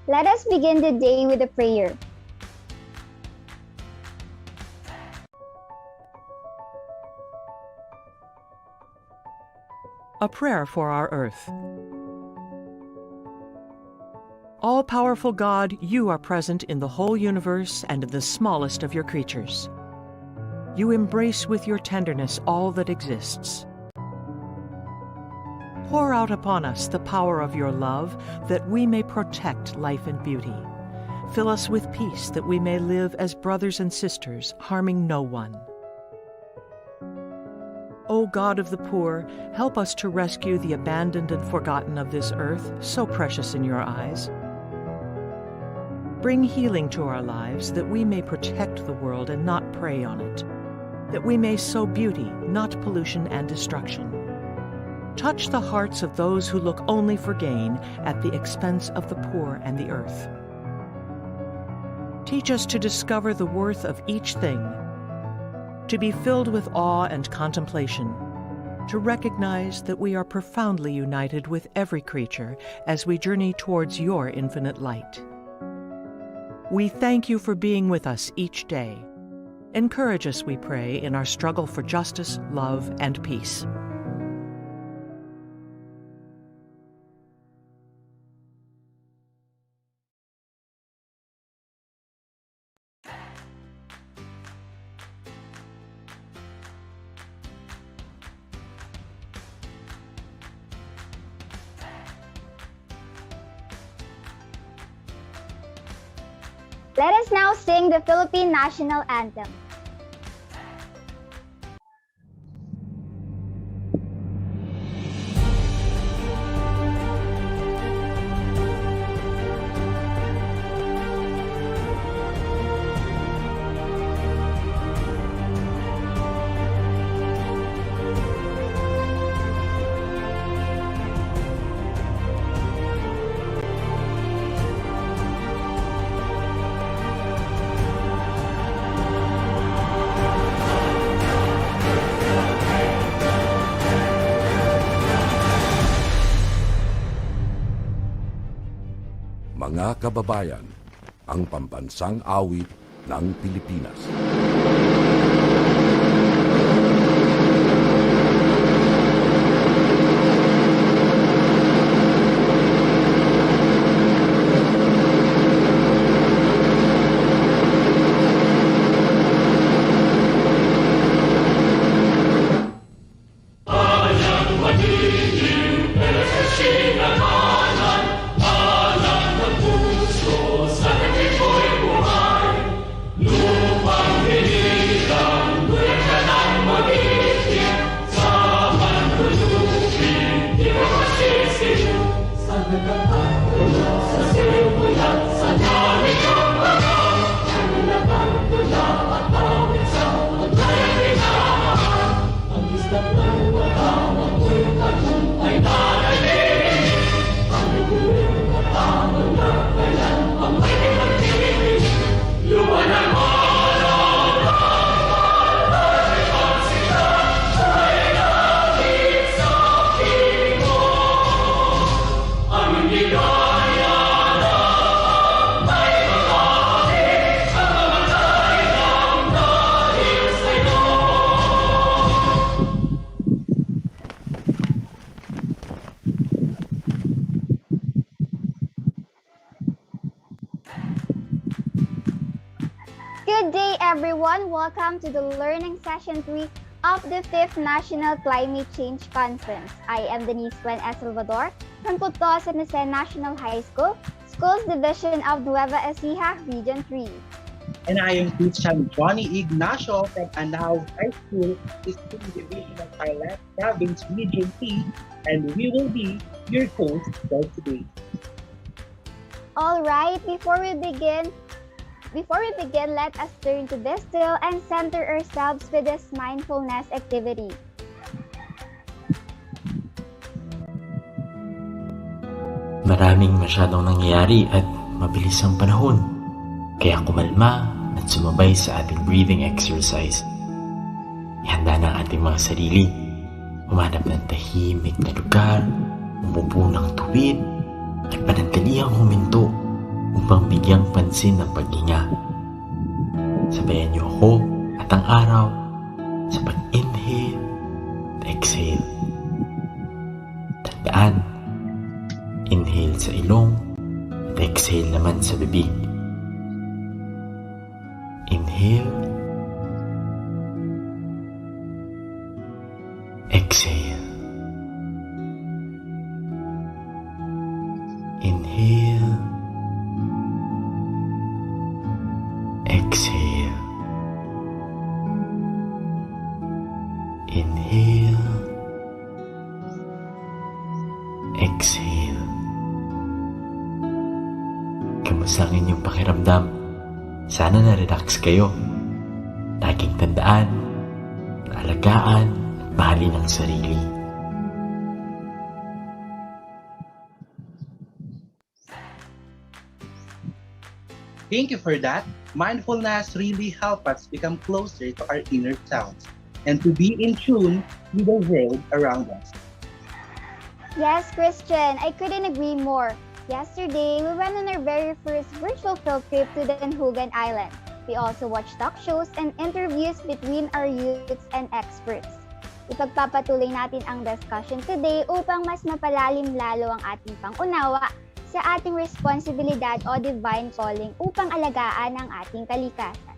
Let us begin the day with a prayer. A prayer for our earth. All-powerful God, you are present in the whole universe and in the smallest of your creatures. You embrace with your tenderness all that exists. Pour out upon us the power of your love, that we may protect life and beauty. Fill us with peace, that we may live as brothers and sisters, harming no one. O God of the poor, help us to rescue the abandoned and forgotten of this earth, so precious in your eyes. Bring healing to our lives, that we may protect the world and not prey on it, that we may sow beauty, not pollution and destruction. Touch the hearts of those who look only for gain at the expense of the poor and the earth. Teach us to discover the worth of each thing, to be filled with awe and contemplation, to recognize that we are profoundly united with every creature as we journey towards your infinite light. We thank you for being with us each day. Encourage us, we pray, in our struggle for justice, love, and peace. Let us now sing the Philippine National Anthem. Mga kababayan, ang pambansang awit ng Pilipinas. Good day, everyone. Welcome to the Learning Session 3 of the 5th National Climate Change Conference. I am Denise Gwen S. Salvador from Puto San Jose National High School, Schools Division of Nueva Ecija, Region 3. And I am Christian Johnny Ignacio from Anao High School, School Division of Thailand, Province, Region 3, and we will be your hosts for today. All right, before we begin, let us turn to be still and center ourselves with this mindfulness activity. Maraming masyadong nangyayari at mabilis ang panahon. Kaya kumalma at sumabay sa ating breathing exercise. Ihanda na ang ating mga sarili. Humanap ng tahimik na lugar, umupo ng tuwid, at panandaliang huminto upang bigyang pansin ng paghinga. Sabayan niyo ako at ang araw sa pag-inhale at exhale. Tandaan, inhale sa ilong at exhale naman sa bibig. Inhale, exhale. Inhale, exhale. Inhale, exhale. Kamusta ang inyong pakiramdam? Sana na-relax kayo. Laging tandaan, alagaan at mahalin ang sarili. Thank you for that. Mindfulness really helps us become closer to our inner selves and to be in tune with the world around us. Yes, Christian, I couldn't agree more. Yesterday, we went on our very first virtual field trip to the Danhugan Island. We also watched talk shows and interviews between our youths and experts. Ipagpapatuloy natin ang discussion today upang mas mapalalim lalo ang ating pangunawa sa ating responsibilidad o divine calling upang alagaan ang ating kalikasan.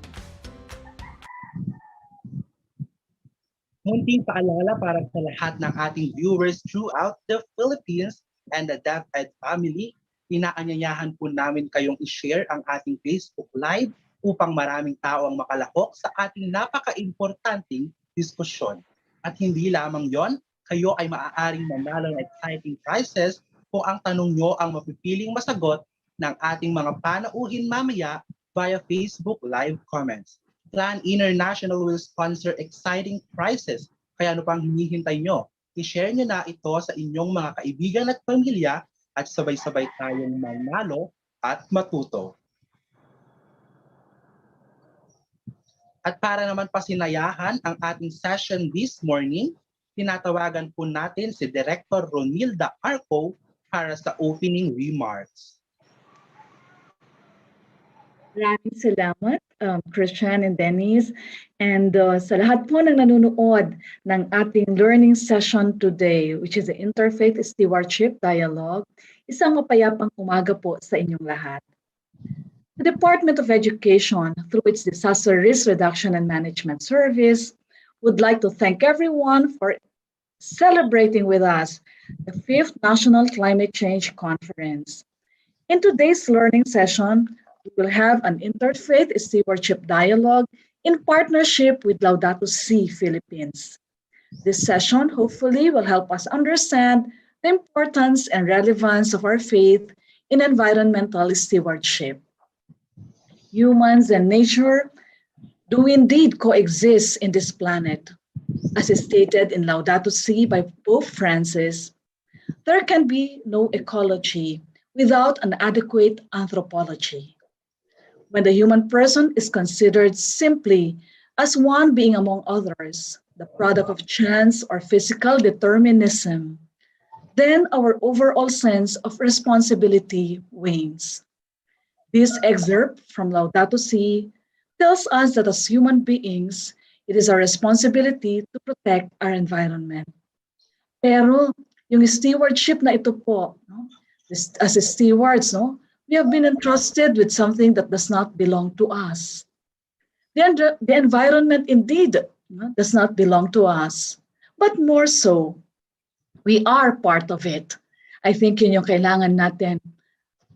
Munting paalala para sa lahat ng ating viewers throughout the Philippines and the DepEd family. Inaanyayahan po namin kayong i-share ang ating Facebook Live upang maraming tao ang makalahok sa ating napaka-importanting diskusyon. At hindi lamang yon, kayo ay maaaring manalo ng exciting prizes kung ang tanong nyo ang mapipiling masagot ng ating mga panauhin mamaya via Facebook Live comments. Plan International will sponsor exciting prizes. Kaya ano pang hinihintay nyo? I-share nyo na ito sa inyong mga kaibigan at pamilya at sabay-sabay tayong manalo at matuto. At para naman pasinayahan ang ating session this morning, tinatawagan po natin si Director Ronilda Arco para sa opening remarks. Maraming salamat, Christian and Denise. And sa lahat po ng nanonood ng ating learning session today, which is the Interfaith Stewardship Dialogue, isang mapayapang umaga po sa inyong lahat. The Department of Education, through its Disaster Risk Reduction and Management Service, would like to thank everyone for celebrating with us the 5th National Climate Change Conference. In today's learning session, we will have an Interfaith Stewardship Dialogue in partnership with Laudato Si Philippines. This session hopefully will help us understand the importance and relevance of our faith in environmental stewardship. Humans and nature do indeed coexist in this planet. As is stated in Laudato Si by Pope Francis, there can be no ecology without an adequate anthropology. When the human person is considered simply as one being among others, the product of chance or physical determinism, then our overall sense of responsibility wanes. This excerpt from Laudato Si tells us that as human beings, it is our responsibility to protect our environment. Pero yung stewardship na ito po, no? As stewards, no? We have been entrusted with something that does not belong to us. The environment indeed does not belong to us, but more so, we are part of it. I think yun yung kailangan natin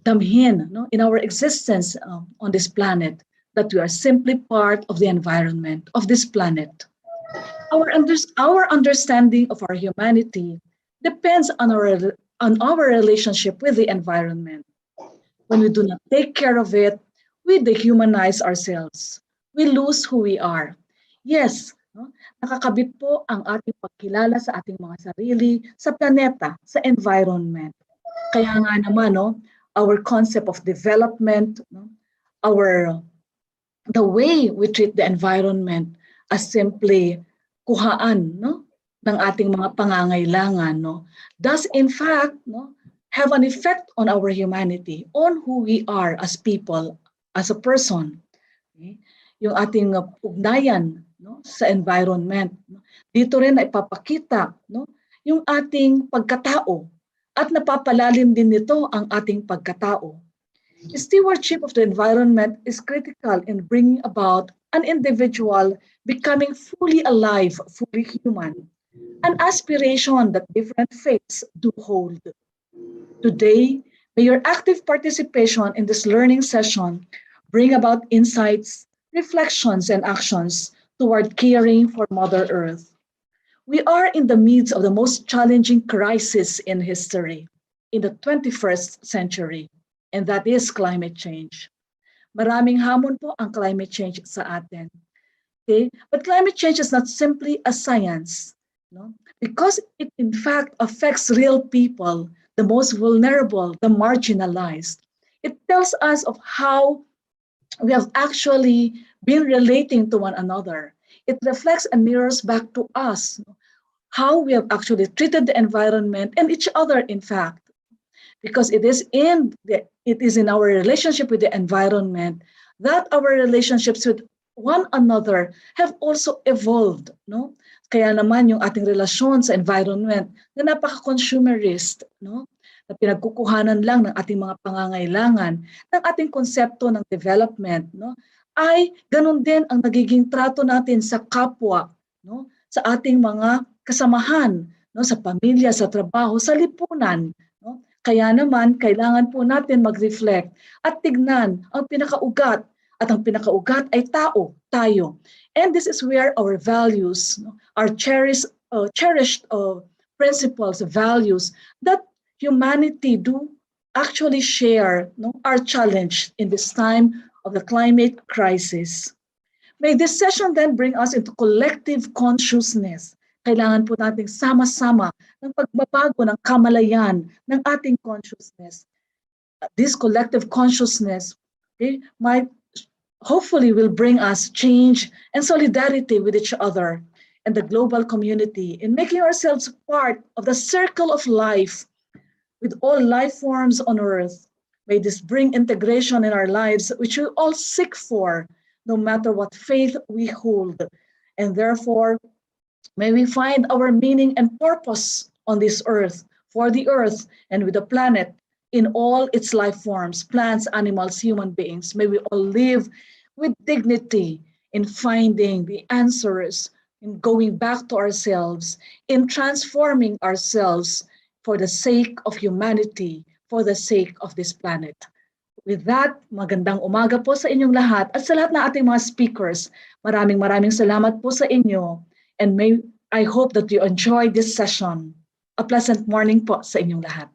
damhin, no, in our existence on this planet, that we are simply part of the environment of this planet. Our understanding of our humanity depends on our relationship with the environment. When we do not take care of it, we dehumanize ourselves. We lose who we are. Yes, no? Nakakabit po ang ating pagkilala sa ating mga sarili, sa planeta, sa environment. Kaya nga naman, no, our concept of development, no, the way we treat the environment as simply kuhaan, no, ng ating mga pangangailangan, no, does in fact, no, have an effect on our humanity, on who we are as people, as a person. Okay? Yung ating ugnayan, no, sa environment. No? Dito rin na ipapakita, no, yung ating pagkatao at napapalalim din nito ang ating pagkatao. Stewardship of the environment is critical in bringing about an individual becoming fully alive, fully human, an aspiration that different faiths do hold. Today, may your active participation in this learning session bring about insights, reflections, and actions toward caring for Mother Earth. We are in the midst of the most challenging crisis in history, in the 21st century, and that is climate change. Maraming hamon po ang climate change sa atin. Okay? But climate change is not simply a science, no? Because it in fact affects real people, the most vulnerable, the marginalized. It tells us of how we have actually been relating to one another. It reflects and mirrors back to us how we have actually treated the environment and each other, in fact, because it is in our relationship with the environment that our relationships with one another have also evolved, no? Kaya naman yung ating relasyon sa environment na napaka-consumerist, no? Na pinagkukuhanan lang ng ating mga pangangailangan, ng ating konsepto ng development, no? Ay ganun din ang nagiging trato natin sa kapwa, no? Sa ating mga kasamahan, no? Sa pamilya, sa trabaho, sa lipunan, no? Kaya naman, kailangan po natin mag-reflect at tignan ang pinakaugat. At ang pinakaugat ay tao, tayo. And this is where our values, our cherished principles, values that humanity do actually share, our challenge in this time of the climate crisis. May this session then bring us into collective consciousness. Kailangan po nating sama-sama ng pagbabago ng kamalayan ng ating consciousness. This collective consciousness, might hopefully will bring us change and solidarity with each other and the global community in making ourselves part of the circle of life with all life forms on earth. May this bring integration in our lives, which we all seek for, no matter what faith we hold. And therefore, may we find our meaning and purpose on this earth, for the earth and with the planet in all its life forms, plants, animals, human beings. May we all live with dignity in finding the answers, in going back to ourselves, in transforming ourselves for the sake of humanity, for the sake of this planet. With that, magandang umaga po sa inyong lahat at sa lahat ng ating mga speakers. Maraming salamat po sa inyo. And I hope that you enjoy this session. A pleasant morning po sa inyong lahat.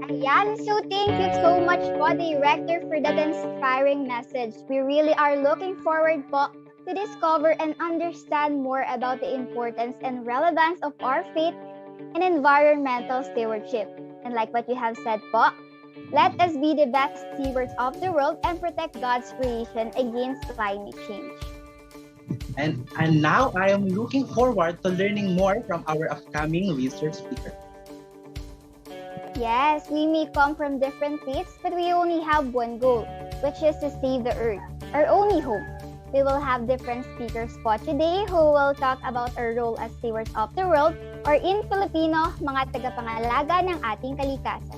Ayan, so thank you so much po, Director, for that inspiring message. We really are looking forward po to discover and understand more about the importance and relevance of our faith and environmental stewardship. And like what you have said po, let us be the best stewards of the world and protect God's creation against climate change. And now I am looking forward to learning more from our upcoming research speaker. Yes, we may come from different faiths, but we only have one goal, which is to save the earth, our only hope. We will have different speakers po today who will talk about our role as stewards of the world, or in Filipino, mga tagapangalaga ng ating kalikasan.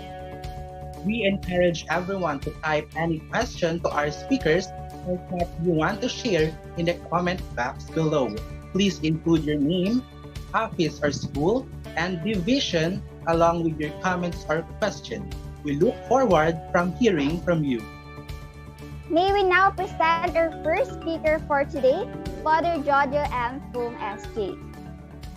We encourage everyone to type any question to our speakers or what you want to share in the comment box below. Please include your name, office or school, and division along with your comments or question. We look forward from hearing from you. May we now present our first speaker for today, Father Jojo M. Fung S.J.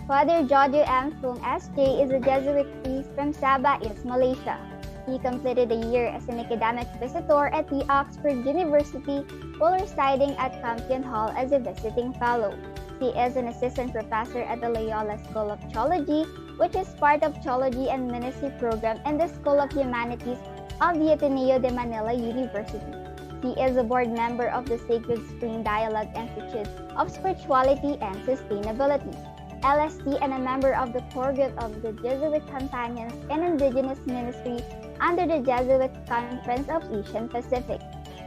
Father Jojo M. Fung S.J. is a Jesuit priest from Sabah in Malaysia. He completed a year as an academic visitor at the Oxford University while residing at Campion Hall as a visiting fellow. He is an assistant professor at the Loyola School of Theology, which is part of Theology and Ministry program in the School of Humanities of the Ateneo de Manila University. He is a board member of the Sacred Spring Dialogue Institute of Spirituality and Sustainability, LST, and a member of the core group of the Jesuit Companions in Indigenous Ministry under the Jesuit Conference of Asian Pacific.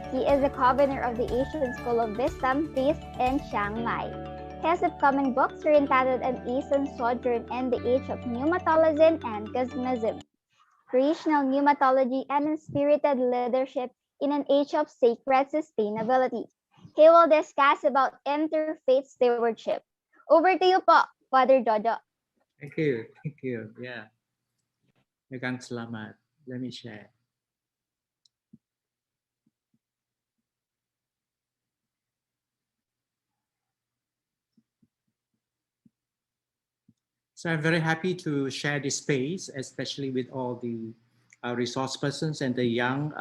He is the co-governor of the Asian School of Wisdom based in Chiang Mai. His upcoming books are entitled An Asian Sojourn in the Age of Pneumatology and Cosmism, Creational Pneumatology and Spirited Leadership in an Age of Sacred Sustainability. He will discuss about interfaith stewardship. Over to you po, Father Jojo. Thank you. Yeah. Magang salamat. Let me share. So I'm very happy to share this space, especially with all the resource persons and the young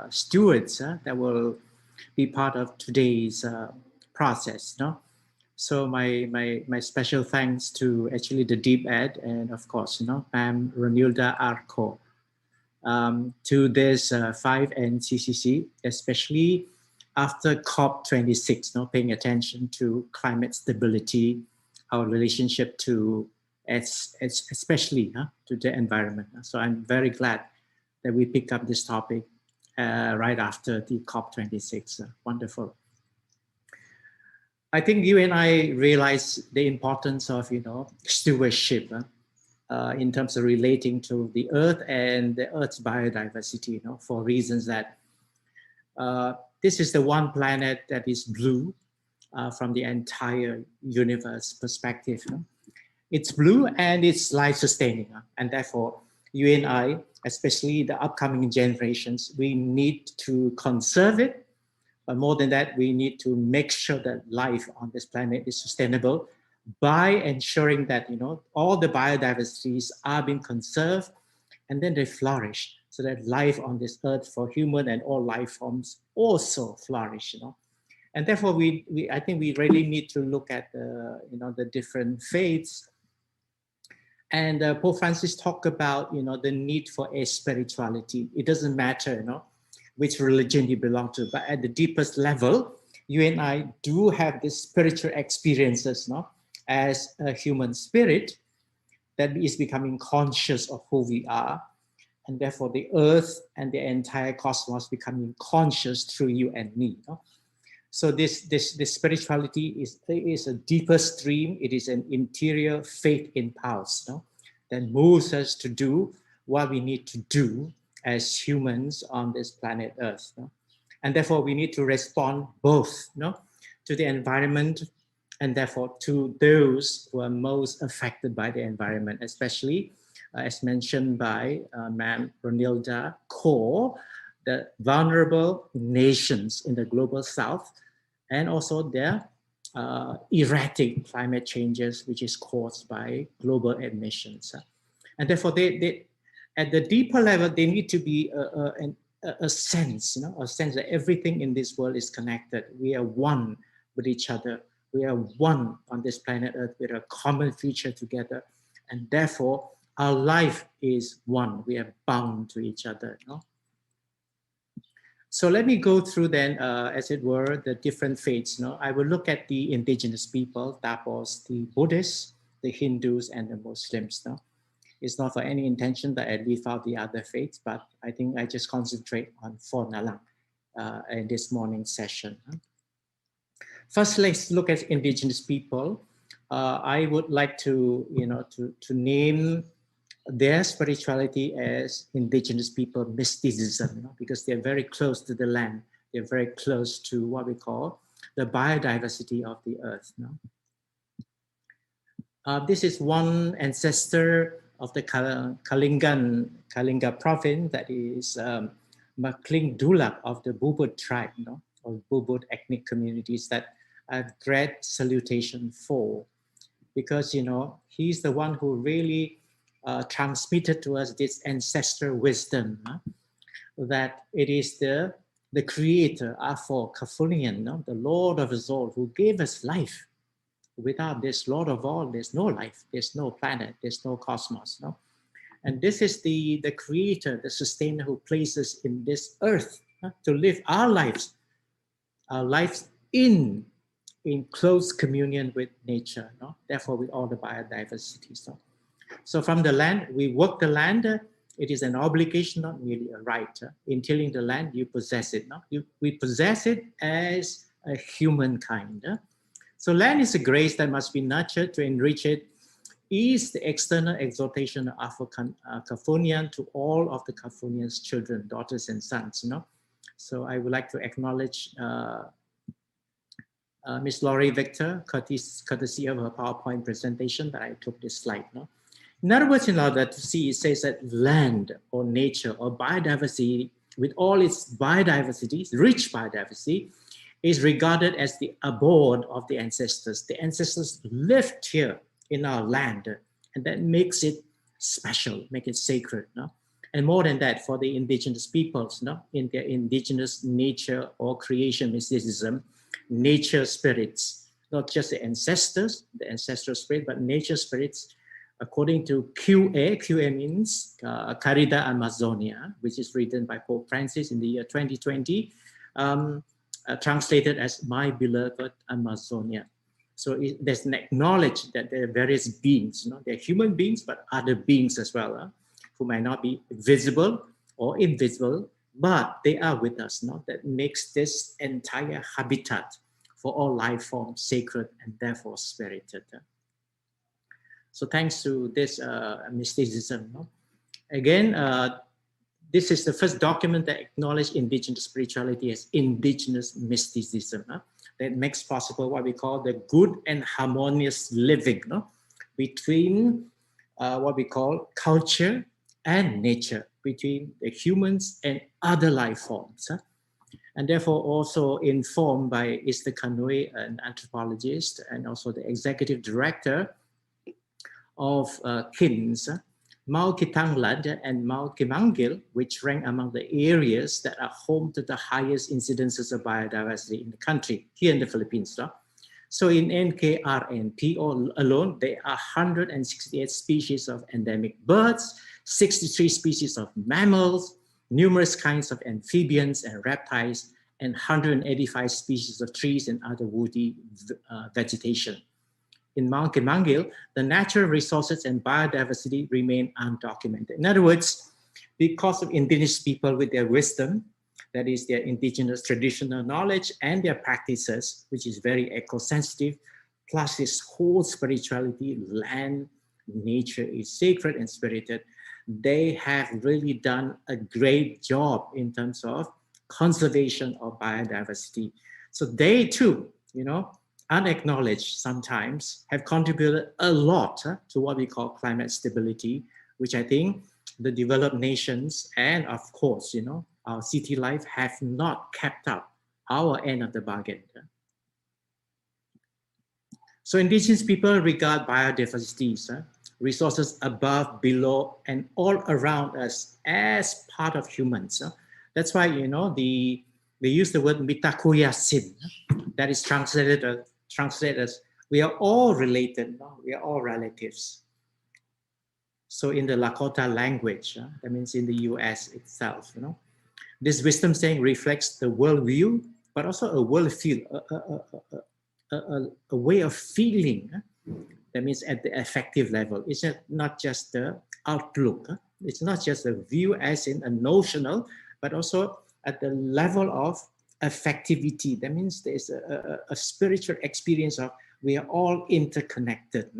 stewards that will be part of today's process. No? So my special thanks to actually the Deep Ed and of course, Pam Renilda Arco, to this 5 NCCC, especially after COP26, paying attention to climate stability, our relationship to especially to the environment. So I'm very glad that we pick up this topic right after the COP26. Wonderful. I think you and I realize the importance of, stewardship in terms of relating to the earth and the earth's biodiversity, for reasons that this is the one planet that is blue from the entire universe perspective. it's blue and it's life sustaining. And therefore, you and I, especially the upcoming generations, we need to conserve it. But more than that, we need to make sure that life on this planet is sustainable by ensuring that, all the biodiversities are being conserved and then they flourish so that life on this earth for human and all life forms also flourish, And therefore, I think we really need to look at the different faiths. And Pope Francis talked about, the need for a spirituality. It doesn't matter, which religion you belong to, but at the deepest level, you and I do have these spiritual experiences, as a human spirit that is becoming conscious of who we are. And therefore the earth and the entire cosmos becoming conscious through you and me. So this spirituality is a deeper stream. It is an interior faith impulse that moves us to do what we need to do as humans on this planet Earth. And therefore we need to respond both to the environment and therefore to those who are most affected by the environment, especially as mentioned by Ma'am Ronilda Kaur, the vulnerable nations in the global south, and also their erratic climate changes, which is caused by global emissions. And therefore, they at the deeper level, they need to be a sense, a sense that everything in this world is connected. We are one with each other. We are one on this planet Earth with a common future together. And therefore, our life is one. We are bound to each other. So let me go through then, as it were, the different faiths. I will look at the indigenous people, tapos the Buddhists, the Hindus, and the Muslims. It's not for any intention that I leave out the other faiths, but I think I just concentrate on four nalang in this morning's session. First, let's look at indigenous people. I would like to, to name their spirituality as indigenous people mysticism, because they're very close to the land. They're very close to what we call the biodiversity of the earth. This is one ancestor of the Kalinga province, that is Makling Dulak of the Bubud tribe, or Bubud ethnic communities that I have great salutation for, because he's the one who really transmitted to us this ancestral wisdom, that it is the creator, Afo Kafunian, the Lord of us all, who gave us life. Without this Lord of all, there's no life, there's no planet, there's no cosmos. And this is the creator, the sustainer, who places in this earth to live our lives in close communion with nature. Therefore, with all the biodiversity. So from the land, we work the land. It is an obligation, not merely a right. In tilling the land, you possess it. We possess it as a humankind. So land is a grace that must be nurtured. To enrich it is the external exhortation of Afro Kafunian to all of the Kafunians' children, daughters and sons. So I would like to acknowledge Ms. Laurie Victor, courtesy of her PowerPoint presentation, that I took this slide. In other words, in Laudato Si, it says that land or nature or biodiversity, with all its biodiversity, rich biodiversity, is regarded as the abode of the ancestors. The ancestors lived here in our land, and that makes it special, make it sacred. And more than that, for the indigenous peoples, in their indigenous nature or creation mysticism, nature spirits, not just the ancestral spirit, but nature spirits, according to QA means Carida Amazonia, which is written by Pope Francis in the year 2020, translated as My Beloved Amazonia. So there's an acknowledge that there are various beings, they're human beings, but other beings as well, who might not be visible or invisible, but they are with us. That makes this entire habitat for all life forms sacred and therefore spirited. So thanks to this mysticism. Again, this is the first document that acknowledged indigenous spirituality as indigenous mysticism. That makes possible what we call the good and harmonious living between what we call culture and nature, between the humans and other life forms. And therefore also informed by Esther Kanui, an anthropologist, and also the executive director of KINS, Mount Kitangland and Mount Kimangil, which rank among the areas that are home to the highest incidences of biodiversity in the country, here in the Philippines. So in NKRNP alone, there are 168 species of endemic birds, 63 species of mammals, numerous kinds of amphibians and reptiles, and 185 species of trees and other woody vegetation. In Mount Kimangil, the natural resources and biodiversity remain undocumented. In other words, because of indigenous people with their wisdom, that is their indigenous traditional knowledge and their practices, which is very eco-sensitive, plus this whole spirituality, land, nature is sacred and spirited, they have really done a great job in terms of conservation of biodiversity. So they too, unacknowledged sometimes, have contributed a lot to what we call climate stability, which I think the developed nations and of course, our city life have not kept up our end of the bargain. So indigenous people regard biodiversity, resources above, below, and all around us as part of humans. That's why, they use the word mitakuya sin, that is translated as we are all related, we are all relatives. So in the Lakota language, that means in the US itself, this wisdom saying reflects the worldview, but also a world feel, a way of feeling. That means at the affective level. It's not just the outlook. It's not just a view as in a notional, but also at the level of affectivity. That means there's a spiritual experience of we are all interconnected,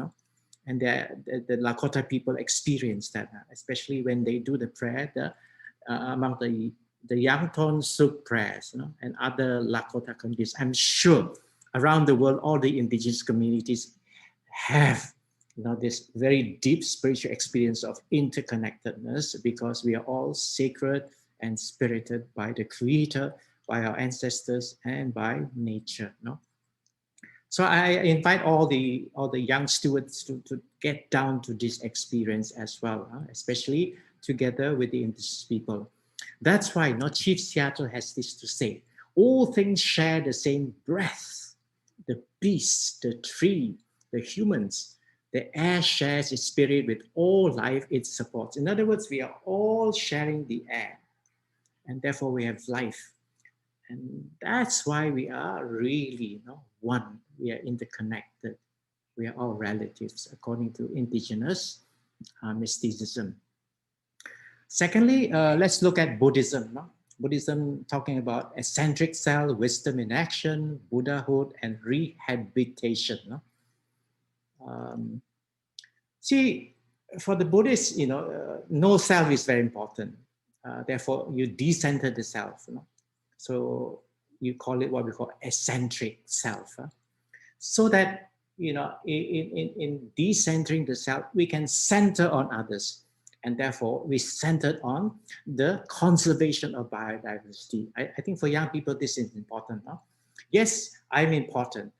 and the Lakota people experience that, especially when they do the prayer, among the Yangton Suk prayers, and other Lakota communities. I'm sure around the world, all the indigenous communities have this very deep spiritual experience of interconnectedness, because we are all sacred and spirited by the Creator, by our ancestors, and by nature. So I invite all the young stewards to get down to this experience as well, especially together with the indigenous people. That's why Chief Seattle has this to say: all things share the same breath. The beast, the tree, the humans, the air shares its spirit with all life it supports. In other words, we are all sharing the air, and therefore we have life. And that's why we are really one. We are interconnected. We are all relatives, according to indigenous mysticism. Secondly, let's look at Buddhism. Buddhism talking about eccentric self, wisdom in action, Buddhahood, and rehabilitation. See, for the Buddhists, no self is very important. Therefore, you decenter the self. So you call it what we call eccentric self. So that, in decentering the self, we can center on others. And therefore, we centered on the conservation of biodiversity. I think for young people, this is important. Yes, I'm important.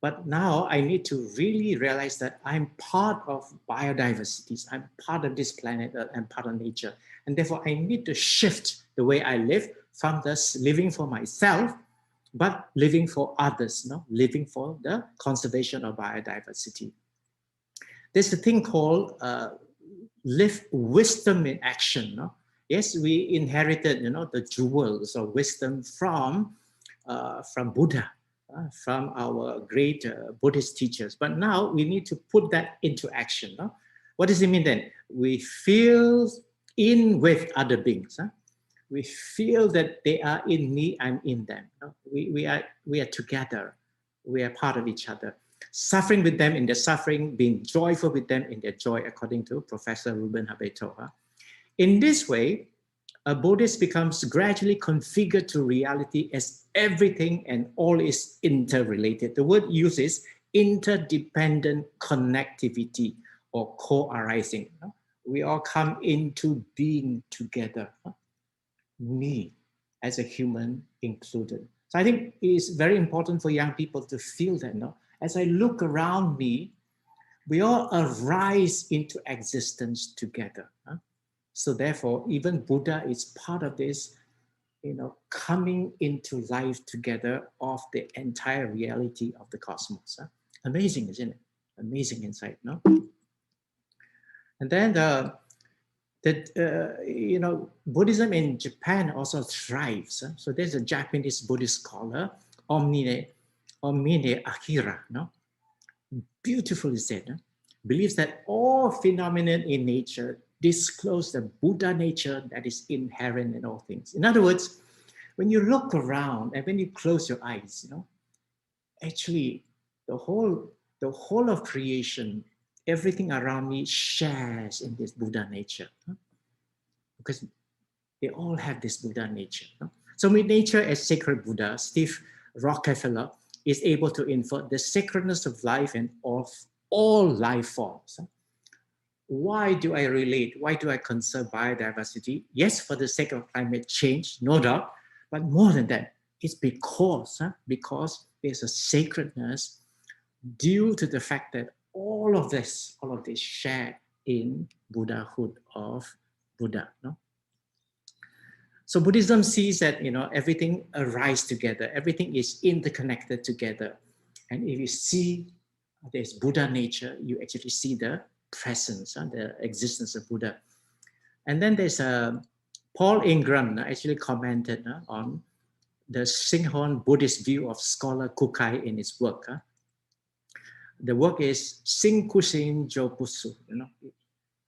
But now I need to really realize that I'm part of biodiversity. I'm part of this planet and part of nature. And therefore, I need to shift the way I live from just living for myself, but living for others, living for the conservation of biodiversity. There's a thing called live wisdom in action. Yes, we inherited, the jewels of wisdom from Buddha, from our great Buddhist teachers. But now we need to put that into action. What does it mean then? We feel in with other beings. We feel that they are in me, I'm in them. We are together. We are part of each other. Suffering with them in their suffering, being joyful with them in their joy, according to Professor Ruben Habeto. In this way, a Buddhist becomes gradually configured to reality as everything and all is interrelated. The word used is interdependent connectivity or co-arising. We all come into being together, me as a human included. So I think it's very important for young people to feel that. As I look around me, we all arise into existence together. So therefore, even Buddha is part of this, coming into life together of the entire reality of the cosmos. Amazing, isn't it? Amazing insight, no? And then Buddhism in Japan also thrives. So there's a Japanese Buddhist scholar, Omine Akira, no? Beautifully said, no? Believes that all phenomena in nature disclose the Buddha nature that is inherent in all things. In other words, when you look around and when you close your eyes, actually the whole of creation, everything around me shares in this Buddha nature, because they all have this Buddha nature. So with nature as sacred Buddha, Steve Rockefeller is able to infer the sacredness of life and of all life forms. Why do I relate? Why do I conserve biodiversity? Yes, for the sake of climate change, no doubt, but more than that, it's because there's a sacredness due to the fact that all of this share in Buddhahood of Buddha. No? So Buddhism sees that everything arises together, everything is interconnected together, and if you see there's Buddha nature, you actually see the presence and the existence of Buddha. And then there's Paul Ingram actually commented on the Singhorn Buddhist view of scholar Kukai in his work. The work is Sing Kusin Jopusu,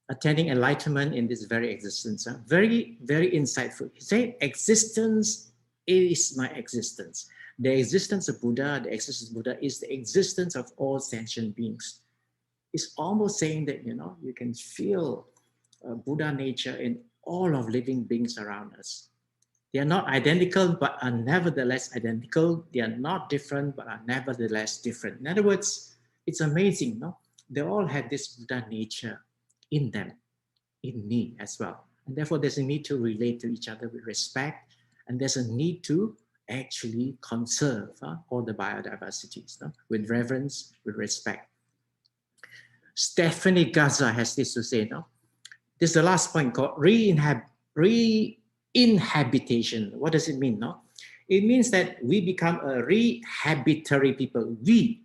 attaining enlightenment in this very existence. Very, very insightful. He said, existence is my existence. The existence of Buddha, is the existence of all sentient beings. It's almost saying that, you can feel Buddha nature in all of living beings around us. They are not identical, but are nevertheless identical. They are not different, but are nevertheless different. In other words, it's amazing, They all have this Buddha nature in them, in me as well. And therefore, there's a need to relate to each other with respect, and there's a need to actually conserve all the biodiversities with reverence, with respect. Stephanie Gaza has this to say, this is the last point called re-inhabitation. What does it mean? It means that we become a rehabitatory people. We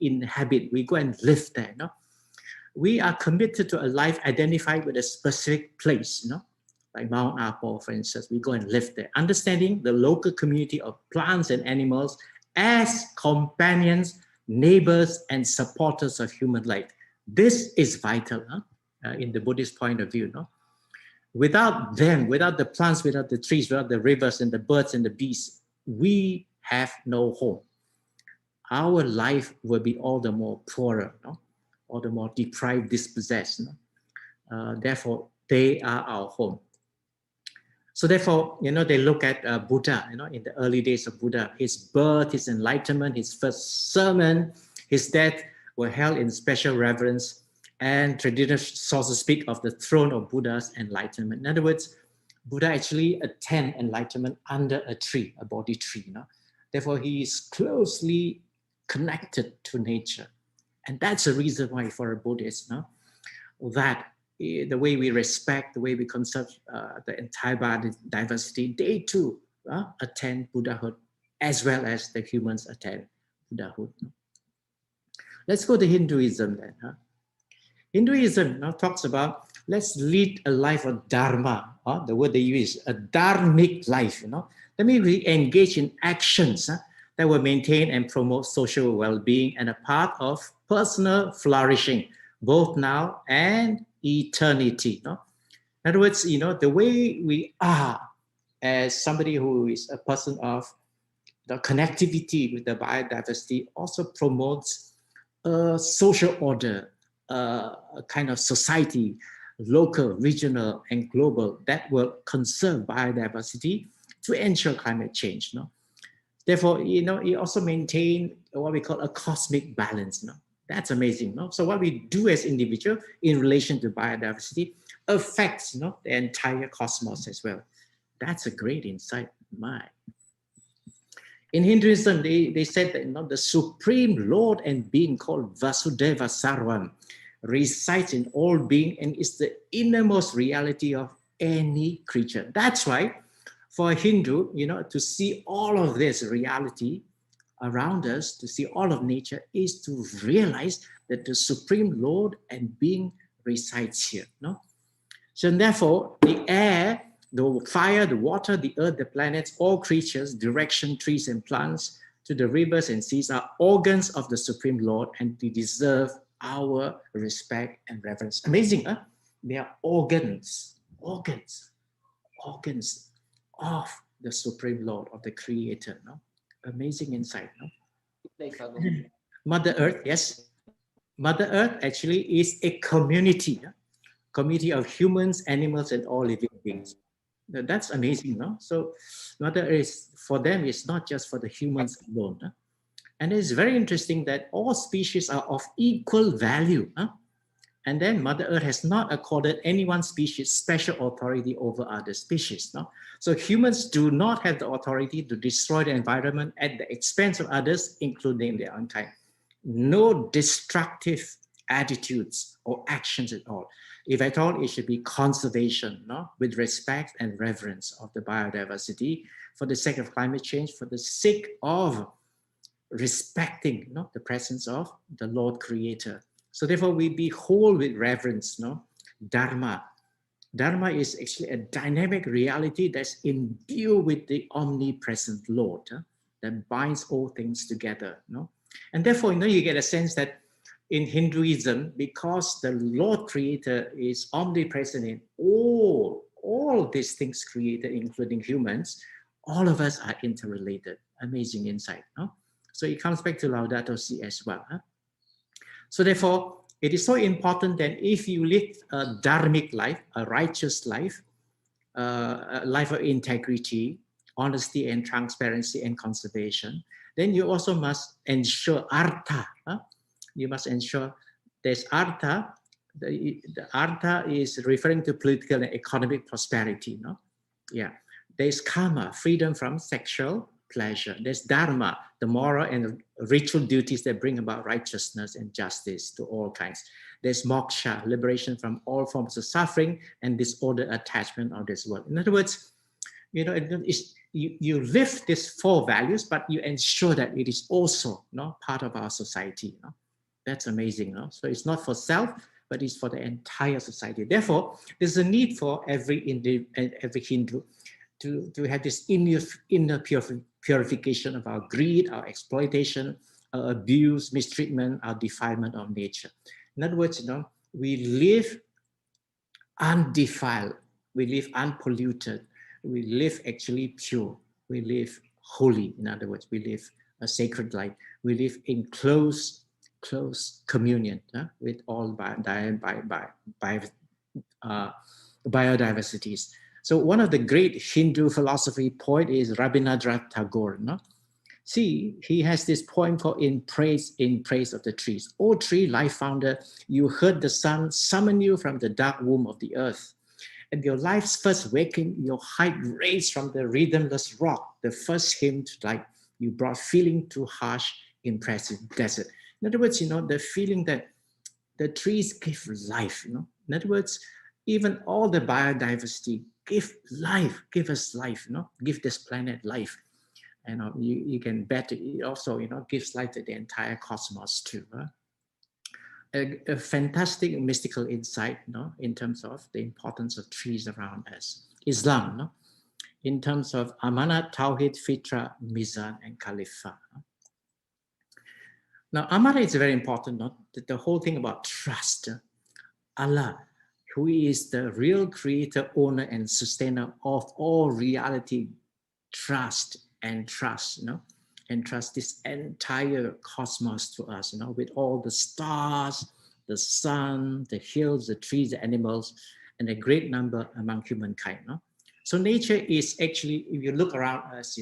inhabit, we go and live there. We are committed to a life identified with a specific place, like Mount Apo, for instance. We go and live there, understanding the local community of plants and animals as companions, neighbors, and supporters of human life. This is vital in the Buddhist point of view. Without them, without the plants, without the trees, without the rivers and the birds and the beasts, we have no home. Our life will be all the more poorer, all the more deprived, dispossessed. Therefore, they are our home. So therefore, they look at Buddha, in the early days of Buddha, his birth, his enlightenment, his first sermon, his death were held in special reverence, and traditional sources speak of the throne of Buddha's enlightenment. In other words, Buddha actually attained enlightenment under a tree, a Bodhi tree. Therefore, he is closely connected to nature. And that's the reason why for a Buddhist, that the way we respect, the way we conserve the entire biodiversity, they too attain Buddhahood as well as the humans attain Buddhahood. Let's go to Hinduism then. Hinduism talks about let's lead a life of dharma. The word they use, a dharmic life. That means we engage in actions that will maintain and promote social well-being and a part of personal flourishing, both now and eternity. In other words, the way we are as somebody who is a person of the connectivity with the biodiversity also promotes a social order, a kind of society, local, regional, and global, that will conserve biodiversity to ensure climate change. Therefore, you also maintain what we call a cosmic balance. That's amazing. So what we do as individual in relation to biodiversity affects the entire cosmos as well. That's a great insight. In Hinduism, they said that the supreme Lord and being called Vasudeva Sarvam resides in all being and is the innermost reality of any creature. That's why for a Hindu, to see all of this reality around us, to see all of nature, is to realize that the supreme Lord and being resides here. So therefore, the air, the fire, the water, the earth, the planets, all creatures, direction, trees and plants, to the rivers and seas are organs of the Supreme Lord and they deserve our respect and reverence. Amazing, huh? They are organs of the Supreme Lord, of the Creator. Amazing insight. Mother Earth, yes. Mother Earth actually is a community of humans, animals, and all living beings. That's amazing, So Mother Earth, for them, is not just for the humans alone. And it's very interesting that all species are of equal value. And then Mother Earth has not accorded any one species special authority over other species. So humans do not have the authority to destroy the environment at the expense of others, including their own kind. No destructive attitudes or actions at all. If at all, it should be conservation, with respect and reverence of the biodiversity, for the sake of climate change, for the sake of respecting the presence of the Lord Creator. So therefore, we behold with reverence, Dharma. Dharma is actually a dynamic reality that's imbued with the omnipresent Lord that binds all things together. And therefore, you get a sense that in Hinduism, because the Lord Creator is omnipresent in all these things created, including humans, all of us are interrelated. Amazing insight. So it comes back to Laudato Si as well. So therefore, it is so important that if you live a dharmic life, a righteous life, a life of integrity, honesty and transparency and conservation, then you also must ensure artha. You must ensure there's artha. The artha is referring to political and economic prosperity. Yeah. There's karma, freedom from sexual pleasure. There's dharma, the moral and ritual duties that bring about righteousness and justice to all kinds. There's moksha, liberation from all forms of suffering and disordered attachment of this world. In other words, you live these four values, but you ensure that it is also part of our society. That's amazing. So it's not for self, but it's for the entire society. Therefore, there's a need for every Hindu to have this inner purification of our greed, our exploitation, our abuse, mistreatment, our defilement of nature. In other words, we live undefiled, we live unpolluted, we live actually pure, we live holy. In other words, we live a sacred life, we live in close communion with all biodiversities. So one of the great Hindu philosophy poet is Rabindranath Tagore. See, he has this poem called In Praise of the Trees. O tree, life founder, you heard the sun summon you from the dark womb of the earth. At your life's first waking, your height raised from the rhythmless rock, the first hymn to light, you brought feeling to harsh, impressive desert. In other words, the feeling that the trees give life. In other words, even all the biodiversity give life, give us life, give this planet life. And you can bet it also, gives life to the entire cosmos too. A fantastic mystical insight, in terms of the importance of trees around us. Islam, in terms of Amanat, Tawhid, Fitra, Mizan, and Khalifa. Now, Amanat is very important, the whole thing about trust. Allah, who is the real creator, owner, and sustainer of all reality, trust, and trust this entire cosmos to us, with all the stars, the sun, the hills, the trees, the animals, and a great number among humankind. So nature is actually, if you look around us,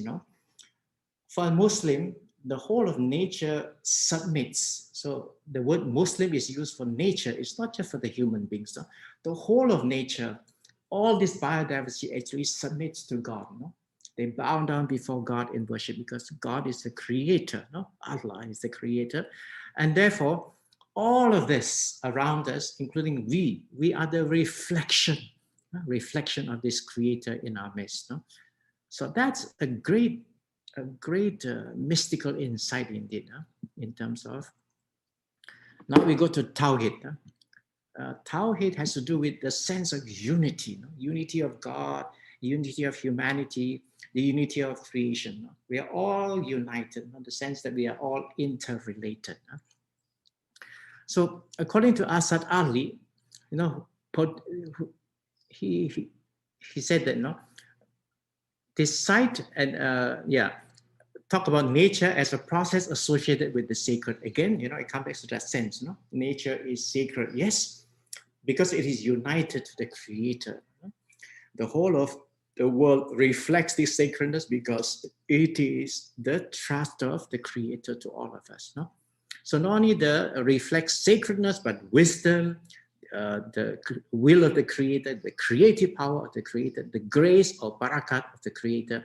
for a Muslim, the whole of nature submits. So the word Muslim is used for nature. It's not just for the human beings. No? The whole of nature, all this biodiversity actually submits to God. No? They bow down before God in worship because God is the creator. No? Allah is the creator. And therefore, all of this around us, including we are the reflection of this creator in our midst. No? So that's a great mystical insight indeed, in terms of. Now we go to Tawhid. Tawhid has to do with the sense of unity, unity of God, unity of humanity, the unity of creation. We are all united in the sense that we are all interrelated. So according to Asad Ali, he said that, decide and talk about nature as a process associated with the sacred. Again, it comes back to that sense. Nature is sacred, yes, because it is united to the creator. The whole of the world reflects this sacredness because it is the trust of the creator to all of us. So not only reflects sacredness, but wisdom, the will of the creator, the creative power of the creator, the grace or barakat of the creator,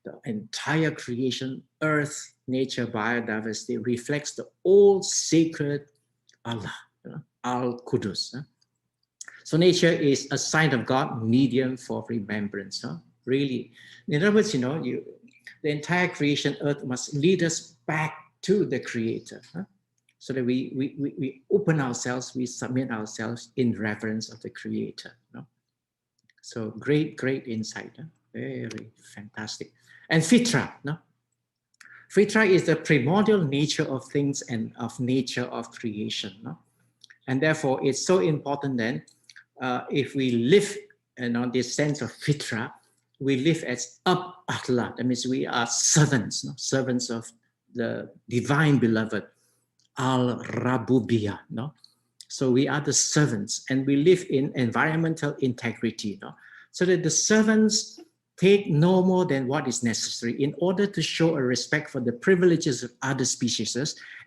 the entire creation, earth, nature, biodiversity reflects the all sacred Allah, Al-Qudus. So nature is a sign of God, medium for remembrance. Really, in other words, the entire creation, earth must lead us back to the creator. So that we open ourselves, we submit ourselves in reverence of the creator. So great insight. Very fantastic. And fitra. Fitra is the primordial nature of things and of nature of creation. And therefore, it's so important then, if we live on this sense of fitra, we live as Allah. That means we are servants, servants of the divine beloved, Al-Rabubiyah. So we are the servants and we live in environmental integrity. So that the servants take no more than what is necessary in order to show a respect for the privileges of other species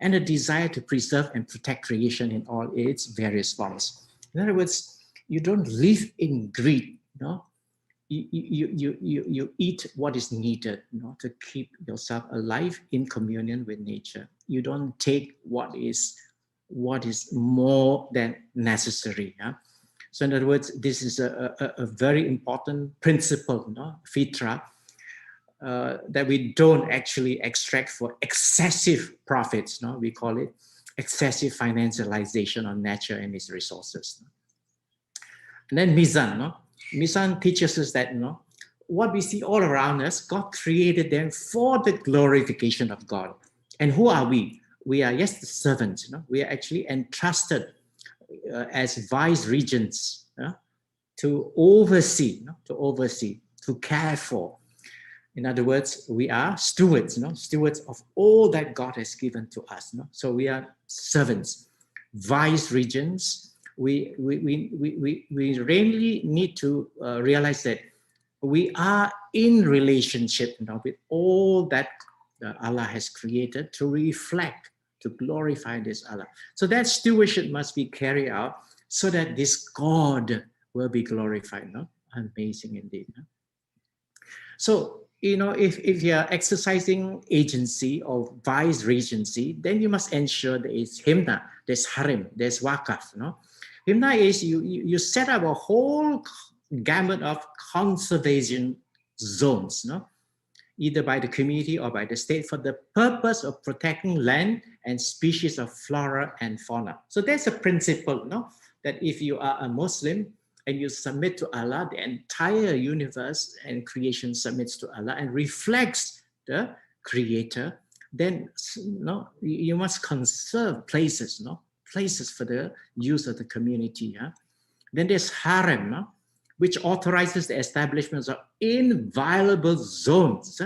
and a desire to preserve and protect creation in all its various forms. In other words, you don't live in greed. You eat what is needed to keep yourself alive in communion with nature. You don't take what is more than necessary. So in other words, this is a very important principle, fitra, that we don't actually extract for excessive profits. We call it excessive financialization of nature and its resources. And then Mizan. Mizan teaches us that what we see all around us, God created them for the glorification of God. And who are we? We are, yes, the servants. We are actually entrusted as vice regents to oversee, to care for. In other words, we are stewards, stewards of all that God has given to us. So we are servants, vice regents. We really need to realize that we are in relationship with all that Allah has created to reflect, to glorify this Allah. So that stewardship must be carried out so that this God will be glorified. Amazing indeed. So, if you're exercising agency or vice regency, then you must ensure there is himna, there's harim, there's wakaf. Himna is you set up a whole gamut of conservation zones, either by the community or by the state for the purpose of protecting land and species of flora and fauna. So there's a principle, that if you are a Muslim and you submit to Allah, the entire universe and creation submits to Allah and reflects the creator, then you must conserve places, places for the use of the community. Then there's harem, which authorizes the establishment of inviolable zones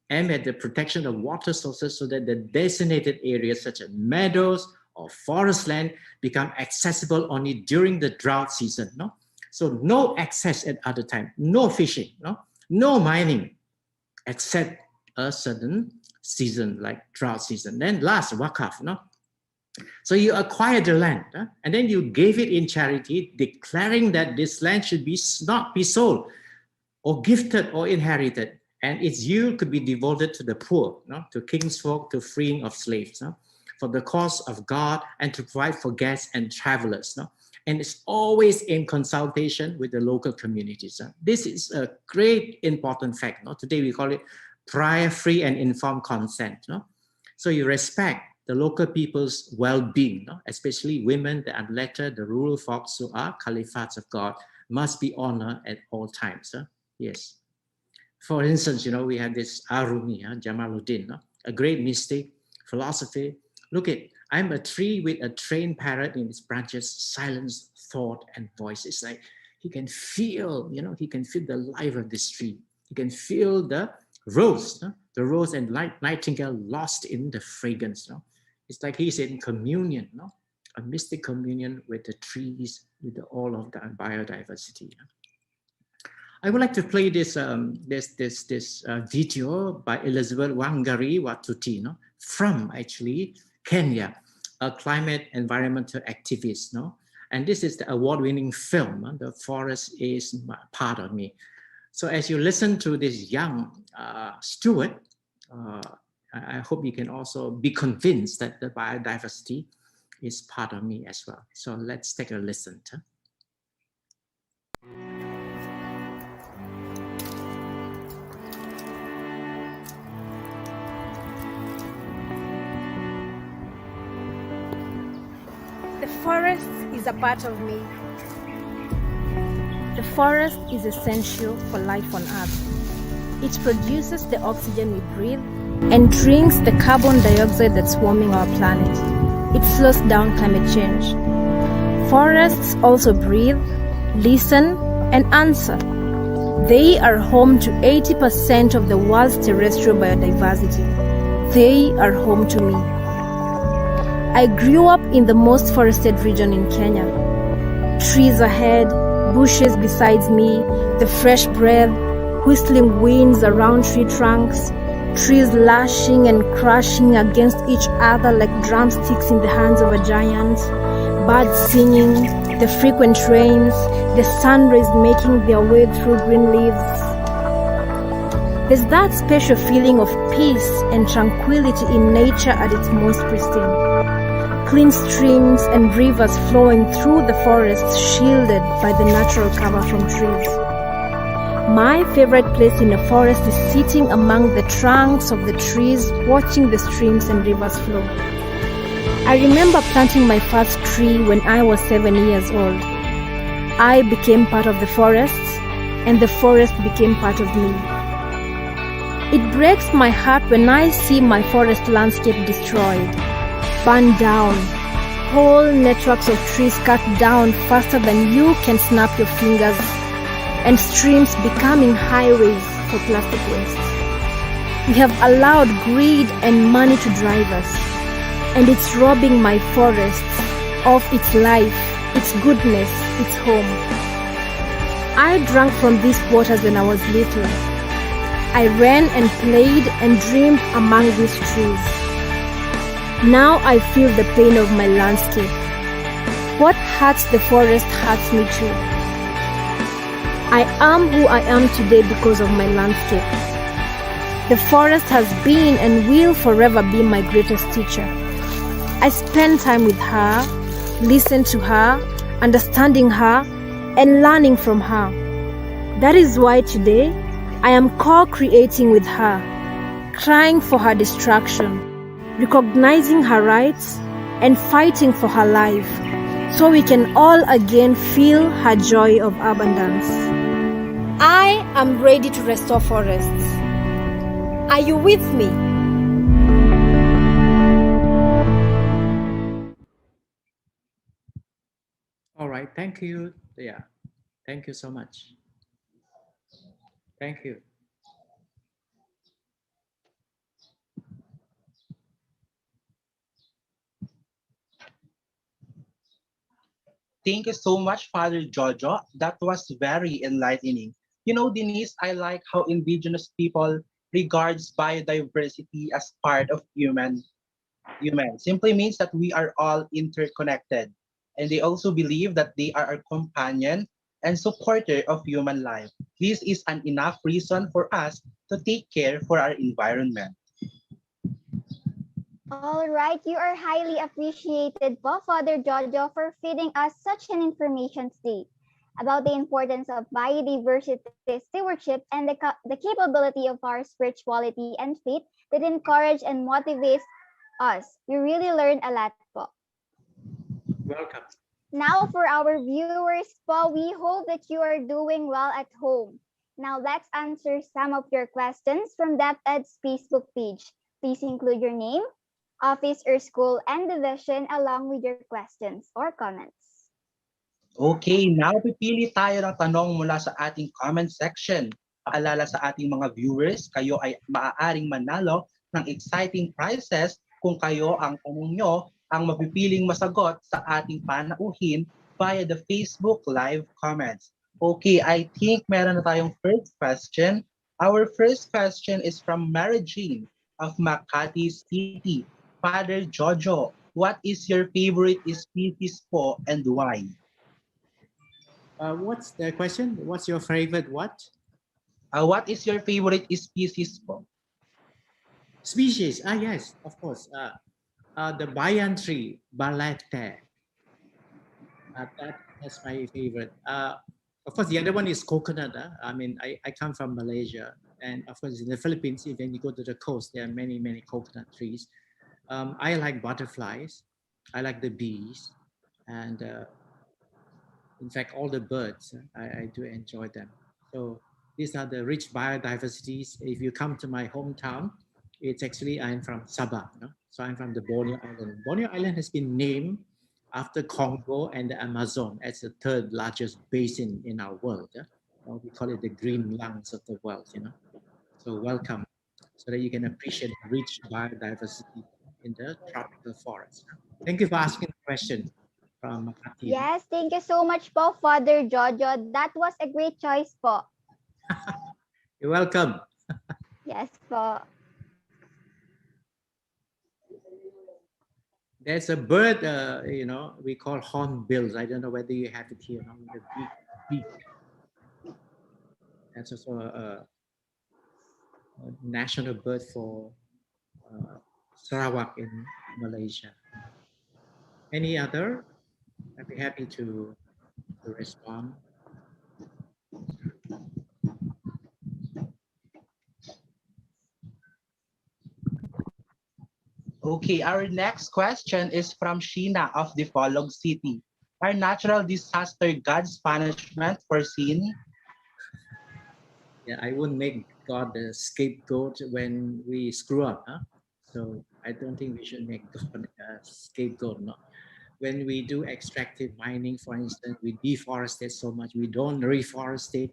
aimed at the protection of water sources so that the designated areas such as meadows or forest land become accessible only during the drought season. So no access at other time, no fishing, no mining, except a certain season, like drought season. Then last, wakaf, no? So you acquired the land, and then you gave it in charity, declaring that this land should not be sold or gifted or inherited, and its yield could be devoted to the poor, no? To kinsfolk, to freeing of slaves, no? For the cause of God, and to provide for guests and travelers, no? And it's always in consultation with the local communities. This is a great important fact. No? Today we call it prior, free, and informed consent. No? So you respect the local people's well-being, no? Especially women, the unlettered, the rural folks who are caliphats of God, must be honored at all times. Yes. For instance, we have this Arumi, Jamaluddin, no? A great mystic, philosophy. Look at, I'm a tree with a trained parrot in its branches, silence, thought, and voice. It's like he can feel, he can feel the life of this tree. He can feel the rose, no? The rose and nightingale lost in the fragrance. No? It's like he's in communion, no? A mystic communion with the trees, with all of the biodiversity. I would like to play this video by Elizabeth Wangari Watuti, no? From actually Kenya, a climate environmental activist, no? And this is the award-winning film, The Forest is Part of Me. So as you listen to this young steward, I hope you can also be convinced that the biodiversity is part of me as well. So let's take a listen. The forest is a part of me. The forest is essential for life on Earth. It produces the oxygen we breathe and drinks the carbon dioxide that's warming our planet. It slows down climate change. Forests also breathe, listen, and answer. They are home to 80% of the world's terrestrial biodiversity. They are home to me. I grew up in the most forested region in Kenya. Trees ahead, bushes beside me, the fresh breath, whistling winds around tree trunks, trees lashing and crashing against each other like drumsticks in the hands of a giant, birds singing, the frequent rains, the sun rays making their way through green leaves. There's that special feeling of peace and tranquility in nature at its most pristine. Clean streams and rivers flowing through the forests shielded by the natural cover from trees. My favorite place in a forest is sitting among the trunks of the trees, watching the streams and rivers flow. I remember planting my first tree when I was 7 years old. I became part of the forests, and the forest became part of me. It breaks my heart when I see my forest landscape destroyed, burned down, whole networks of trees cut down faster than you can snap your fingers, and streams becoming highways for plastic waste. We have allowed greed and money to drive us, and it's robbing my forests of its life, its goodness, its home. I drank from these waters when I was little. I ran and played and dreamed among these trees. Now I feel the pain of my landscape. What hurts the forest hurts me too. I am who I am today because of my landscape. The forest has been and will forever be my greatest teacher. I spend time with her, listen to her, understanding her, and learning from her. That is why today I am co-creating with her, crying for her destruction, recognizing her rights, and fighting for her life, so we can all again feel her joy of abundance. I am ready to restore forests. Are you with me? All right, thank you. Yeah, thank you so much. Thank you. Thank you so much, Father Jojo. That was very enlightening. You know, Denise, I like how indigenous people regards biodiversity as part of human. Simply means that we are all interconnected. And they also believe that they are our companion and supporter of human life. This is an enough reason for us to take care for our environment. All right, you are highly appreciated po, Father Jojo, for feeding us such an information today about the importance of biodiversity stewardship and the capability of our spirituality and faith that encourage and motivates us. We really learned a lot po. Welcome. Now for our viewers po, we hope that you are doing well at home. Now let's answer some of your questions from DepEd's Facebook page. Please include your name, office or school, and division along with your questions or comments. Okay, now pipili tayo ng tanong mula sa ating comment section. Paalala sa ating mga viewers, kayo ay maaaring manalo ng exciting prizes kung kayo ang tanong nyo ang mapipiling masagot sa ating panauhin via the Facebook live comments. Okay, I think meron na tayong first question. Our first question is from Mary Jean of Makati City. Father Jojo, what is your favorite species po and why? What's the question? What's your favorite what? What is your favorite species po? Species? Yes, of course. The banyan tree, balete. That's my favorite. Of course, the other one is coconut. I mean, I come from Malaysia, and of course, in the Philippines, when you go to the coast, there are many, many coconut trees. I like butterflies. I like the bees, and in fact, all the birds. I do enjoy them. So these are the rich biodiversities. If you come to my hometown, it's actually I'm from Sabah. No? So I'm from the Borneo Island. Borneo Island has been named after Congo and the Amazon as the third largest basin in our world. We call it the green lungs of the world. So welcome, so that you can appreciate the rich biodiversity in the tropical forest. Thank you for asking the question from Makati. Yes, thank you so much po, Father Jojo. That was a great choice po. You're welcome. Yes po. There's a bird, we call hornbills. I don't know whether you have it here. The beak. That's also a national bird for Sarawak in Malaysia. Any other? I'd be happy to respond. Okay, our next question is from Sheena of Dipolog City. Are natural disaster God's punishment for sin? Yeah, I wouldn't make God the scapegoat when we screw up. So I don't think we should make God a scapegoat. No. When we do extractive mining, for instance, we deforestate so much. We don't reforestate,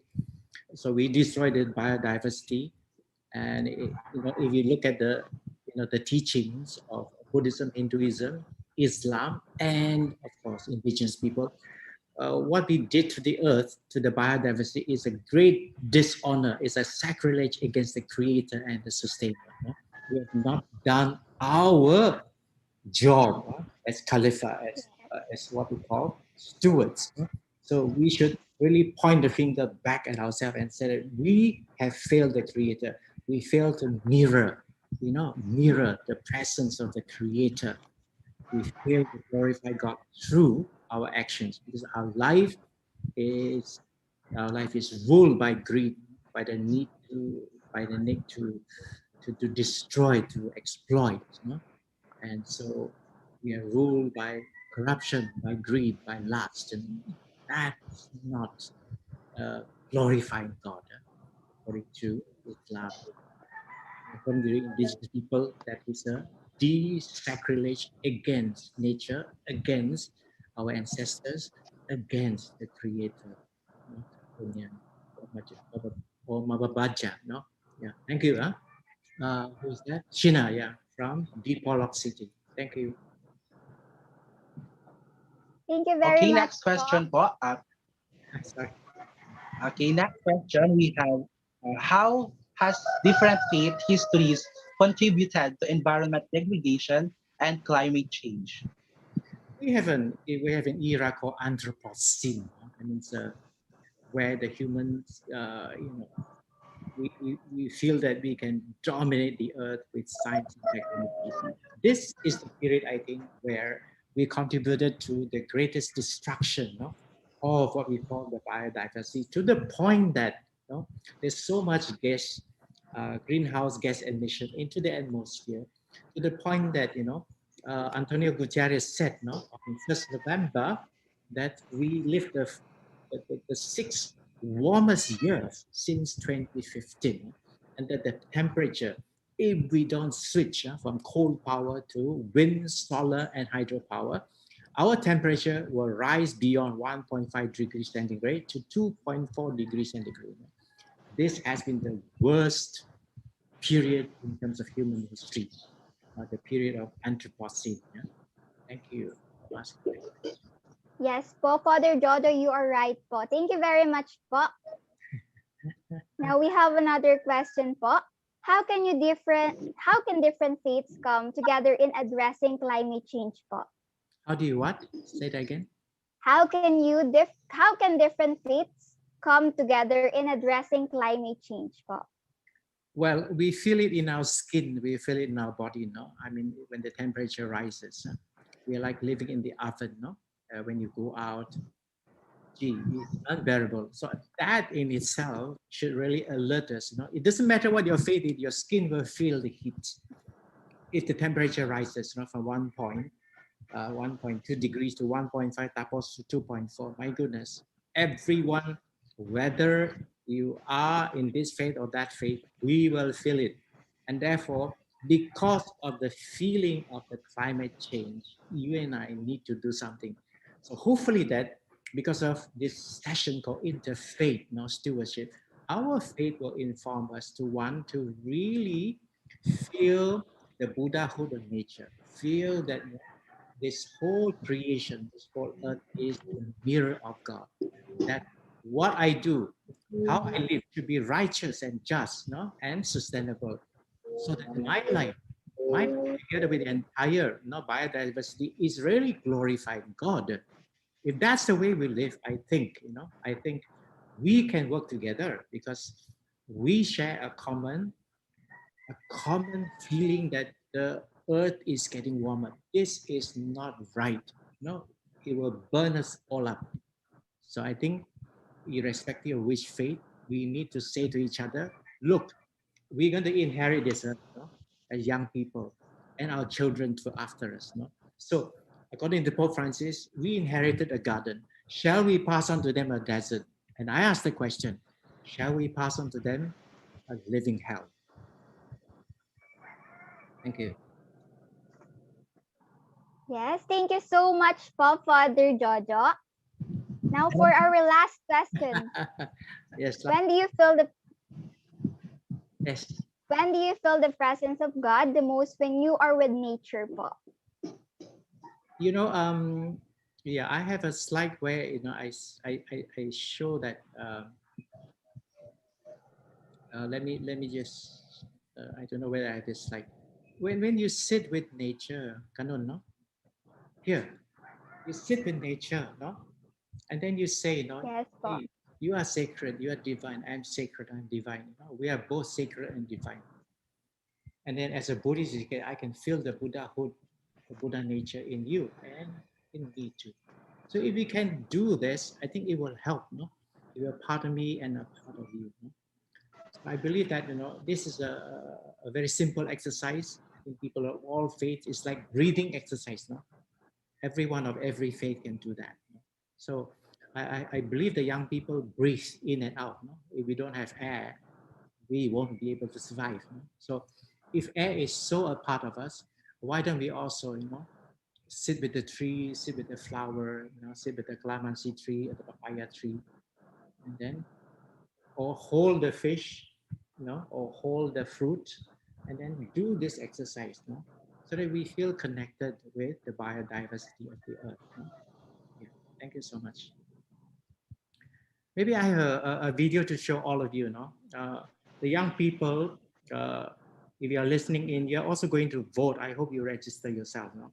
so we destroy the biodiversity. And if you look at the teachings of Buddhism, Hinduism, Islam, and of course indigenous people, what we did to the earth, to the biodiversity, is a great dishonor. It's a sacrilege against the creator and the sustainer. We have not done our job as Khalifa, as what we call stewards. So we should really point the finger back at ourselves and say that we have failed the creator. We failed to mirror the presence of the creator. We fail to glorify God through our actions, because our life is ruled by greed, by the need to destroy, to exploit. And so we are ruled by corruption, by greed, by lust, and that's not glorifying God, according to Islam. From the indigenous people, that is a sacrilege against nature, against our ancestors, against the creator. Or Mababaja, no? Yeah, thank you. Who's that? Shina, yeah, from Dipolog City. Thank you. Thank you very Okay, much next question po. Sorry. Okay, next question we have, how has different faith histories contributed to environment degradation and climate change? We have an era called Anthropocene. I mean, it's where the humans, we feel that we can dominate the earth with science and technology. This is the period, I think, where we contributed to the greatest destruction, of what we call the biodiversity, to the point that there's so much greenhouse gas emission into the atmosphere, to the point that Antonio Guterres said, on 1st November, that we live the sixth warmest years since 2015, and that the temperature, if we don't switch from coal power to wind, solar, and hydropower, our temperature will rise beyond 1.5 degrees centigrade to 2.4 degrees centigrade. This has been the worst period in terms of human history, the period of Anthropocene. Thank you for asking. Yes po, Father Jodo, you are right po. Thank you very much po. Now we have another question po. How can different faiths come together in addressing climate change po? How do you what? Say that again. How can different faiths come together in addressing climate change po? Well, we feel it in our skin, we feel it in our body, I mean, when the temperature rises, we're like living in the oven, when you go out, gee, it's unbearable. So that in itself should really alert us. It doesn't matter what your faith is, your skin will feel the heat. If the temperature rises from 1.2 degrees to 1.5 tapos to 2.4, my goodness, everyone, whether you are in this faith or that faith, we will feel it. And therefore, because of the feeling of the climate change, you and I need to do something. So hopefully that, because of this session called Interfaith Stewardship, our faith will inform us to want to really feel the Buddhahood of nature, feel that this whole creation, this whole earth is the mirror of God. That what I do, how I live should be righteous and just, and sustainable. So that my life together with the entire biodiversity is really glorifying God. If that's the way we live, I think we can work together because we share a common feeling that the earth is getting warmer. This is not right. It will burn us all up. So I think, irrespective of which faith, we need to say to each other, look, we're going to inherit this earth as young people, and our children to after us. So according to Pope Francis, we inherited a garden. Shall we pass on to them a desert? And I ask the question, shall we pass on to them a living hell? Thank you. Yes, thank you so much po, Father Jojo. Now for our last question. Yes. When do you feel the Yes. When do you feel the presence of God the most? When you are with nature po? Yeah, I have a slide where I show that. Let me just. I don't know whether I have this slide. When you sit with nature, kanon, no? Here, you sit with nature, no? And then you say, Yes po. hey, you are sacred, you are divine. I'm sacred, I'm divine. We are both sacred and divine. And then as a Buddhist, I can feel the Buddhahood, the Buddha nature in you and in me too. So if we can do this, I think it will help. You are part of me and a part of you. So I believe that this is a very simple exercise. In people of all faiths, it's like breathing exercise. Everyone of every faith can do that. So I believe the young people breathe in and out. If we don't have air, we won't be able to survive. So if air is so a part of us, why don't we also, sit with the tree, sit with the flower, sit with the calamansi tree or the papaya tree, and then, or hold the fish, or hold the fruit, and then do this exercise, so that we feel connected with the biodiversity of the earth. Yeah. Thank you so much. Maybe I have a video to show all of you. the young people, if you are listening in, you're also going to vote. I hope you register yourself. No?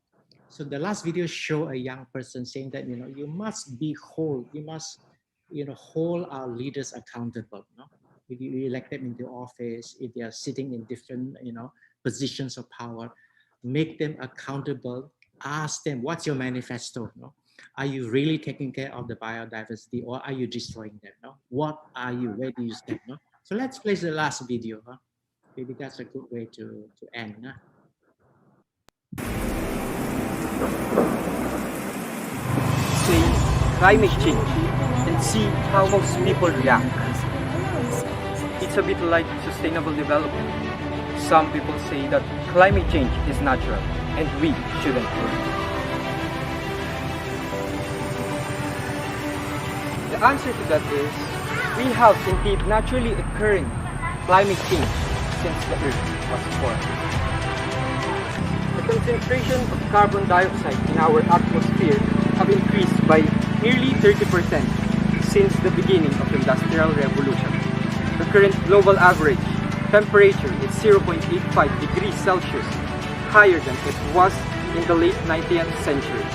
So the last video show a young person saying that, you must be whole. You must, hold our leaders accountable. No? If you elect them into office, if they are sitting in different, positions of power, make them accountable. Ask them, what's your manifesto? No? Are you really taking care of the biodiversity, or are you destroying them? No? What are you? Where do you stand? No? So let's play the last video. Huh? Maybe that's a good way to end. Huh? Say climate change and see how most people react. It's a bit like sustainable development. Some people say that climate change is natural and we shouldn't worry. The answer to that is, we have indeed naturally occurring climate change since the Earth was formed. The concentration of carbon dioxide in our atmosphere have increased by nearly 30% since the beginning of the Industrial Revolution. The current global average temperature is 0.85 degrees Celsius, higher than it was in the late 19th century.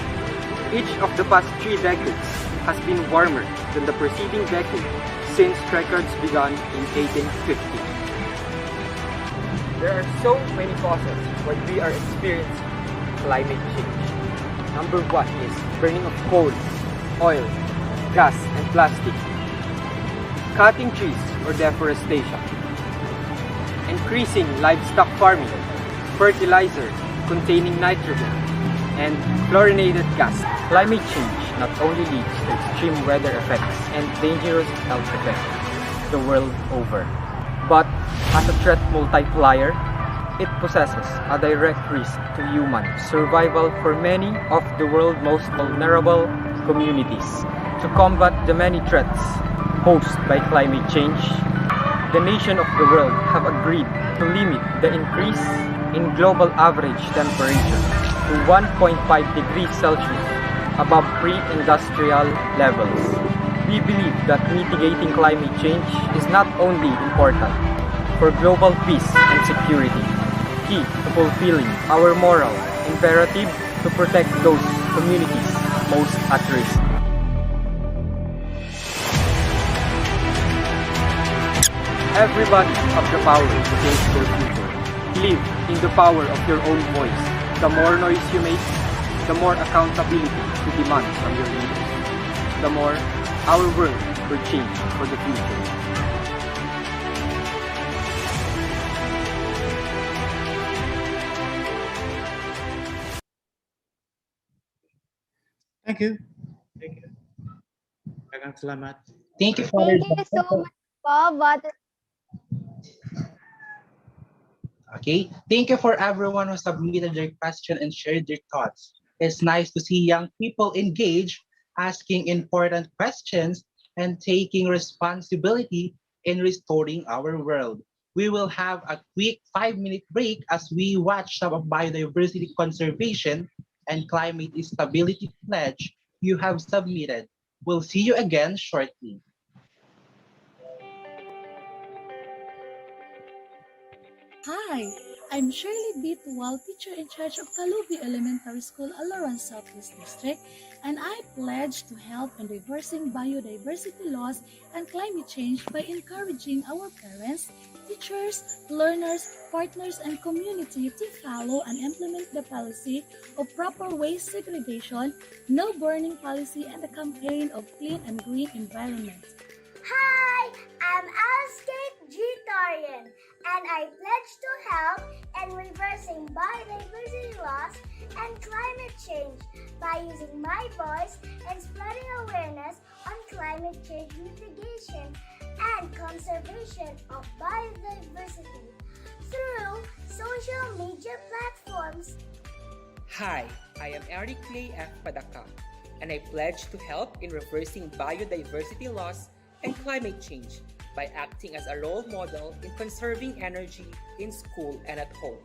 Each of the past 3 decades has been warmer than the preceding decade since records began in 1850. There are so many causes why we are experiencing climate change. Number 1 is burning of coal, oil, gas, and plastic. Cutting trees or deforestation. Increasing livestock farming, fertilizer containing nitrogen, and fluorinated gas. Climate change not only leads to extreme weather effects and dangerous health effects the world over, but as a threat multiplier, it possesses a direct risk to human survival for many of the world's most vulnerable communities. To combat the many threats posed by climate change, the nations of the world have agreed to limit the increase in global average temperature to 1.5 degrees Celsius above pre-industrial levels. We believe that mitigating climate change is not only important for global peace and security, key to fulfilling our moral imperative to protect those communities most at risk. Everybody have the power to change their future. Live in the power of your own voice. The more noise you make, the more accountability you demand from your leaders. The more our world will change for the future. Thank you. Daghang salamat. Thank you, Father. Thank you so much, Bob. Okay, thank you for everyone who submitted their question and shared their thoughts. It's nice to see young people engage, asking important questions, and taking responsibility in restoring our world. We will have a quick 5-minute break as we watch some of biodiversity conservation and climate stability pledge you have submitted. We'll see you again shortly. Hi, I'm Shirley B. Tuwal, teacher in charge of Kalubi Elementary School, Alaran Southeast District, and I pledge to help in reversing biodiversity loss and climate change by encouraging our parents, teachers, learners, partners, and community to follow and implement the policy of proper waste segregation, no burning policy, and the campaign of clean and green environment. Hi, I'm Alstate G. Tarian, and I pledge to help in reversing biodiversity loss and climate change by using my voice and spreading awareness on climate change mitigation and conservation of biodiversity through social media platforms. Hi, I am Eric Clay F. Padaka, and I pledge to help in reversing biodiversity loss and climate change by acting as a role model in conserving energy in school and at home.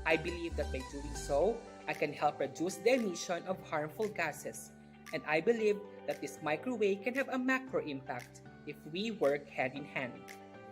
I believe that by doing so, I can help reduce the emission of harmful gases, and I believe that this microwave can have a macro impact if we work hand in hand.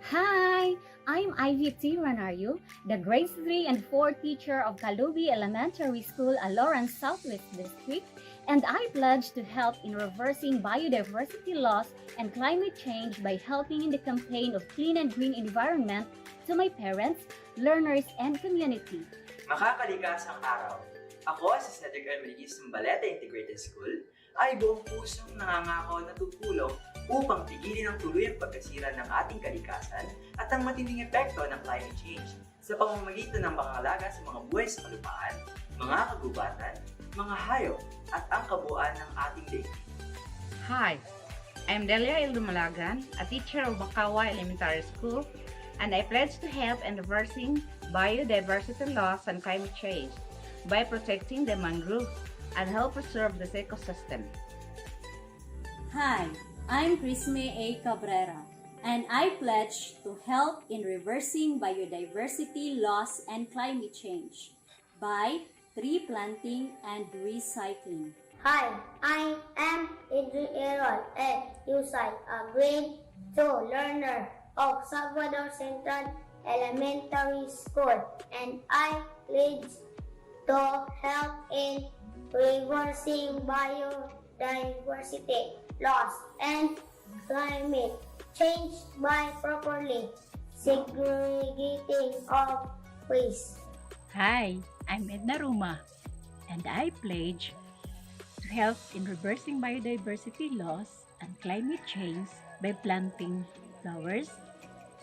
Hi, I'm Ivy T. Ranario, the grade 3 and 4 teacher of Kalubi Elementary School, Aloran Southwest District, and I pledge to help in reversing biodiversity loss and climate change by helping in the campaign of clean and green environment to my parents, learners, and community. Makakalikasang araw. Ako, si Cedric Armelidis ng Baleta Integrated School, ay buong pusong nangangako na tutulong upang pigilin ang tuluyang pagkasira ng ating kalikasan at ang matinding epekto ng climate change sa pamamagitan ng pangangalaga sa mga buhay sa kalupaan, mga kagubatan, mga hayop at ang kabuuan ng ating daigdig. Hi, I'm Delia Ildumalagan, a teacher of Bakawa Elementary School, and I pledge to help in reversing biodiversity loss and climate change by protecting the mangroves and help preserve this ecosystem. Hi, I'm Crisme A. Cabrera, and I pledge to help in reversing biodiversity loss and climate change by tree planting and recycling. Hi, I am Adriel A. Yusay, a grade 2 learner of Salvador Central Elementary School, and I pledge to help in reversing biodiversity loss and climate change by properly segregating of waste. Hi, I'm Edna Ruma, and I pledge to help in reversing biodiversity loss and climate change by planting flowers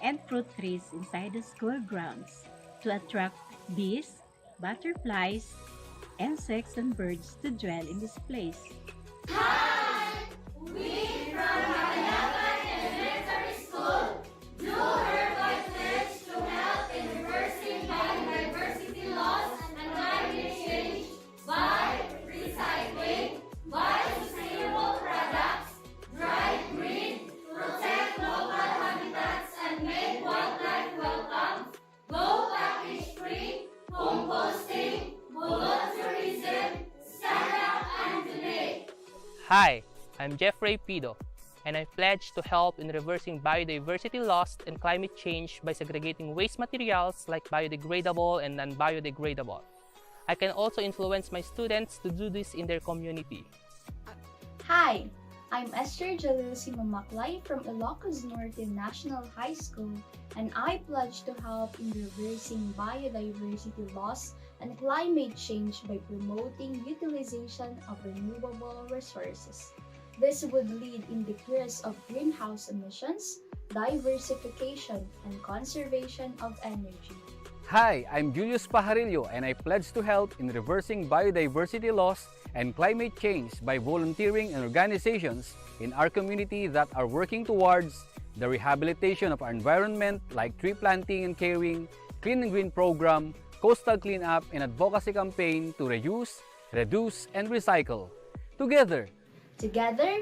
and fruit trees inside the school grounds to attract bees, butterflies, insects, and birds to dwell in this place. Hi! We from Manayakan Elementary School do hereby pledge to help in reversing biodiversity loss and climate change by recycling, by sustainable products, drive green, protect local habitats, and make wildlife welcome, go package free, composting, volunteerism, stand up and donate. Hi, I'm Jeffrey Pido, and I pledge to help in reversing biodiversity loss and climate change by segregating waste materials like biodegradable and non-biodegradable. I can also influence my students to do this in their community. Hi, I'm Esther Jalusi Mamaklay from Ilocos Norte National High School, and I pledge to help in reversing biodiversity loss and climate change by promoting utilization of renewable resources. This would lead in decrease of greenhouse emissions, diversification, and conservation of energy. Hi, I'm Julius Pajarillo, and I pledge to help in reversing biodiversity loss and climate change by volunteering in organizations in our community that are working towards the rehabilitation of our environment like tree planting and caring, clean and green program, coastal cleanup, and advocacy campaign to reuse, reduce, and recycle. Together. Together.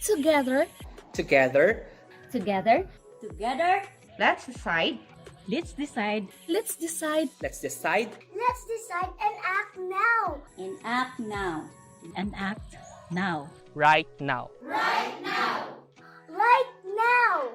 Together. Together. Together. Together. Let's decide. Let's decide. Let's decide. Let's decide. Let's decide and act now. And act now. And act now. Right now. Right now. Right now.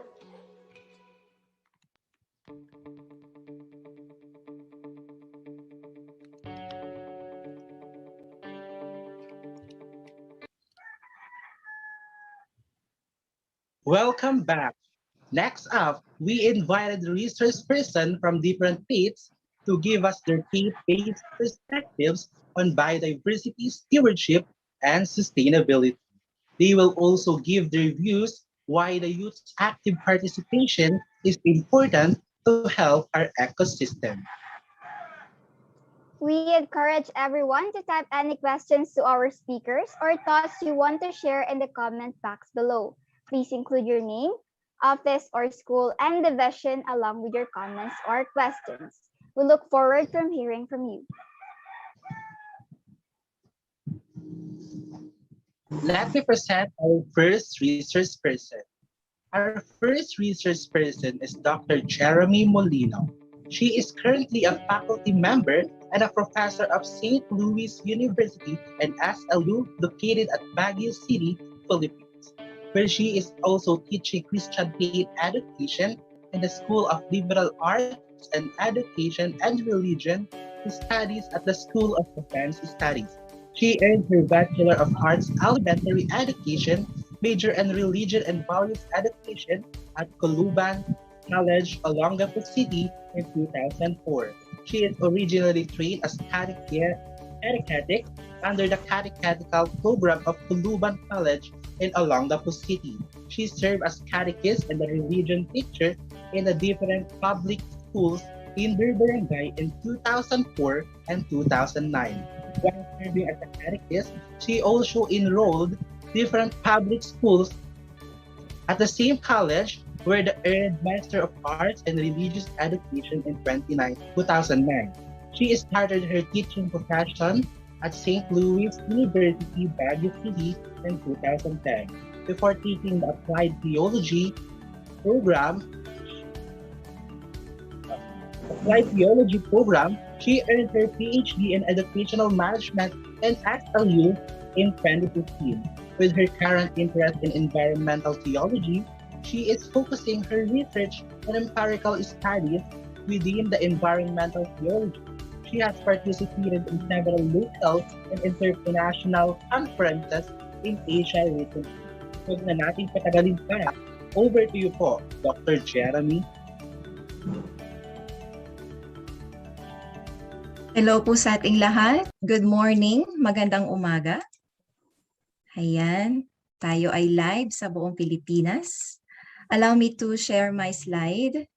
Welcome back. Next up, we invited resource person from different faiths to give us their faith-based perspectives on biodiversity stewardship and sustainability. They will also give their views why the youth's active participation is important to help our ecosystem. We encourage everyone to type any questions to our speakers or thoughts you want to share in the comment box below. Please include your name, office or school, and division along with your comments or questions. We look forward to hearing from you. Let me present our first resource person. Our first resource person is Dr. Jeremy Molino. She is currently a faculty member and a professor of St. Louis University and SLU located at Baguio City, Philippines, where she is also teaching Christian faith education in the School of Liberal Arts and Education and Religion Studies at the School of Defense Studies. She earned her Bachelor of Arts Elementary Education, major in Religion and Values Education at Coluban College, Olongapo City in 2004. She is originally trained as catechetic under the catechetical program of Coluban College in Olongapo City. She served as catechist and a religion teacher in the different public schools in their barangay in 2004 and 2009. While serving as a catechist, she also enrolled different public schools at the same college where the earned Master of Arts in Religious Education in 2009. She started her teaching profession at St. Louis University, Baguio City in 2010. Before taking the Applied Theology program, she earned her PhD in Educational Management in XLU in 2015. With her current interest in environmental theology, she is focusing her research on empirical studies within the environmental theology. She has participated in several local and international conferences in Asia recently. Huwag na natin patagalin pa. Over to you po, Dr. Jeremy. Hello po sa ating lahat. Good morning. Magandang umaga. Ayan, tayo ay live sa buong Pilipinas. Allow me to share my slide.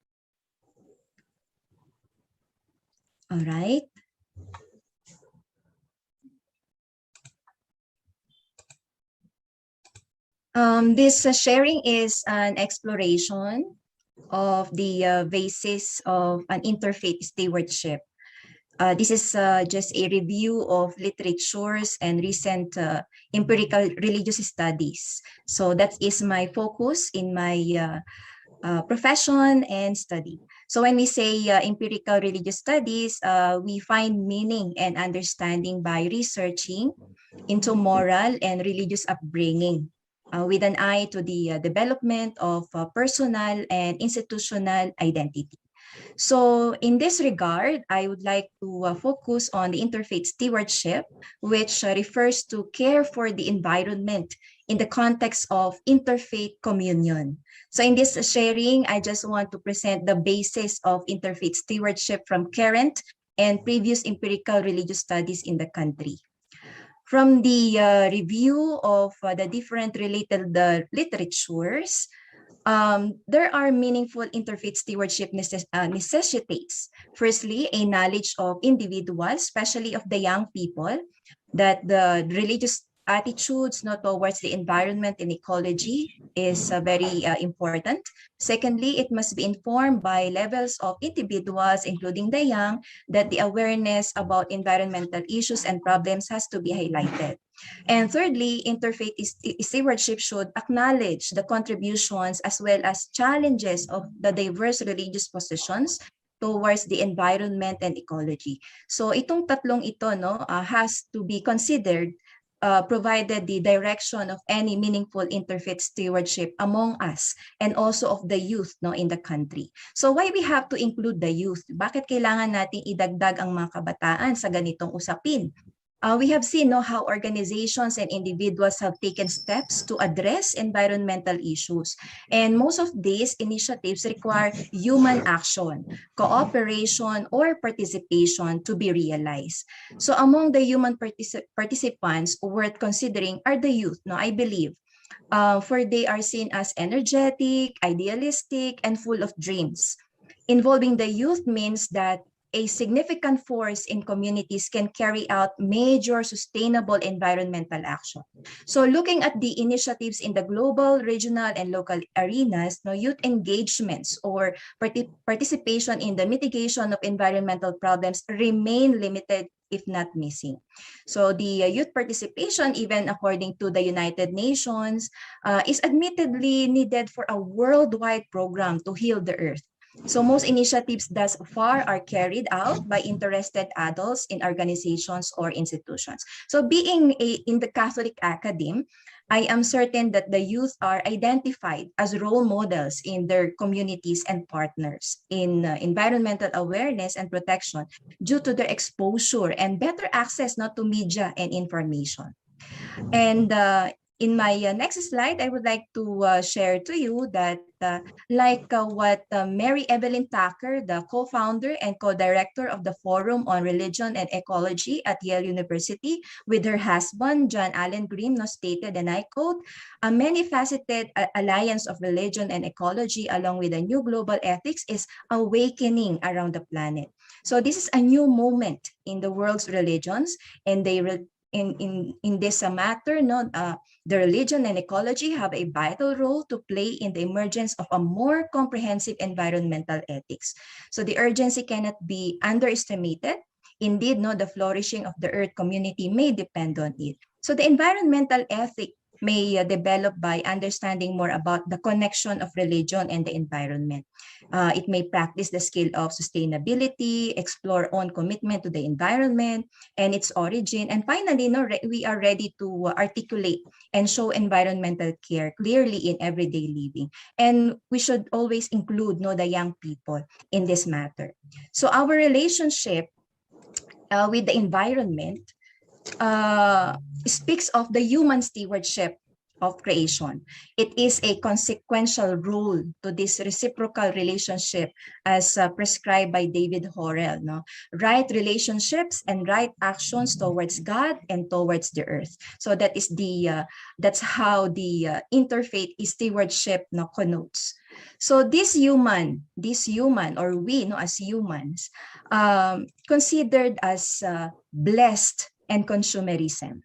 All right. This sharing is an exploration of the basis of an interfaith stewardship. This is just a review of literatures and recent empirical religious studies. So that is my focus in my profession and study. So when we say empirical religious studies, we find meaning and understanding by researching into moral and religious upbringing with an eye to the development of personal and institutional identity. So in this regard, I would like to focus on the interfaith stewardship, which refers to care for the environment in the context of interfaith communion. So in this sharing, I just want to present the basis of interfaith stewardship from current and previous empirical religious studies in the country. From the review of the different related literatures, there are meaningful interfaith stewardship necessitates. Firstly, a knowledge of individuals, especially of the young people, that the religious attitudes towards the environment and ecology is very important. Secondly, it must be informed by levels of individuals, including the young, that the awareness about environmental issues and problems has to be highlighted. And thirdly, interfaith stewardship should acknowledge the contributions as well as challenges of the diverse religious positions towards the environment and ecology. So itong tatlong ito has to be considered provided the direction of any meaningful interfaith stewardship among us and also of the youth in the country. So why we have to include the youth? Bakit kailangan nating idagdag ang mga kabataan sa ganitong usapin? We have seen how organizations and individuals have taken steps to address environmental issues. And most of these initiatives require human action, cooperation, or participation to be realized. So among the human participants worth considering are the youth, I believe. For they are seen as energetic, idealistic, and full of dreams. Involving the youth means that a significant force in communities can carry out major sustainable environmental action. So looking at the initiatives in the global, regional, and local arenas, youth engagements or participation in the mitigation of environmental problems remain limited, if not missing. So the youth participation, even according to the United Nations, is admittedly needed for a worldwide program to heal the earth. So most initiatives thus far are carried out by interested adults in organizations or institutions. So being in the Catholic Academy, I am certain that the youth are identified as role models in their communities and partners in environmental awareness and protection due to their exposure and better access not to media and information. And in my next slide, I would like to share to you that what Mary Evelyn Tucker, the co-founder and co-director of the Forum on Religion and Ecology at Yale University, with her husband, John Allen Grimm, stated, and I quote, "A many-faceted alliance of religion and ecology along with a new global ethics is awakening around the planet." So this is a new moment in the world's religions, and they in this matter, the religion and ecology have a vital role to play in the emergence of a more comprehensive environmental ethics. So the urgency cannot be underestimated. Indeed, the flourishing of the Earth community may depend on it. So the environmental ethic may develop by understanding more about the connection of religion and the environment. It may practice the skill of sustainability, explore own commitment to the environment and its origin. And finally, we are ready to articulate and show environmental care clearly in everyday living. And we should always include the young people in this matter. So our relationship with the environment speaks of the human stewardship of creation. It is a consequential role to this reciprocal relationship as prescribed by David Horrell. Right relationships and right actions towards God and towards the earth. So that is that's how the interfaith stewardship connotes. So this human, or we as humans, considered as blessed and consumerism.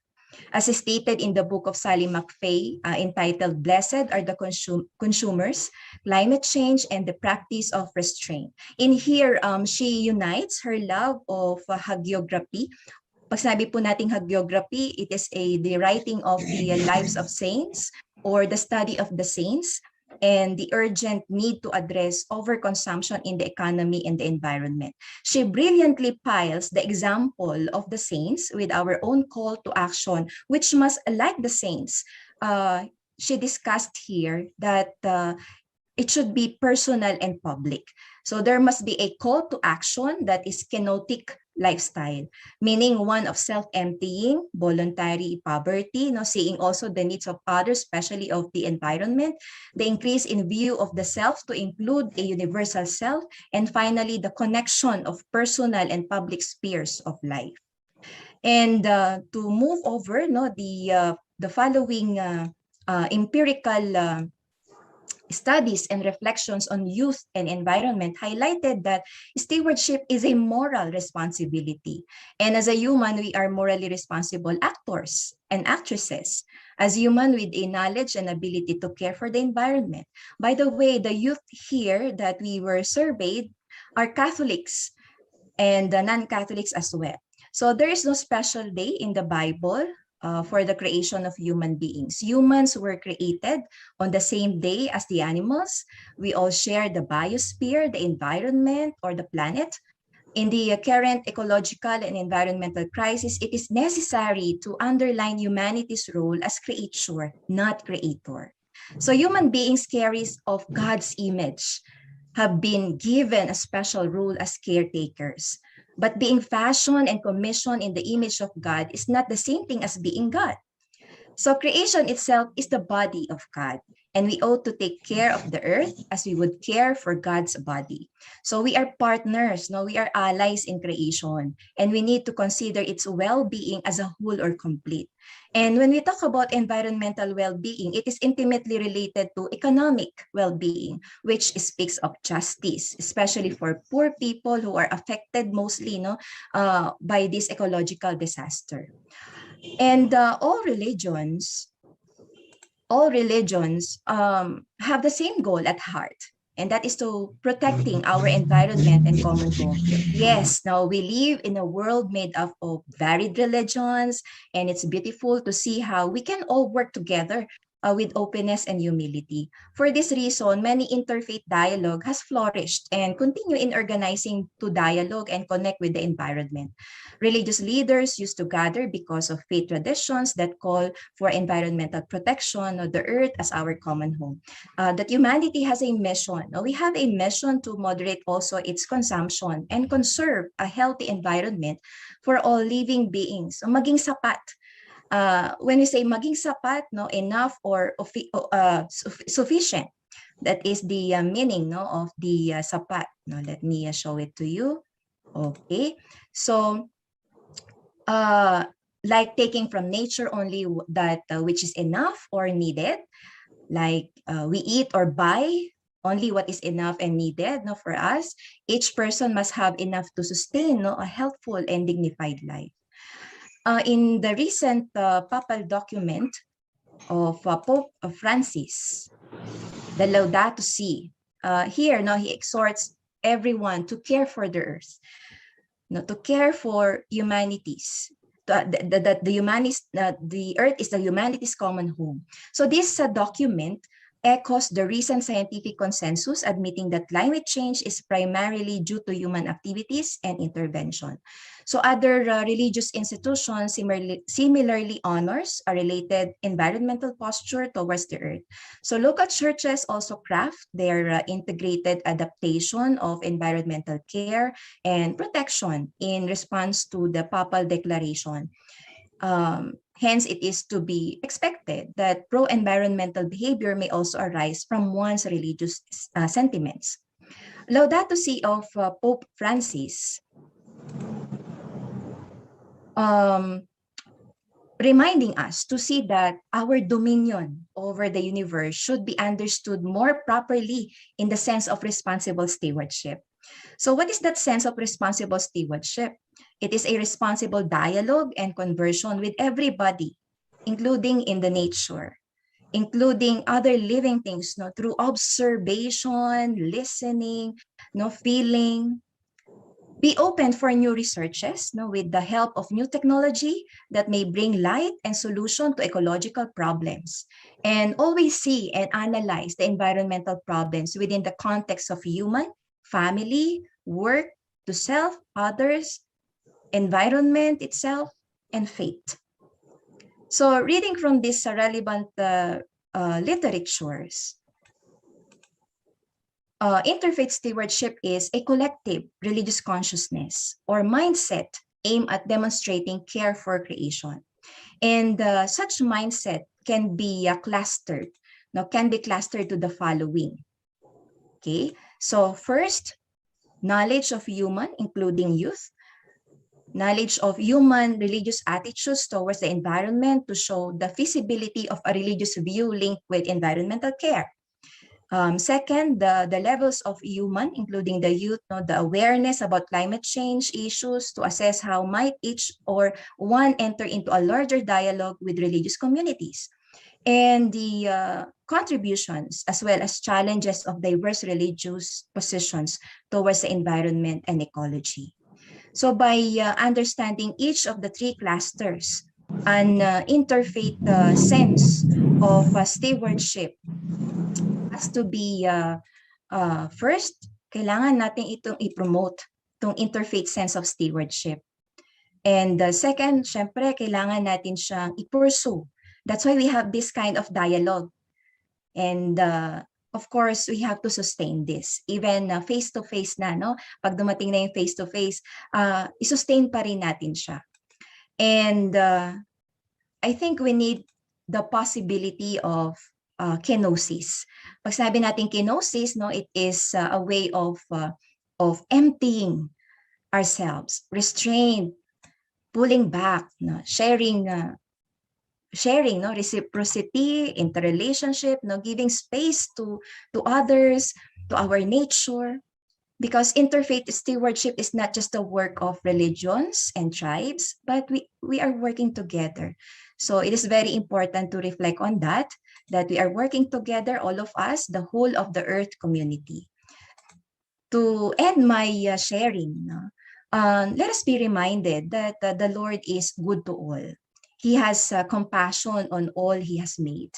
As stated in the book of Sally McFay, entitled "Blessed are the Consumers, Climate Change and the Practice of Restraint." In here, she unites her love of hagiography. Pag sinabi po nating hagiography, it is the writing of the lives of saints or the study of the saints, and the urgent need to address overconsumption in the economy and the environment. She brilliantly piles the example of the saints with our own call to action, which must, like the saints, she discussed here that it should be personal and public. So there must be a call to action that is kenotic lifestyle, meaning one of self-emptying, voluntary poverty, seeing also the needs of others, especially of the environment, the increase in view of the self to include a universal self, and finally, the connection of personal and public spheres of life. And to move over, the following empirical studies and reflections on youth and environment highlighted that stewardship is a moral responsibility. And as a human, we are morally responsible actors and actresses. As human with a knowledge and ability to care for the environment. By the way, the youth here that we were surveyed are Catholics and non-Catholics as well. So there is no special day in the Bible for the creation of human beings. Humans were created on the same day as the animals. We all share the biosphere, the environment, or the planet. In the current ecological and environmental crisis, it is necessary to underline humanity's role as creature, not creator. So human beings carriers of God's image have been given a special role as caretakers. But being fashioned and commissioned in the image of God is not the same thing as being God. So creation itself is the body of God, and we ought to take care of the earth as we would care for God's body. So we are partners, we are allies in creation, and we need to consider its well-being as a whole or complete. And when we talk about environmental well-being, it is intimately related to economic well-being, which speaks of justice, especially for poor people who are affected mostly by this ecological disaster. And all religions have the same goal at heart, and that is to protecting our environment and common goal. Yes, now we live in a world made up of varied religions, and it's beautiful to see how we can all work together with openness and humility. For this reason, many interfaith dialogue has flourished and continue in organizing to dialogue and connect with the environment. Religious leaders used to gather because of faith traditions that call for environmental protection of the earth as our common home. That humanity has a mission. We have a mission to moderate also its consumption and conserve a healthy environment for all living beings. So maging sapat. When we say maging sapat, no, enough or sufficient, that is the meaning, no, of the sapat. No, let me show it to you. Okay, so like taking from nature only that which is enough or needed, like we eat or buy only what is enough and needed. No, for us, each person must have enough to sustain, no, a healthful and dignified life. In the recent papal document of Pope Francis, the Laudato Si, here, no, he exhorts everyone to care for the earth, no, to care for humanities. The earth is the humanity's common home. So this document echoes the recent scientific consensus admitting that climate change is primarily due to human activities and intervention. So other religious institutions similarly honors a related environmental posture towards the earth. So local churches also craft their integrated adaptation of environmental care and protection in response to the papal declaration. Hence, it is to be expected that pro-environmental behavior may also arise from one's religious sentiments. Laudato Si of Pope Francis reminding us to see that our dominion over the universe should be understood more properly in the sense of responsible stewardship. So what is that sense of responsible stewardship? It is a responsible dialogue and conversion with everybody, including in the nature, including other living things, no, through observation, listening, no, feeling. Be open for new researches, no, with the help of new technology that may bring light and solution to ecological problems. And always see and analyze the environmental problems within the context of human, family, work, to self, others, environment itself, and faith. So reading from these relevant literatures, interfaith stewardship is a collective religious consciousness or mindset aimed at demonstrating care for creation. And such mindset can be clustered, can be clustered to the following. Okay, so first, knowledge of human, including youth, knowledge of human religious attitudes towards the environment to show the feasibility of a religious view linked with environmental care. Second, the levels of human, including the youth, the awareness about climate change issues to assess how might each or one enter into a larger dialogue with religious communities. And the contributions as well as challenges of diverse religious positions towards the environment and ecology. So by understanding each of the three clusters, an interfaith sense of stewardship has to be first, kailangan natin itong i-promote, itong interfaith sense of stewardship. And second, syempre, kailangan natin siyang i-pursue. That's why we have this kind of dialogue. And of course, we have to sustain this. Even face-to-face na, no? Pag dumating na yung face-to-face, i-sustain pa rin natin siya. And I think we need the possibility of kenosis. Pag sabi natin kenosis, no, it is a way of emptying ourselves, restraint, pulling back, no, sharing, no, reciprocity, interrelationship, no, giving space to others, to our nature. Because interfaith stewardship is not just the work of religions and tribes, but we are working together. So it is very important to reflect on that we are working together, all of us, the whole of the earth community. To end my sharing, let us be reminded that the Lord is good to all. He has compassion on all He has made.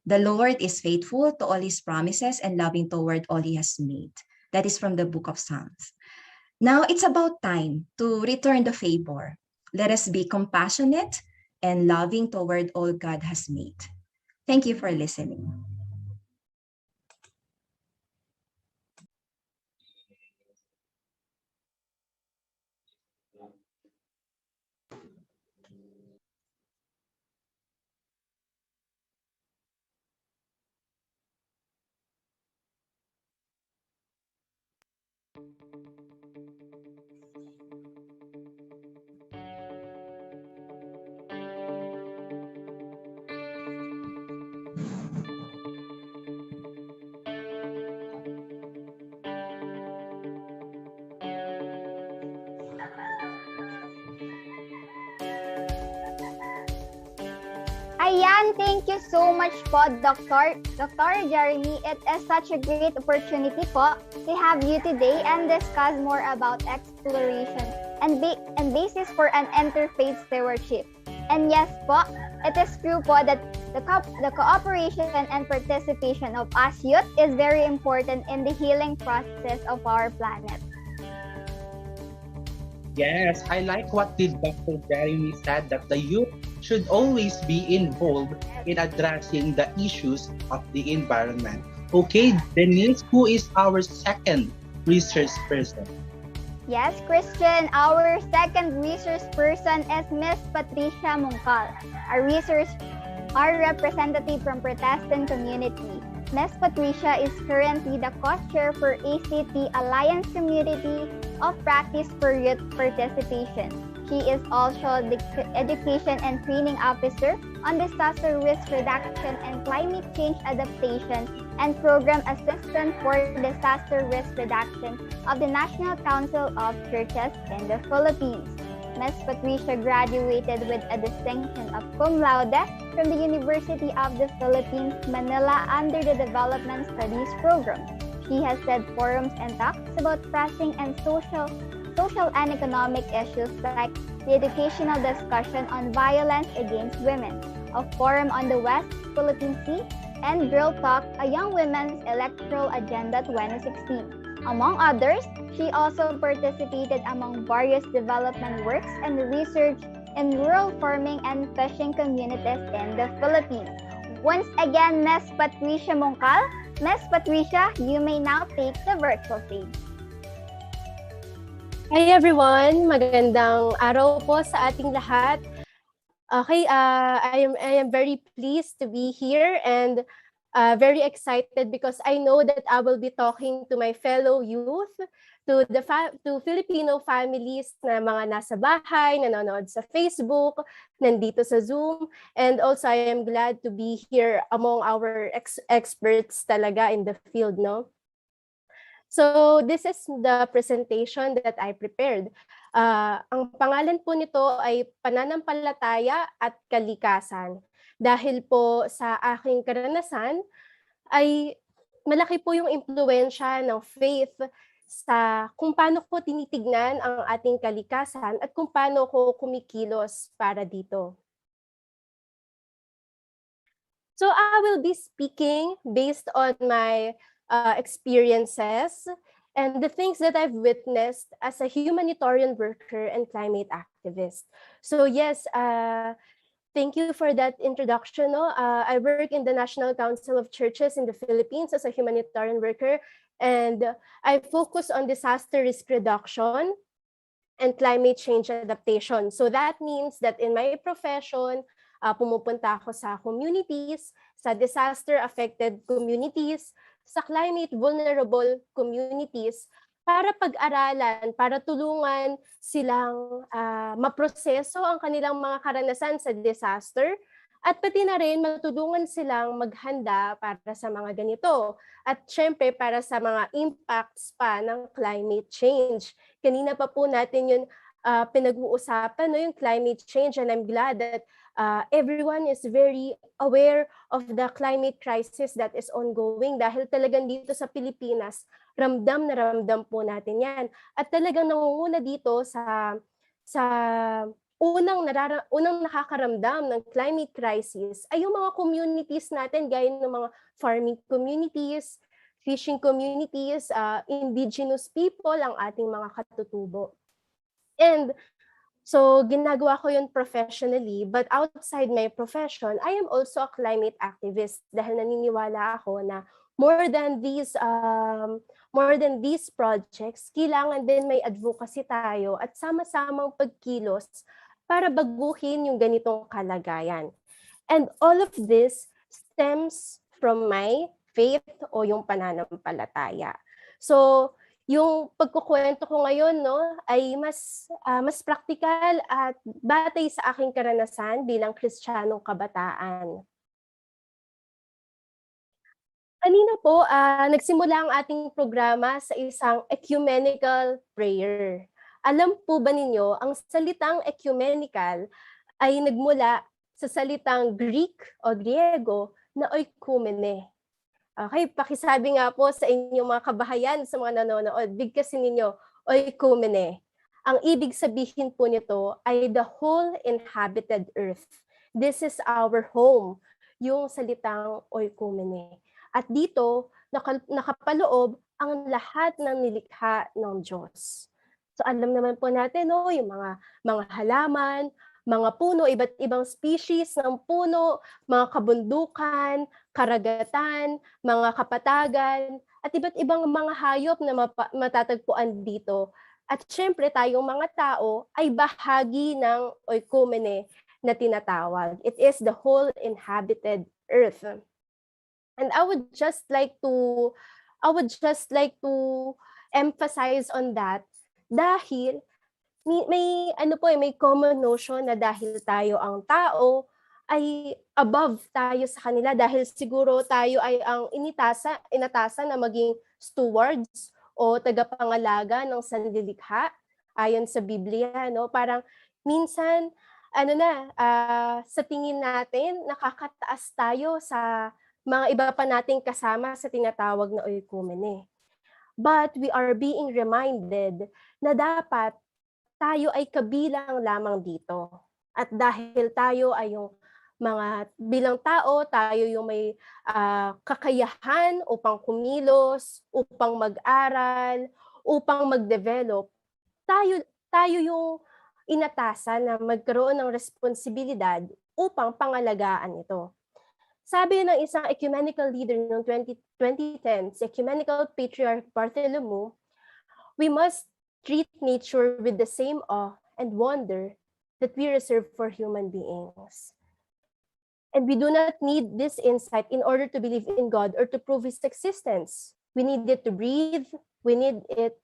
The Lord is faithful to all his promises and loving toward all he has made. That is from the book of Psalms. Now it's about time to return the favor. Let us be compassionate and loving toward all God has made. Thank you for listening. Ayan, thank you so much po, Dr. Jeremy. It is such a great opportunity po to have you today and discuss more about exploration and basis for an interfaith stewardship. And yes po, it is true po that the cooperation and participation of us youth is very important in the healing process of our planet. Yes, I like what did Dr. Jeremy said, that the youth should always be involved in addressing the issues of the environment. Okay, Denise, who is our second research person? Yes, Christian, our second resource person is Miss Patricia Mungkal, our representative from Protestant community. Miss Patricia is currently the co-chair for ACT Alliance Community of Practice for Youth Participation. She is also the Education and Training Officer on Disaster Risk Reduction and Climate Change Adaptation and Program Assistant for Disaster Risk Reduction of the National Council of Churches in the Philippines. Ms. Patricia graduated with a distinction of cum laude from the University of the Philippines, Manila under the Development Studies program. She has led forums and talks about pressing and social and economic issues like the educational discussion on violence against women, a forum on the West Philippine Sea, and Girl Talk, a Young Women's Electoral Agenda 2016. Among others, she also participated among various development works and research in rural farming and fishing communities in the Philippines. Once again, Ms. Patricia Mungkal. Ms. Patricia, you may now take the virtual stage. Hi everyone! Magandang araw po sa ating lahat. Okay, I am very pleased to be here and very excited because I know that I will be talking to my fellow youth, to Filipino families na mga nasa bahay, nanonood sa Facebook, nandito sa Zoom, and also I am glad to be here among our experts talaga in the field, no? So this is the presentation that I prepared. Ang pangalan po nito ay Pananampalataya at Kalikasan. Dahil po sa aking karanasan ay malaki po yung impluwensya ng faith sa kung paano ko tinitignan ang ating kalikasan at kung paano ko kumikilos para dito. So I will be speaking based on my experiences and the things that I've witnessed as a humanitarian worker and climate activist. So yes, thank you for that introduction. No? I work in the National Council of Churches in the Philippines as a humanitarian worker, and I focus on disaster risk reduction and climate change adaptation. So that means that in my profession, pumupunta ako sa communities, sa disaster-affected communities, sa climate vulnerable communities para pag-aralan, para tulungan silang maproseso ang kanilang mga karanasan sa disaster at pati na rin matulungan silang maghanda para sa mga ganito at syempre para sa mga impacts pa ng climate change. Kanina pa po natin yun pinag-uusapan, no, yung climate change, and I'm glad that everyone is very aware of the climate crisis that is ongoing dahil talagang dito sa Pilipinas, ramdam na ramdam po natin yan. At talagang nangunguna dito sa unang nakakaramdam ng climate crisis ay yung mga communities natin gaya ng mga farming communities, fishing communities, indigenous people, ang ating mga katutubo. And so ginagawa ko yun professionally, but outside my profession, I am also a climate activist dahil naniniwala ako na more than these projects, kailangan din may advocacy tayo at sama-samang pagkilos para baguhin yung ganitong kalagayan. And all of this stems from my faith o yung pananampalataya. So, yung pagkukwento ko ngayon ay mas praktikal at batay sa aking karanasan bilang Kristiyanong kabataan. Kanina po, nagsimula ang ating programa sa isang ecumenical prayer. Alam po ba ninyo, ang salitang ecumenical ay nagmula sa salitang Greek o Griego na oikumene. Okay, pakisabi nga po sa inyong mga kabahayan, sa mga nanonood, bigkasin ninyo, oikumene. Ang ibig sabihin po nito ay the whole inhabited earth. This is our home, yung salitang oikumene. At dito, nakapaloob ang lahat ng nilikha ng Diyos. So alam naman po natin, yung mga halaman, mga puno, iba't ibang species ng puno, mga kabundukan, karagatan, mga kapatagan, at iba't ibang mga hayop na matatagpuan dito. At syempre tayong mga tao ay bahagi ng oikumene na tinatawag. It is the whole inhabited earth. And I would just like to emphasize on that dahil may common notion na dahil tayo ang tao ay above tayo sa kanila dahil siguro tayo ay ang inatasan na maging stewards o tagapangalaga ng sanlilikha ayon sa Biblia, parang minsan sa tingin natin nakakataas tayo sa mga iba pa nating kasama sa tinatawag na oikumene. But we are being reminded na dapat tayo ay kabilang lamang dito. At dahil tayo ay yung bilang tao, tayo yung may kakayahan upang kumilos, upang mag-aral, upang mag-develop, tayo yung inatasan na magkaroon ng responsibilidad upang pangalagaan ito. Sabi ng isang ecumenical leader noong 2010, si Ecumenical Patriarch Bartholomew, we must treat nature with the same awe and wonder that we reserve for human beings. And we do not need this insight in order to believe in God or to prove His existence. We need it to breathe. We need it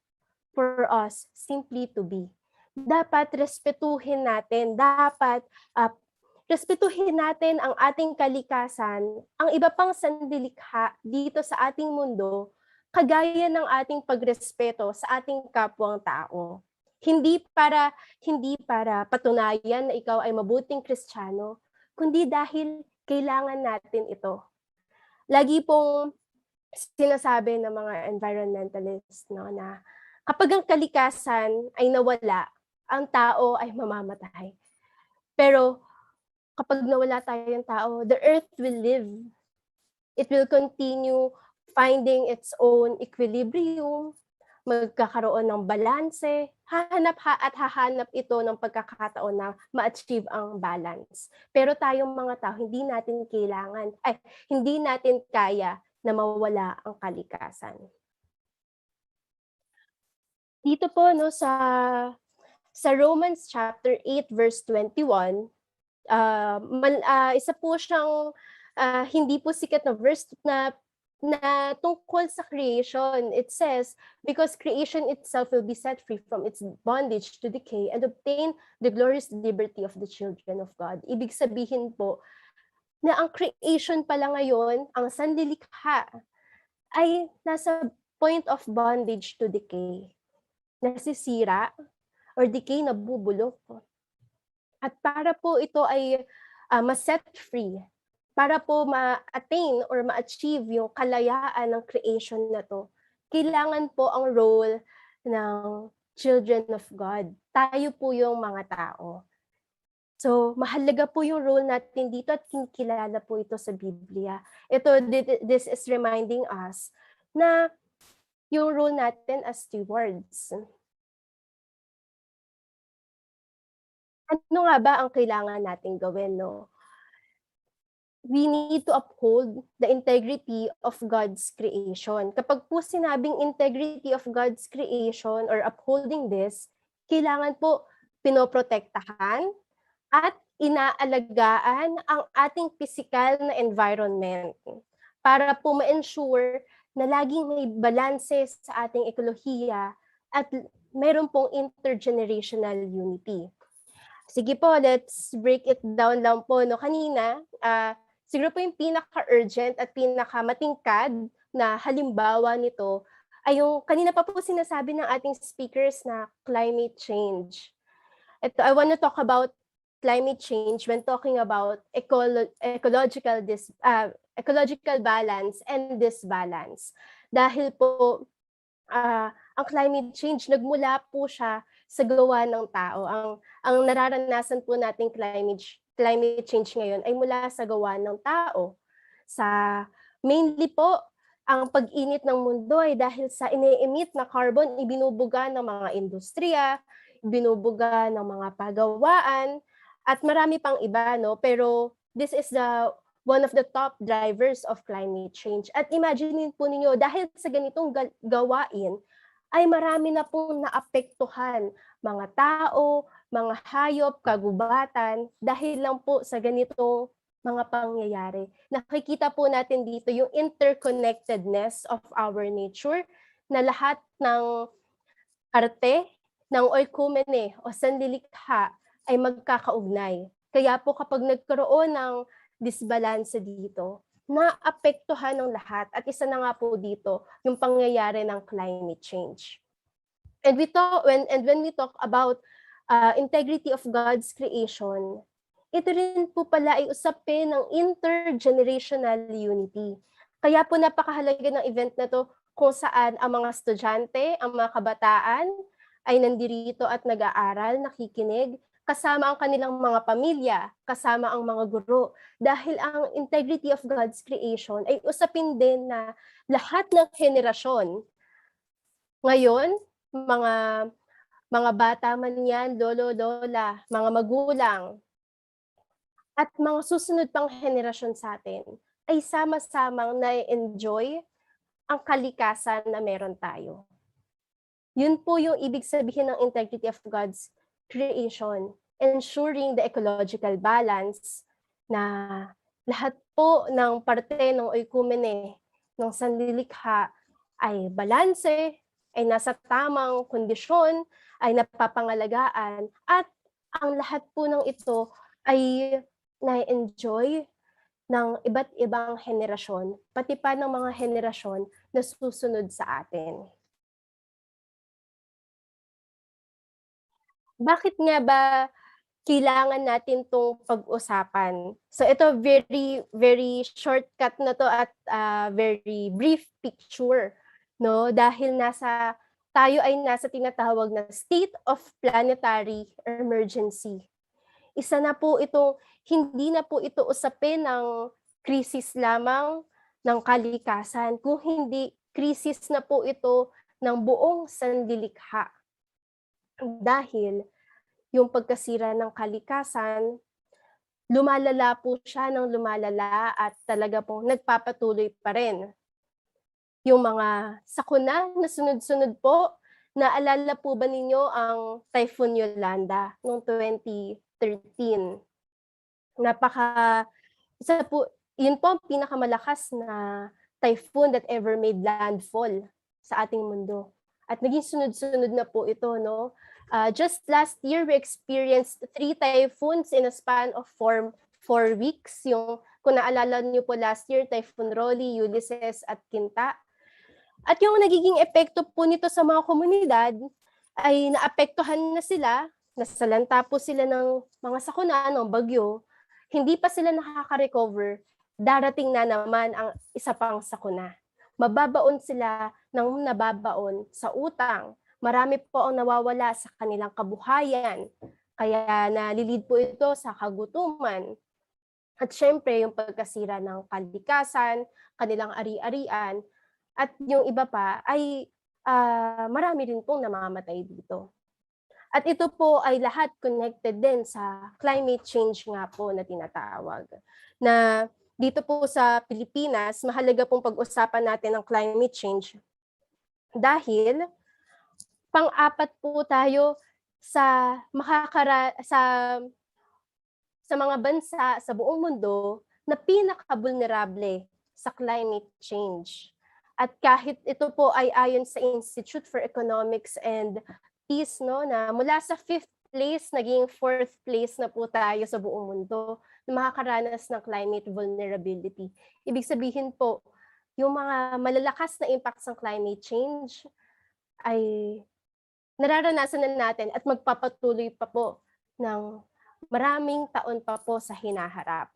for us simply to be. Dapat respetuhin natin, respetuhin natin ang ating kalikasan, ang iba pang sanlilikha dito sa ating mundo, kagaya ng ating pagrespeto sa ating kapwang tao. Hindi para patunayan na ikaw ay mabuting Kristiyano, kundi dahil kailangan natin ito. Lagi pong sinasabi ng mga environmentalists na kapag ang kalikasan ay nawala, ang tao ay mamamatay. Pero kapag nawala tayong tao, the earth will live. It will continue finding its own equilibrium, magkakaroon ng balanse, hahanap ito ng pagkakataon na ma-achieve ang balance. Pero tayong mga tao, hindi natin kaya na mawala ang kalikasan. Dito po sa Romans chapter 8 verse 21, isa po siyang hindi po sikat na verse na tungkol sa creation. It says, because creation itself will be set free from its bondage to decay and obtain the glorious liberty of the children of God. Ibig sabihin po na ang creation pala ngayon, ang sanlilikha, ay nasa point of bondage to decay. Nasisira or decay, nabubulok. At para po ito ay ma-set free, para po ma-attain or ma-achieve yung kalayaan ng creation na to, kailangan po ang role ng children of God. Tayo po yung mga tao. So, mahalaga po yung role natin dito at kinikilala po ito sa Biblia. This is reminding us na yung role natin as stewards. Ano nga ba ang kailangan nating gawin, no? We need to uphold the integrity of God's creation. Kapag po sinabing integrity of God's creation or upholding this, kailangan po pinoprotektahan at inaalagaan ang ating physical na environment para po ma-ensure na laging may balanse sa ating ekolohiya at meron pong intergenerational unity. Sige po, let's break it down lang po. No? Kanina, siguro po yung pinaka-urgent at pinaka-matingkad na halimbawa nito ay yung kanina pa po sinasabi ng ating speakers na climate change. I want to talk about climate change when talking about ecological balance and disbalance. Dahil po, ang climate change, nagmula po siya sa gawa ng tao. Ang nararanasan po nating climate change ngayon ay mula sa gawa ng tao. Mainly po, ang pag-init ng mundo ay dahil sa ini-emit na carbon, ibinubuga ng mga industriya, binubuga ng mga pagawaan, at marami pang iba, no? Pero this is one of the top drivers of climate change. At imagine po ninyo, dahil sa ganitong gawain, ay marami na pong naapektuhan mga tao, mga hayop, kagubatan, dahil lang po sa ganitong mga pangyayari. Nakikita po natin dito yung interconnectedness of our nature, na lahat ng parte ng oikumene o sanlilikha ay magkakaugnay. Kaya po kapag nagkaroon ng disbalanse dito, naapektuhan ng lahat. At isa na nga po dito, yung pangyayari ng climate change. And when we talk about integrity of God's creation, ito rin po pala ay usapin ng intergenerational unity. Kaya po napakahalaga ng event na to kung saan ang mga estudyante, ang mga kabataan ay nandirito at nag-aaral, nakikinig, kasama ang kanilang mga pamilya, kasama ang mga guro. Dahil ang integrity of God's creation ay usapin din na lahat ng henerasyon. Ngayon, mga bata man yan, lolo, lola, mga magulang, at mga susunod pang henerasyon sa atin, ay sama-samang na-enjoy ang kalikasan na meron tayo. Yun po yung ibig sabihin ng integrity of God's creation, ensuring the ecological balance na lahat po ng parte ng oikumene, ng sanlilikha ay balanse, ay nasa tamang kondisyon, ay napapangalagaan, at ang lahat po ng ito ay na-enjoy ng iba't ibang henerasyon, pati pa ng mga henerasyon na susunod sa atin. Bakit nga ba kailangan natin itong pag-usapan? So ito, very, very shortcut na to at very brief picture. No? Dahil tayo ay nasa tinatawag na state of planetary emergency. Isa na po itong, hindi na po ito usapin ng krisis lamang ng kalikasan, kung hindi krisis na po ito ng buong sanlilikha. Dahil yung pagkasira ng kalikasan, lumalala po siya ng lumalala at talaga pong nagpapatuloy pa rin. Yung mga sakuna na sunod-sunod po, naalala po ba ninyo ang Typhoon Yolanda noong 2013? Yun po ang pinakamalakas na typhoon that ever made landfall sa ating mundo. At naging sunod-sunod na po ito, no? Just last year, we experienced 3 typhoons in a span of 4 weeks. Kung naalala niyo po last year, Typhoon Rolly, Ulysses at Kinta. At yung nagiging epekto po nito sa mga komunidad ay naapektuhan na sila, nasalanta po sila ng mga sakuna, ng bagyo, hindi pa sila nakaka-recover, darating na naman ang isa pang sakuna. Mababaon sila ng nababaon sa utang. Marami po ang nawawala sa kanilang kabuhayan. Kaya nalilid po ito sa kagutuman. At syempre, yung pagkasira ng kalikasan, kanilang ari-arian, at yung iba pa ay marami rin pong namamatay dito. At ito po ay lahat connected din sa climate change nga po na tinatawag. Na dito po sa Pilipinas, mahalaga pong pag-usapan natin ang climate change dahil pang-apat po tayo sa sa mga bansa sa buong mundo na pinaka-vulnerable sa climate change. At kahit ito po ay ayon sa Institute for Economics and Peace, no, na mula sa 5th place, naging 4th place na po tayo sa buong mundo na makakaranas ng climate vulnerability. Ibig sabihin po, yung mga malalakas na impacts ng climate change ay nararanasan na natin at magpapatuloy pa po ng maraming taon pa po sa hinaharap.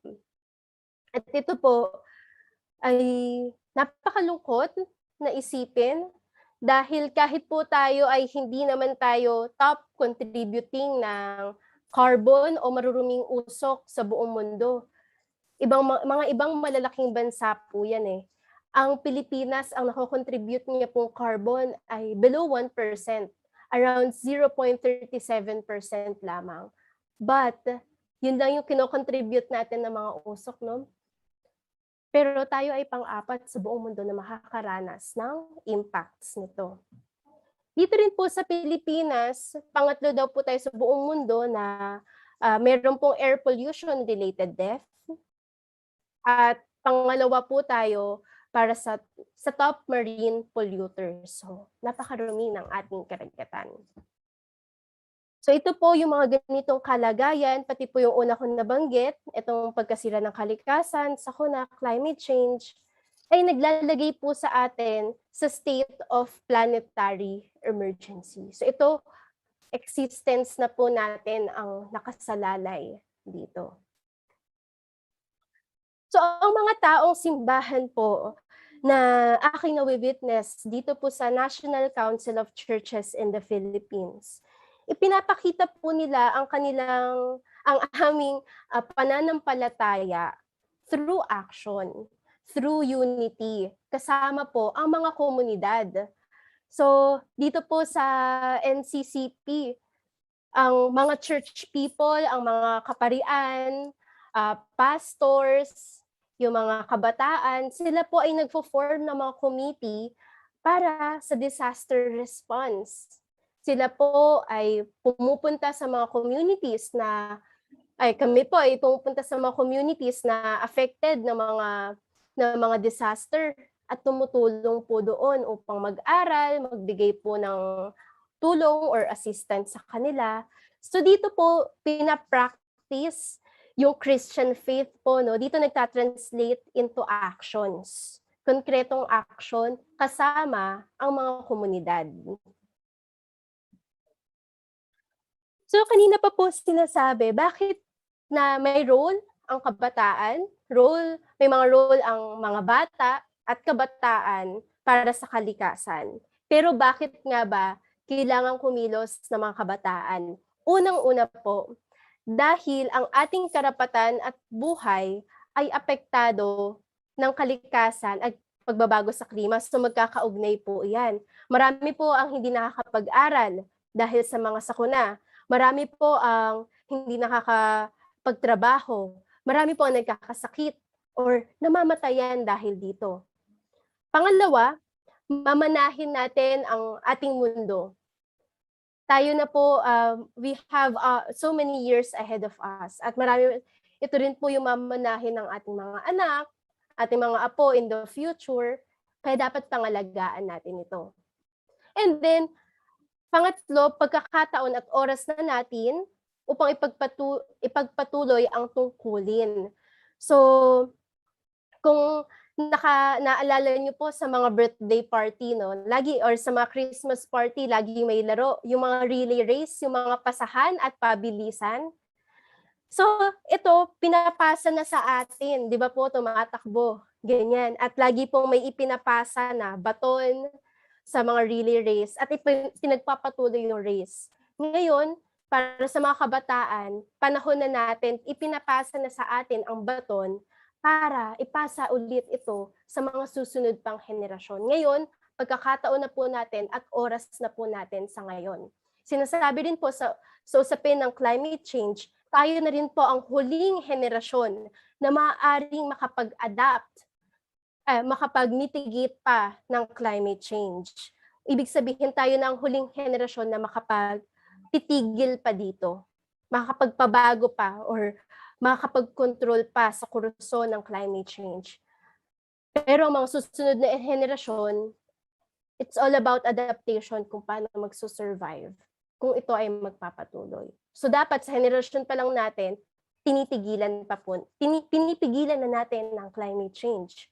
At ito po ay napakalungkot na isipin dahil kahit po tayo ay hindi naman tayo top contributing ng carbon o maruruming usok sa buong mundo. Mga ibang malalaking bansa po yan eh. Ang Pilipinas, ang nako-contribute niya pong carbon ay below 1%, around 0.37% lamang. But, yun lang yung kinocontribute natin ng mga usok, no? Pero tayo ay pang-apat sa buong mundo na makakaranas ng impacts nito. Dito rin po sa Pilipinas, pangatlo daw po tayo sa buong mundo na meron pong air pollution-related death. At pangalawa po tayo para sa top marine polluters. So, napakarumi ng ating karagatan. So ito po yung mga ganitong kalagayan, pati po yung una kong nabanggit, itong pagkasira ng kalikasan, sakuna, climate change, ay naglalagay po sa atin sa state of planetary emergency. So ito, existence na po natin ang nakasalalay dito. So ang mga taong simbahan po na aking nawi-witness dito po sa National Council of Churches in the Philippines, ipinapakita po nila ang aming pananampalataya through action, through unity, kasama po ang mga komunidad. So, dito po sa NCCP, ang mga church people, ang mga kaparian, pastors, yung mga kabataan, sila po ay nagfo-form ng mga committee para sa disaster response. Sila po ay pumupunta sa mga communities na, kami po ay pumupunta sa mga communities na affected ng mga disaster at tumutulong po doon upang mag-aral, magbigay po ng tulong or assistance sa kanila. So dito po pina-practice yung Christian faith po, no? Dito nagta-translate into actions. Konkretong action kasama ang mga komunidad. So kanina pa po sinasabi, bakit na may role ang kabataan, may mga role ang mga bata at kabataan para sa kalikasan. Pero bakit nga ba kailangan kumilos ng mga kabataan? Unang-una po, dahil ang ating karapatan at buhay ay apektado ng kalikasan at pagbabago sa klima. So magkakaugnay po yan. Marami po ang hindi nakakapag-aral dahil sa mga sakuna. Marami po ang hindi nakakapagtrabaho. Marami po ang nagkakasakit or namamatayan dahil dito. Pangalawa, mamanahin natin ang ating mundo. Tayo na po, we have so many years ahead of us. At marami, ito rin po yung mamanahin ng ating mga anak, ating mga apo in the future. Kaya dapat pangalagaan natin ito. And then, pangatlo, pagkakataon at oras na natin upang ipagpatuloy ang tungkulin. So, kung naalala niyo po sa mga birthday party, no, lagi, or sa mga Christmas party, lagi may laro, yung mga relay race, yung mga pasahan at pabilisan. So, ito, pinapasa na sa atin, di ba po, tumatakbo, ganyan. At lagi pong may ipinapasa na baton sa mga relay race at pinagpapatuloy yung race. Ngayon, para sa mga kabataan, panahon na natin, ipinapasa na sa atin ang baton para ipasa ulit ito sa mga susunod pang henerasyon. Ngayon, pagkakataon na po natin at oras na po natin sa ngayon. Sinasabi rin po sa usapin ng climate change, tayo na rin po ang huling henerasyon na maaaring makapag-adapt, makapag-mitigate pa ng climate change. Ibig sabihin tayo na ang huling henerasyon na makapag-titigil pa dito, makapagpabago pa or makapag-control pa sa kurso ng climate change. Pero ang mga susunod na henerasyon, it's all about adaptation kung paano magsusurvive, kung ito ay magpapatuloy. So dapat sa henerasyon pa lang natin, pinipigilan na natin ng climate change.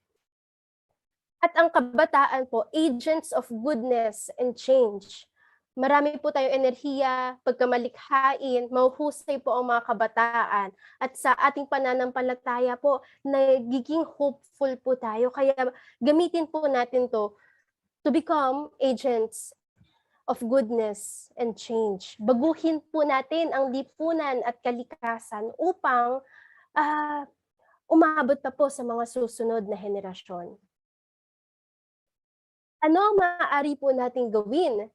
At ang kabataan po, agents of goodness and change. Marami po tayong enerhiya, pagkamalikhain, mahuhusay po ang mga kabataan. At sa ating pananampalataya po, nagiging hopeful po tayo. Kaya gamitin po natin to become agents of goodness and change. Baguhin po natin ang lipunan at kalikasan upang umabot pa po sa mga susunod na henerasyon. Ano ang maaari po nating gawin?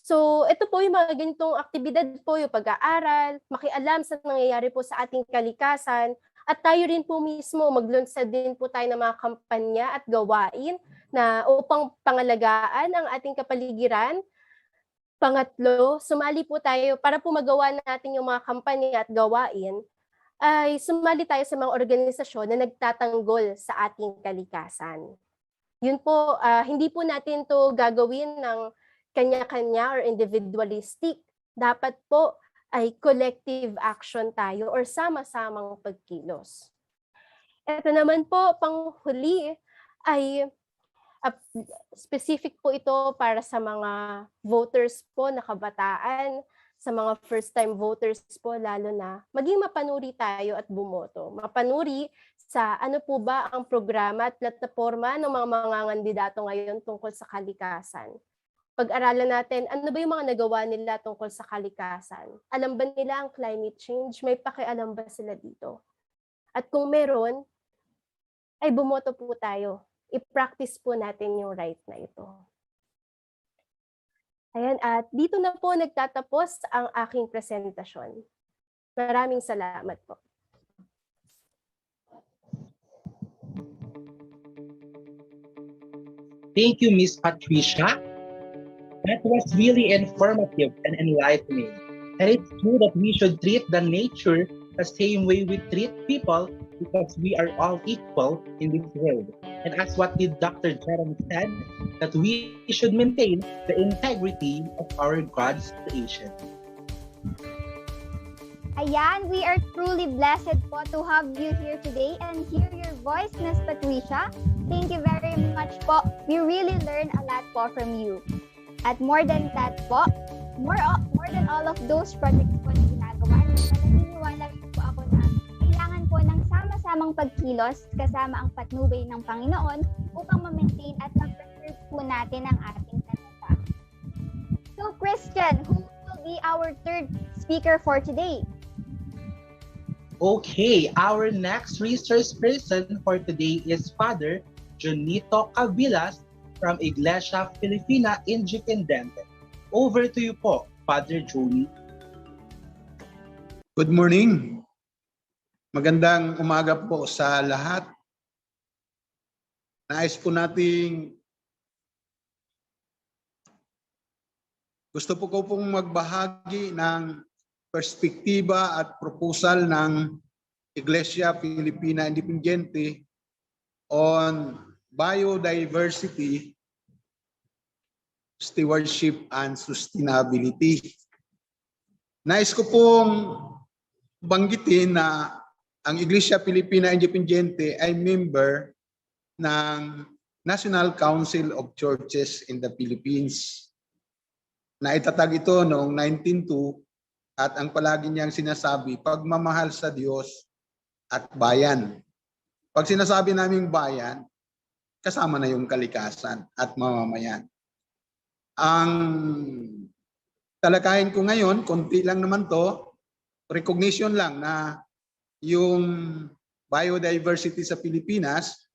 So, ito po yung mga ganitong aktibidad po, yung pag-aaral, makialam sa nangyayari po sa ating kalikasan, at tayo rin po mismo, maglunsad din po tayo ng mga kampanya at gawain na upang pangalagaan ang ating kapaligiran. Pangatlo, sumali po tayo para po magawa natin yung mga kampanya at gawain, ay sumali tayo sa mga organisasyon na nagtatanggol sa ating kalikasan. Yun po, hindi po natin to gagawin ng kanya-kanya or individualistic. Dapat po ay collective action tayo or sama-samang pagkilos. Ito naman po, panghuli ay specific po ito para sa mga voters po na kabataan, sa mga first-time voters po lalo na, maging mapanuri tayo at bumoto. Mapanuri sa ano po ba ang programa at plataforma ng mga mangangandidato ngayon tungkol sa kalikasan. Pag-aralan natin, ano ba yung mga nagawa nila tungkol sa kalikasan? Alam ba nila ang climate change? May pakialam ba sila dito? At kung meron, ay bumoto po tayo. I-practice po natin yung right na ito. Ayan, at dito na po nagtatapos ang aking presentasyon. Maraming salamat po. Thank you, Miss Patricia. That was really informative and enlightening. And it's true that we should treat the nature the same way we treat people because we are all equal in this world. And as what did Dr. Jerome said, that we should maintain the integrity of our God's creation. Ayan, we are truly blessed po to have you here today and hear your voice, Ms. Patricia. Thank you very much po. We really learned a lot po from you. At more than that po, more than all of those projects po na ginagawa, naniniwala po ako na kailangan po ng sama-samang pagkilos kasama ang patnubay ng Panginoon upang ma-maintain at ma-preserve po natin ang ating planeta. So, Christian, who will be our third speaker for today? Okay, our next resource person for today is Father Jonito Cavillas from Iglesia Filipina Independente. Over to you po, Father Joni. Good morning. Magandang umaga po sa lahat. Nais po nating gusto po ko pong magbahagi ng perspektiba at proposal ng Iglesia Filipina Independente on biodiversity, stewardship, and sustainability. Nais ko pong banggitin na ang Iglesia Filipina Independente ay member ng National Council of Churches in the Philippines. Naitatag ito noong 1902 at ang palagi niyang sinasabi, pagmamahal sa Diyos at bayan. Pag sinasabi naming bayan, kasama na yung kalikasan at mamamayan. Ang talakayin ko ngayon, konti lang naman to, recognition lang na yung biodiversity sa Pilipinas,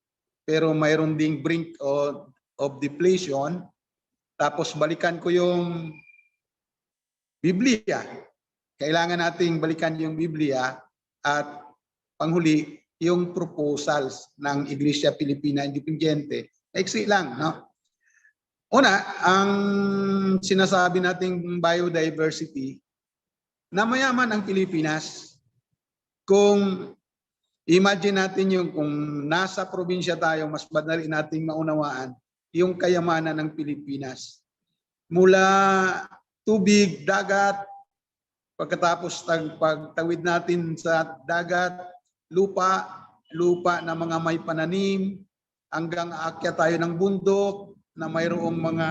pero mayroon ding brink of depletion. Tapos balikan ko yung Biblia. Kailangan nating balikan yung Biblia at panghuli, yung proposals ng Iglesia Pilipina Independiente. Iksi lang, no? Una, ang sinasabi nating biodiversity, na mayaman ang Pilipinas. Kung imagine natin yung kung nasa probinsya tayo, mas madali nating maunawaan yung kayamanan ng Pilipinas. Mula tubig, dagat, pagkatapos pagtawid natin sa dagat, lupa na mga may pananim, hanggang aakyat tayo ng bundok na mayroong mga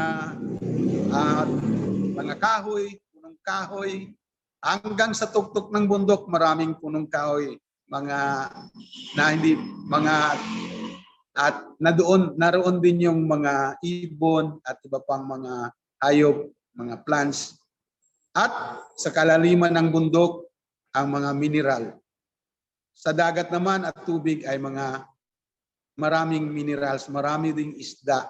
kahoy, punong kahoy, hanggang sa tuktok ng bundok maraming punong kahoy, naroon din yung mga ibon at iba pang mga hayop, mga plants. At sa kalaliman ng bundok ang mga mineral. Sa dagat naman at tubig ay maraming minerals, marami ding isda.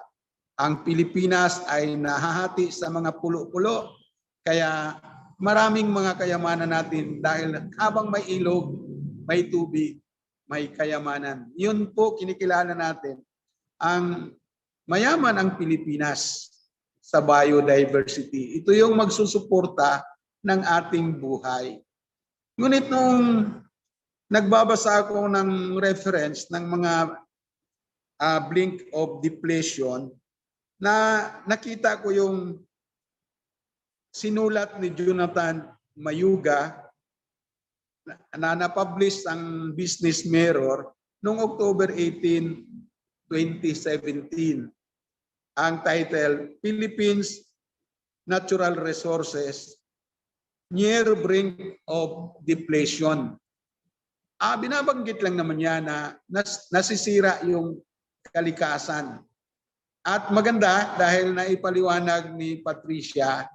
Ang Pilipinas ay nahahati sa mga pulo-pulo, kaya maraming mga kayamanan natin dahil habang may ilog, may tubig, may kayamanan. Yun po kinikilala natin. Ang mayaman ang Pilipinas sa biodiversity. Ito yung magsusuporta ng ating buhay. Ngunit nung nagbabasa ako ng reference ng mga blink of depletion, na nakita ko yung sinulat ni Jonathan Mayuga na napublish ang Business Mirror noong October 18, 2017. Ang title, Philippines Natural Resources Near Brink of Depletion. Binabanggit lang naman yan na nasisira yung kalikasan. At maganda dahil naipaliwanag ni Patricia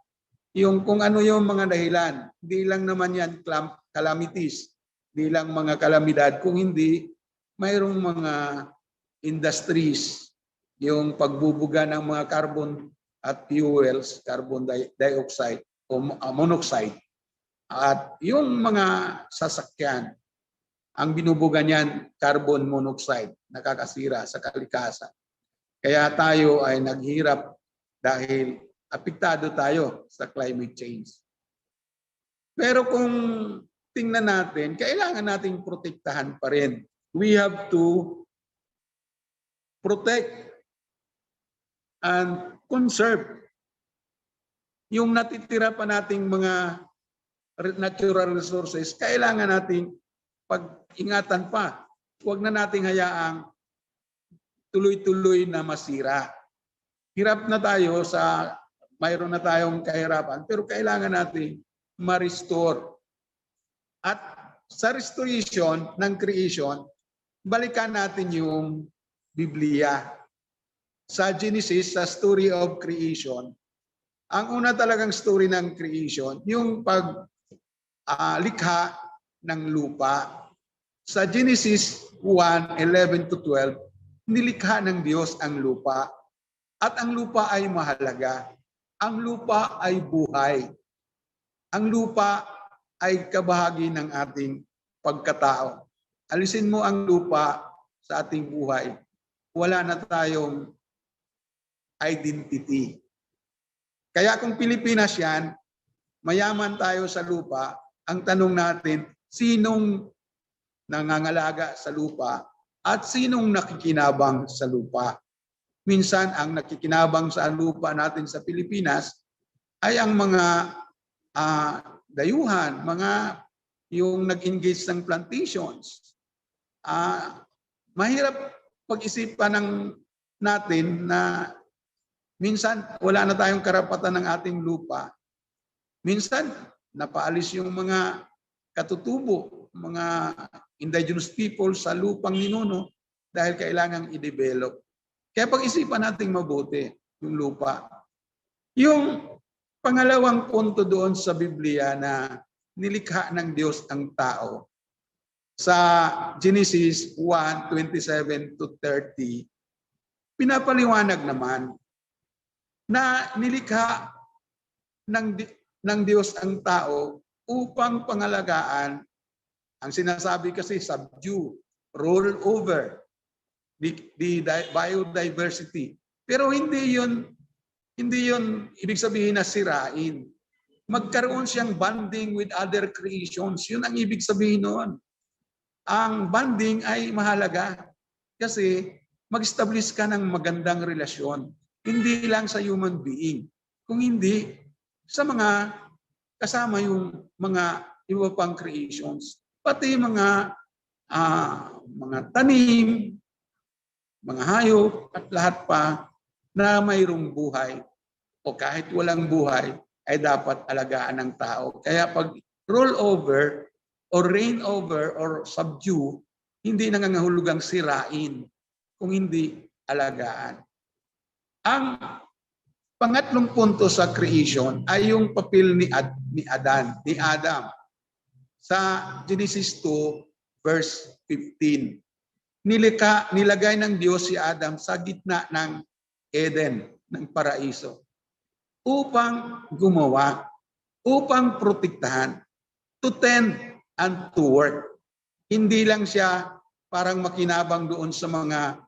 yung kung ano yung mga dahilan. Hindi lang naman yan calamities, hindi lang mga kalamidad, kung hindi mayroong mga industries, yung pagbubuga ng mga carbon at fuels, carbon dioxide o monoxide. At yung mga sasakyan, ang binubuga niyan, carbon monoxide, nakakasira sa kalikasan. Kaya tayo ay naghirap dahil apektado tayo sa climate change. Pero kung tingnan natin, kailangan nating protektahan pa rin. We have to protect and conserve yung natitira pa nating mga natural resources. Kailangan nating pag-ingatan pa. Huwag na nating hayaang tuloy-tuloy na masira. Hirap na tayo mayroon na tayong kahirapan, pero kailangan nating ma-restore. At sa restoration ng creation, balikan natin yung Biblia. Sa Genesis, sa story of creation, ang una talagang story ng creation, yung likha ng lupa. Sa Genesis 1:11-12, nilikha ng Diyos ang lupa. At ang lupa ay mahalaga. Ang lupa ay buhay. Ang lupa ay kabahagi ng ating pagkatao. Alisin mo ang lupa sa ating buhay, wala na tayong identity. Kaya kung Pilipinas yan, mayaman tayo sa lupa, ang tanong natin, sinong nangangalaga sa lupa at sinong nakikinabang sa lupa? Minsan, ang nakikinabang sa lupa natin sa Pilipinas ay ang mga dayuhan, yung nag-engage ng plantations. Mahirap pag-isipan natin na minsan wala na tayong karapatan ng ating lupa. Minsan, napaalis yung mga katutubo, mga indigenous people sa lupang ninuno dahil kailangang i-develop. Kaya pag-isipan natin mabuti yung lupa. Yung Pangalawang punto doon sa Biblia na nilikha ng Diyos ang tao. Sa Genesis 1:27 to 30, pinapaliwanag naman na nilikha ng Diyos ang tao upang pangalagaan. Ang sinasabi kasi subdue, roll over, the biodiversity. Pero hindi yun ibig sabihin na sirain. Magkaroon siyang bonding with other creations. Yun ang ibig sabihin noon. Ang bonding ay mahalaga kasi mag-establish ka ng magandang relasyon. Hindi lang sa human being, kung hindi sa mga kasama yung mga iba pang creations. Pati mga tanim, mga hayop at lahat pa na mayroong buhay o kahit walang buhay ay dapat alagaan ng tao. Kaya pag roll over or reign over or subdue, hindi nangangahulugang sirain kung hindi alagaan. Ang pangatlong punto sa creation ay yung papel ni Adam. Sa Genesis 2 verse 15. Nilagay ng Diyos si Adam sa gitna ng Eden, ng paraiso, upang gumawa, upang protektahan, to tend and to work. Hindi lang siya parang makinabang doon sa mga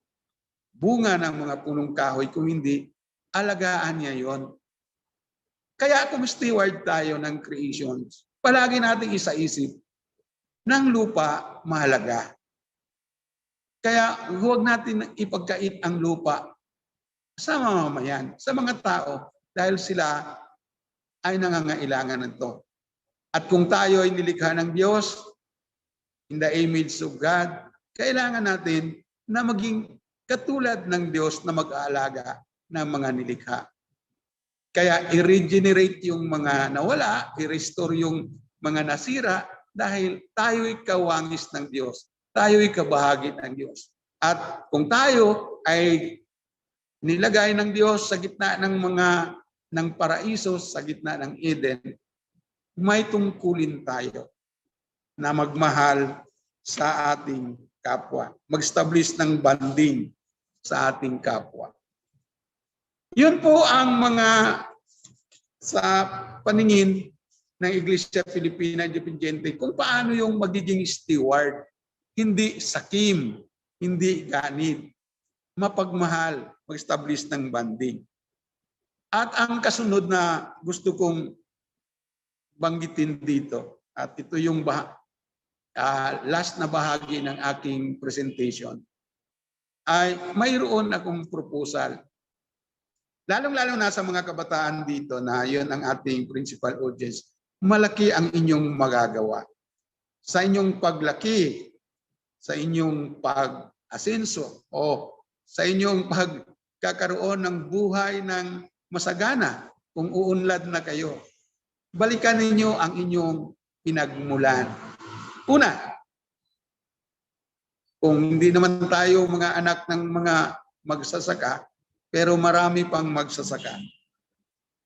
bunga ng mga punong kahoy, kung hindi, alagaan niya yon. Kaya kung steward tayo ng creations, palagi nating isaisip, ng lupa mahalaga. Kaya huwag natin ipagkait ang lupa sa mamamayan, sa mga tao, dahil sila ay nangangailangan nito. At kung tayo ay nilikha ng Diyos, in the image of God, kailangan natin na maging katulad ng Diyos na mag-aalaga ng mga nilikha. Kaya i-regenerate yung mga nawala, i-restore yung mga nasira, dahil tayo'y kawangis ng Diyos. Tayo'y kabahagi ng Diyos. At kung tayo ay nilagay ng Diyos sa gitna ng paraiso, sa gitna ng Eden, may tungkulin tayo na magmahal sa ating kapwa. Mag-establish ng bonding sa ating kapwa. Yun po ang mga sa paningin ng Iglesia Filipina Independiente kung paano yung magiging steward. Hindi sakim, hindi ganid, mapagmahal, mag-establish ng bonding. At ang kasunod na gusto kong banggitin dito, at ito yung last na bahagi ng aking presentation, ay mayroon akong proposal. Lalong-lalo na sa mga kabataan dito na yun ang ating principal audience, malaki ang inyong magagawa. Sa inyong paglaki, sa inyong pag-asenso, o sa inyong pagkakaroon ng buhay ng masagana, kung uunlad na kayo, balikan ninyo ang inyong pinagmulan. Una, kung hindi naman tayo mga anak ng mga magsasaka, pero marami pang magsasaka.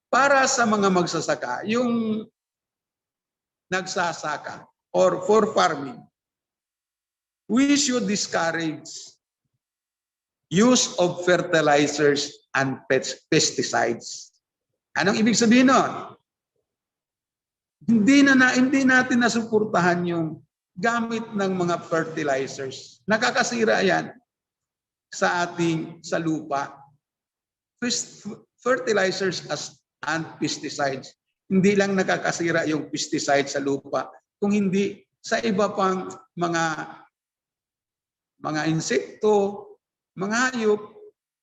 Para sa mga magsasaka, yung nagsasaka or for farming, we should discourage use of fertilizers and pesticides. Anong ibig sabihin nun? Hindi natin nasuportahan yung gamit ng mga fertilizers. Nakakasira yan sa lupa. Fertilizers and pesticides. Hindi lang nakakasira yung pesticide sa lupa, kung hindi sa iba pang mga insekto, mga hayop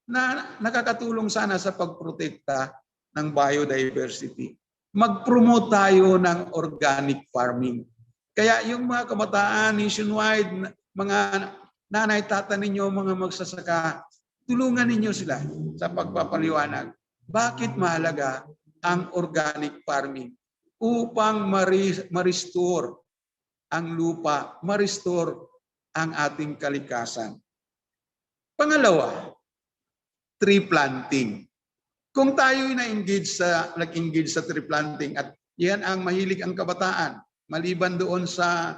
na nakakatulong sana sa pagprotekta ng biodiversity. Mag-promote tayo ng organic farming. Kaya yung mga kabataan nationwide, mga nanay, tata ninyo, mga magsasaka, tulungan ninyo sila sa pagpapaliwanag. Bakit mahalaga ang organic farming? Upang ma-restore ang lupa, ma-restore ang ating kalikasan. Pangalawa, tree planting. Kung tayo'y nag-engage sa tree planting at yan ang mahilig ang kabataan, maliban doon sa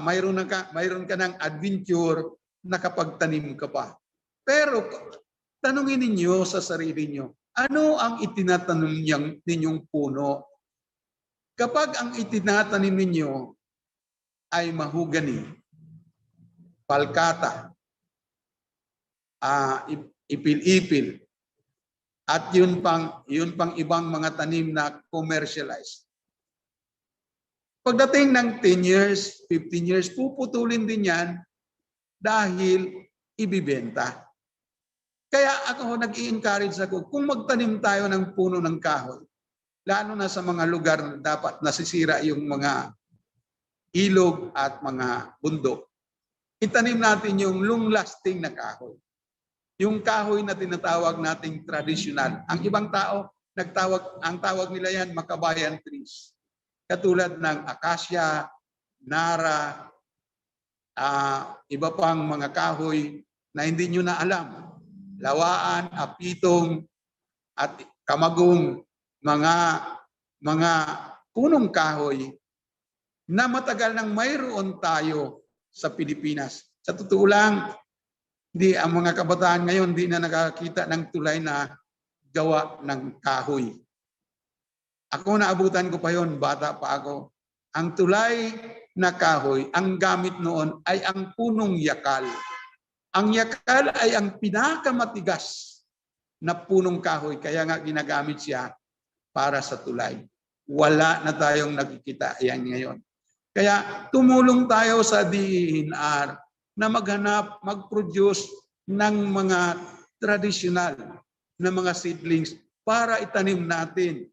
mayroon ka ng adventure, nakapagtanim ka pa. Pero tanungin ninyo sa sarili nyo, ano ang itinatanim ninyong puno? Kapag ang itinatanim ninyo ay mahugani, palkata, ipil-ipil, at yun pang ibang mga tanim na commercialized. Pagdating ng 10 years, 15 years, puputulin din yan dahil ibibenta. Kaya ako nag-i-encourage ako, kung magtanim tayo ng puno ng kahoy, lalo na sa mga lugar na dapat nasisira yung mga ilog at mga bundok, itanim natin yung long-lasting na kahoy. Yung kahoy na tinatawag nating traditional. Ang ibang tao, ang tawag nila yan, makabayan trees. Katulad ng acacia, nara, iba pang mga kahoy na hindi nyo na alam. Lawaan, apitong, at kamagong, mga punong kahoy na matagal nang mayroon tayo sa Pilipinas. Sa totoo lang, ang mga kabataan ngayon di na nakakita ng tulay na gawa ng kahoy. Ako naabutan ko pa yon, bata pa ako. Ang tulay na kahoy, ang gamit noon ay ang punong yakal. Ang yakal ay ang pinakamatigas na punong kahoy, kaya nga ginagamit siya para sa tulay. Wala na tayong nakikita yan ngayon. Kaya tumulong tayo sa DENR na maghanap, mag-produce ng mga traditional na mga seedlings para itanim natin.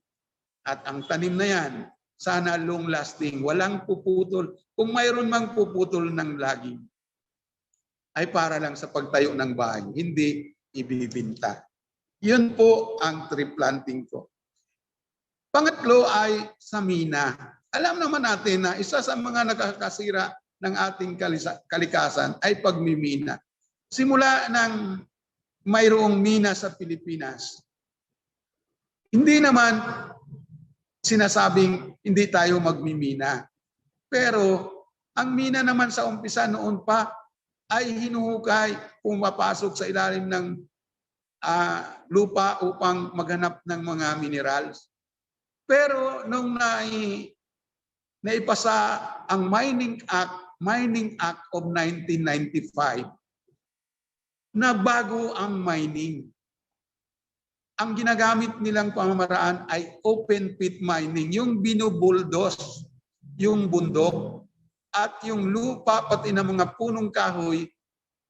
At ang tanim na yan, sana long-lasting, walang puputol. Kung mayroon mang puputol ng lagi, ay para lang sa pagtayo ng bahay, hindi ibibinta. Yun po ang tree planting ko. Pangatlo ay sa mina. Alam naman natin na isa sa mga nakakasira ng ating kalikasan ay pagmimina. Simula ng mayroong mina sa Pilipinas, hindi naman sinasabing hindi tayo magmimina. Pero ang mina naman sa umpisa noon pa ay hinuhukay, pumapasok sa ilalim ng lupa upang maghanap ng mga minerals. Pero nung naipasa ang Mining Act of 1995, na bago ang mining. Ang ginagamit nilang pamamaraan ay open pit mining, yung binubuldos yung bundok at yung lupa pati ng mga punong kahoy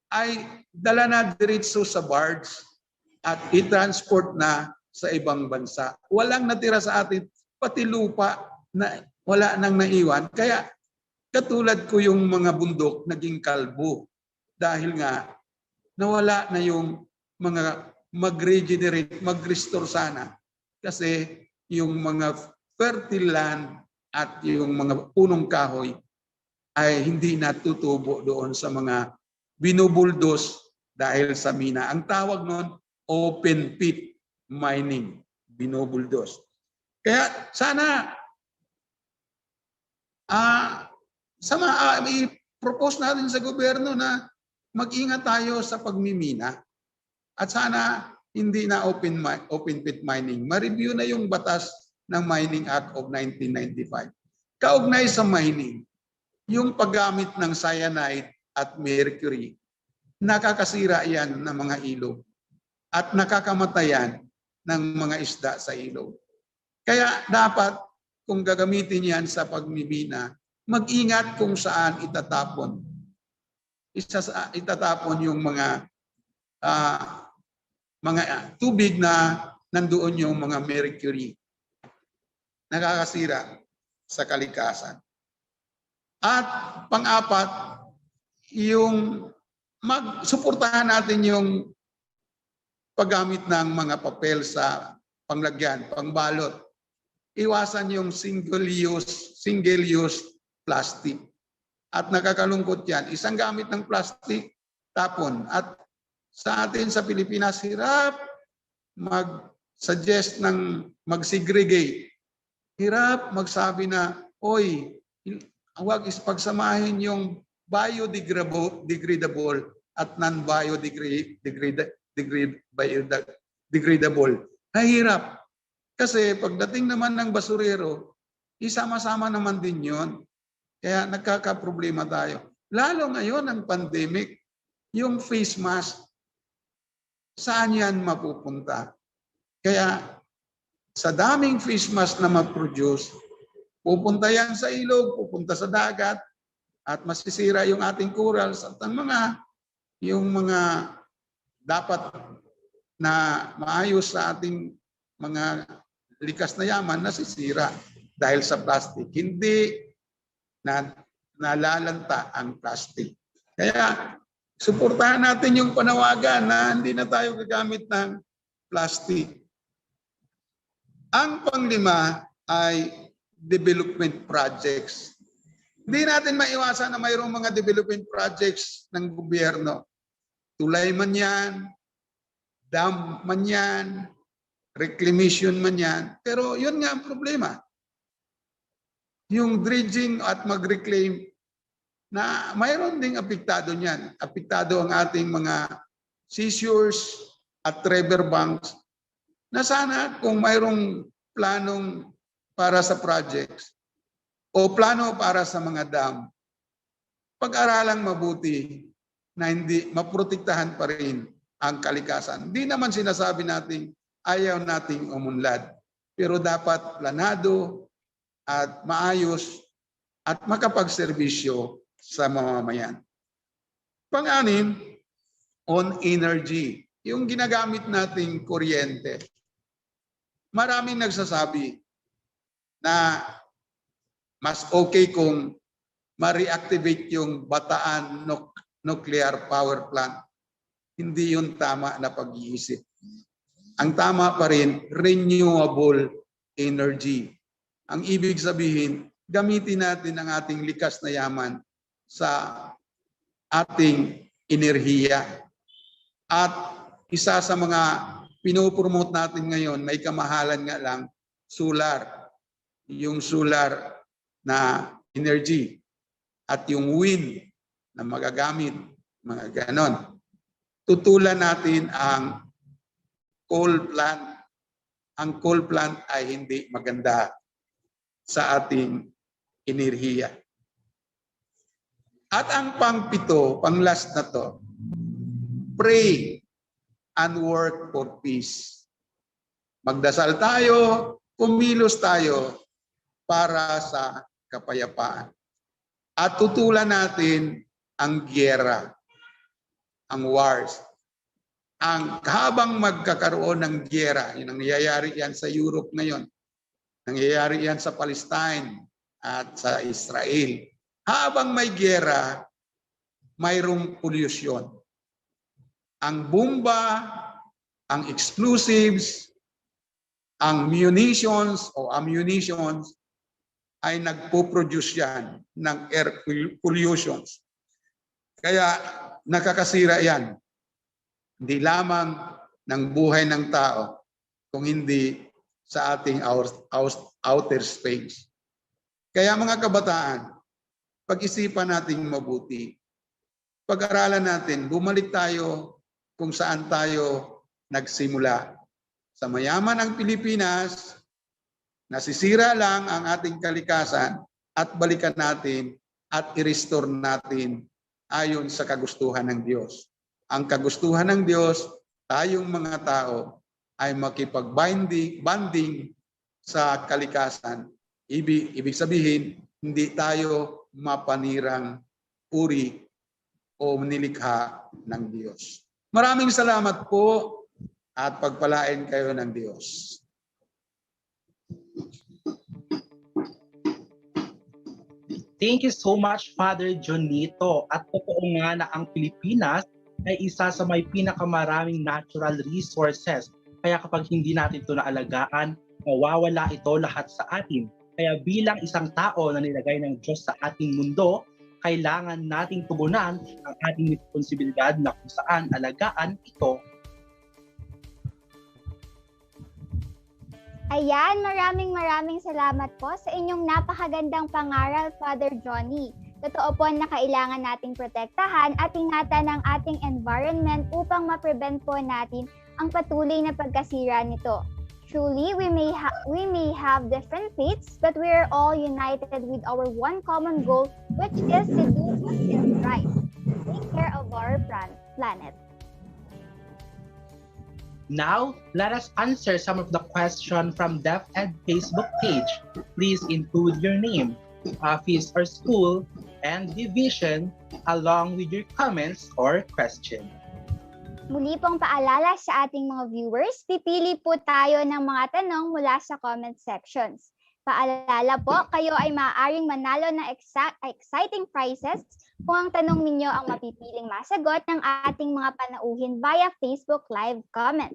ay dala na diretso sa barge at i-transport na sa ibang bansa. Walang natira sa atin, pati lupa na wala nang naiwan. Kaya katulad ko yung mga bundok naging kalbo dahil nga nawala na yung mga mag-regenerate, mag-restore sana. Kasi yung mga fertile land at yung mga punong kahoy ay hindi natutubo doon sa mga binubuldos dahil sa mina. Ang tawag noon, open pit mining, binubuldos. Kaya sana i-propose natin sa gobyerno na mag-ingat tayo sa pagmimina. At sana hindi na open pit mining. Ma-review na yung batas ng Mining Act of 1995. Kaugnay sa mining, yung paggamit ng cyanide at mercury, nakakasira yan ng mga ilog at nakakamatayan ng mga isda sa ilog. Kaya dapat kung gagamitin yan sa pagmimina, mag-ingat kung saan itatapon. Itatapon yung mga tubig na nandoon yung mga mercury. Nakakasira sa kalikasan. At pang-apat, yung suportahan natin yung paggamit ng mga papel sa panglagyan, pangbalot. Iwasan yung single-use plastic. At nakakalungkot yan, isang gamit ng plastic, tapon. At sa atin sa Pilipinas, hirap suggest ng mag-segregate. Hirap magsabi na, oy, huwag pagsamahin yung biodegradable at non-biodegradable. Mahirap. Kasi pagdating naman ng basurero, isama-sama naman din yon. Kaya nagkakaproblema tayo. Lalo ngayon ang pandemic, yung face mask, saan yan mapupunta? Kaya sa daming face mask na mag-produce, pupunta yan sa ilog, pupunta sa dagat, at masisira yung ating corals at ang yung mga dapat na maayos sa ating mga likas na yaman nasisira dahil sa plastic. Hindi nalalanta ang plastic. Kaya suportahan natin yung panawagan na hindi na tayo gagamit ng plastic. Ang panglima ay development projects. Hindi natin maiwasan na mayroong mga development projects ng gobyerno. Tulay man yan, dam man yan, reclamation man yan. Pero yun nga ang problema. Yung dredging at mag-reclaim na mayroon ding apektado niyan. Apektado ang ating mga seashores at river banks na sana kung mayroong planong para sa projects o plano para sa mga dam, pag-aralang mabuti na hindi maprotektahan pa rin ang kalikasan. Hindi naman sinasabi natin ayaw nating umunlad, pero dapat planado at maayos at makapagserbisyo sa mamamayan. Pang-anim, on energy, yung ginagamit nating kuryente. Maraming nagsasabi na mas okay kung ma-reactivate yung Bataan nuclear power plant. Hindi yun tama na pag-iisip. Ang tama pa rin, renewable energy. Ang ibig sabihin, gamitin natin ang ating likas na yaman sa ating enerhiya. At isa sa mga pinopromote natin ngayon, may kamahalan nga lang, solar. Yung solar na energy at yung wind na magagamit, mga ganon. Tutulan natin ang coal plant. Ang coal plant ay hindi maganda sa ating enerhiya. At ang pang-pito, pang-last na to, pray and work for peace. Magdasal tayo, kumilos tayo para sa kapayapaan. At tutulan natin ang giyera, ang wars. Habang magkakaroon ng giyera, yun ang nangyayari yan sa Europe ngayon, nangyayari yan sa Palestine at sa Israel. Habang may giyera, mayroong pollution. Ang bomba, ang explosives, ang munitions o ammunitions ay nagpo-produce yan ng air pollutions. Kaya nakakasira yan. Hindi lamang ng buhay ng tao, kung hindi sa ating outer space. Kaya mga kabataan, pag-isipan natin mabuti. Pag-aralan natin, bumalik tayo kung saan tayo nagsimula. Sa mayaman ang Pilipinas, nasisira lang ang ating kalikasan at balikan natin at i-restore natin ayon sa kagustuhan ng Diyos. Ang kagustuhan ng Diyos, tayong mga tao ay makipag-bonding sa kalikasan. Ibig sabihin, hindi tayo mapanirang uri o nilikha ng Diyos. Maraming salamat po at pagpalain kayo ng Diyos. Thank you so much, Father Jonito. At totoo nga na ang Pilipinas ay isa sa may pinakamaraming natural resources. Kaya kapag hindi natin ito naalagaan, mawawala ito lahat sa atin. Kaya bilang isang tao na nilagay ng Diyos sa ating mundo, kailangan nating tugunan ang ating responsibilidad na kung saan alagaan ito. Ayan, maraming salamat po sa inyong napakagandang pangaral, Father Johnny. Totoo po na kailangan nating protektahan at ingatan ang ating environment upang ma-prevent po natin ang patuloy na pagkasira nito. Truly, we may have different faiths, but we are all united with our one common goal, which is to do what is right. Take care of our planet. Now, let us answer some of the questions from DepEd Facebook page. Please include your name, office or school, and division along with your comments or question. Muli pong paalala sa ating mga viewers, pipili po tayo ng mga tanong mula sa comment sections. Paalala po, kayo ay maaaring manalo ng exciting prizes kung ang tanong ninyo ang mapipiling masagot ng ating mga panauhin via Facebook Live comment.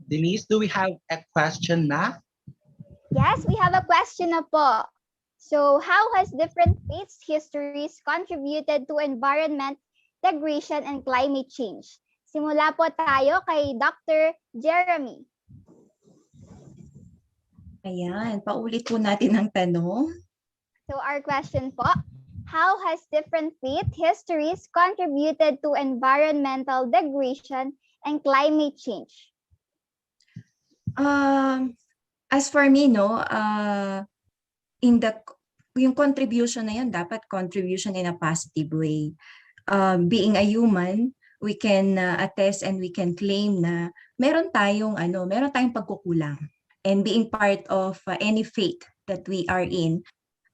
Denise, do we have a question na? Yes, we have a question na po. So, how has different faiths histories contributed to environment degradation and climate change? Simula po tayo kay Dr. Jeremy. Ayan, paulit po natin ang tanong. So, our question po, how has different faith histories contributed to environmental degradation and climate change? As for me, no, yung contribution na yun, dapat contribution in a positive way. Being a human, we can attest and we can claim na meron tayong pagkukulang. And being part of any faith that we are in,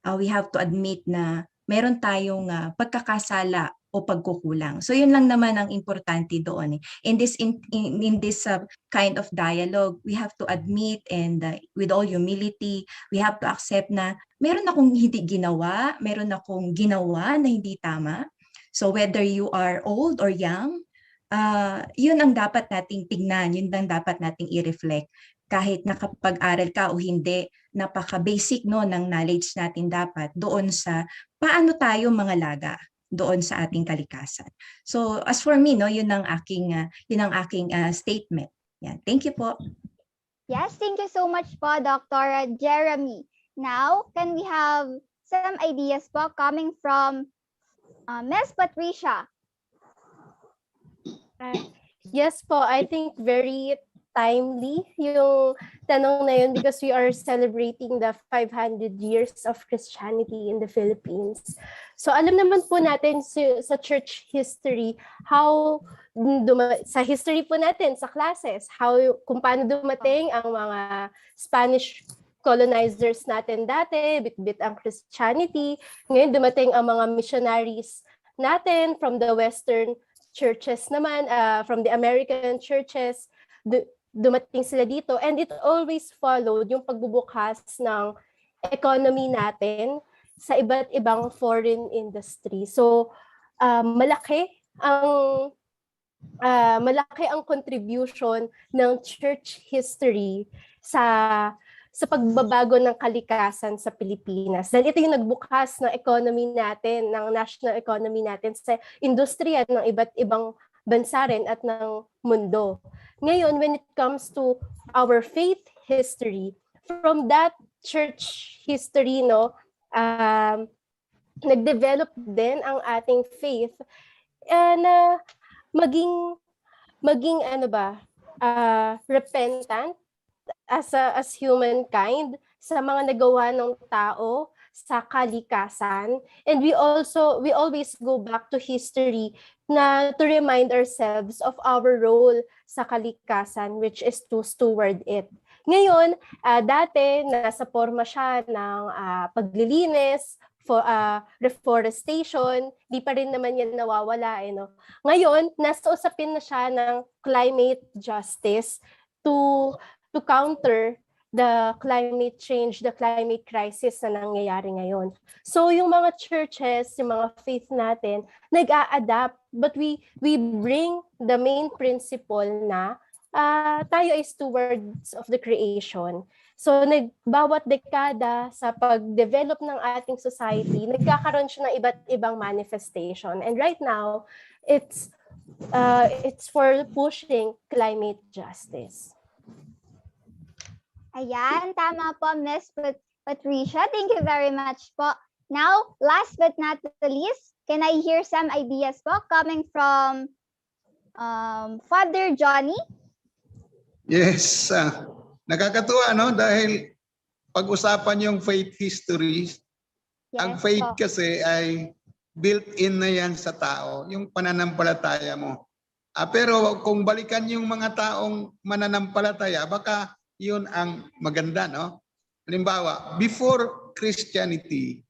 we have to admit na meron tayong pagkakasala o pagkukulang. So yun lang naman ang importante doon. In this kind of dialogue, we have to admit and with all humility, we have to accept na meron akong hindi ginawa, meron akong ginawa na hindi tama. So whether you are old or young, yun ang dapat nating tignan, yun ang dapat nating i-reflect. Kahit nakapag-aral ka o hindi, napaka-basic no ng knowledge natin dapat doon sa paano tayo mga laga doon sa ating kalikasan. So as for me, no, yun ang aking statement. Yeah, thank you po. Yes, thank you so much po, Dr. Jeremy. Now, can we have some ideas po coming from Ms. Patricia? Yes po, I think very timely yung tanong na yun because we are celebrating the 500 years of Christianity in the Philippines. So alam naman po natin sa church history, sa history po natin, sa classes, kung paano dumating ang mga Spanish colonizers natin dati, bit-bit ang Christianity. Ngayon dumating ang mga missionaries natin from the Western churches naman, from the American churches, dumating sila dito, and it always followed yung pagbubukas ng economy natin sa iba't ibang foreign industry. So malaki ang contribution ng church history sa pagbabago ng kalikasan sa Pilipinas. Dahil ito yung nagbukas ng economy natin, ng national economy natin sa industriya ng iba't ibang bansa rin at ng mundo. Ngayon, when it comes to our faith history, from that church history, nag-develop din ang ating faith na maging repentant as humankind sa mga nagawa ng tao sa kalikasan. And we always go back to history na to remind ourselves of our role sa kalikasan, which is to steward it. Ngayon, dati nasa forma siya ng paglilinis, reforestation, di pa rin naman yan nawawala. Ngayon, nasa usapin na siya ng climate justice to counter the climate change, the climate crisis na nangyayari ngayon. So yung mga churches, yung mga faith natin, nag-a-adapt, but we bring the main principle na tayo ay stewards of the creation. So bawat dekada sa pag-develop ng ating society, nagkakaroon siya ng iba't ibang manifestation. And right now, it's for pushing climate justice. Ayan, tama po, Miss Patricia. Thank you very much po. Now, last but not the least, can I hear some ideas po coming from Father Johnny? Yes, nakakatuwa no dahil pag-usapan yung faith history. Ang faith kasi ay built-in na yan sa tao, yung pananampalataya mo. Pero kung balikan yung mga taong mananampalataya, baka yun ang maganda, no? Halimbawa, before Christianity,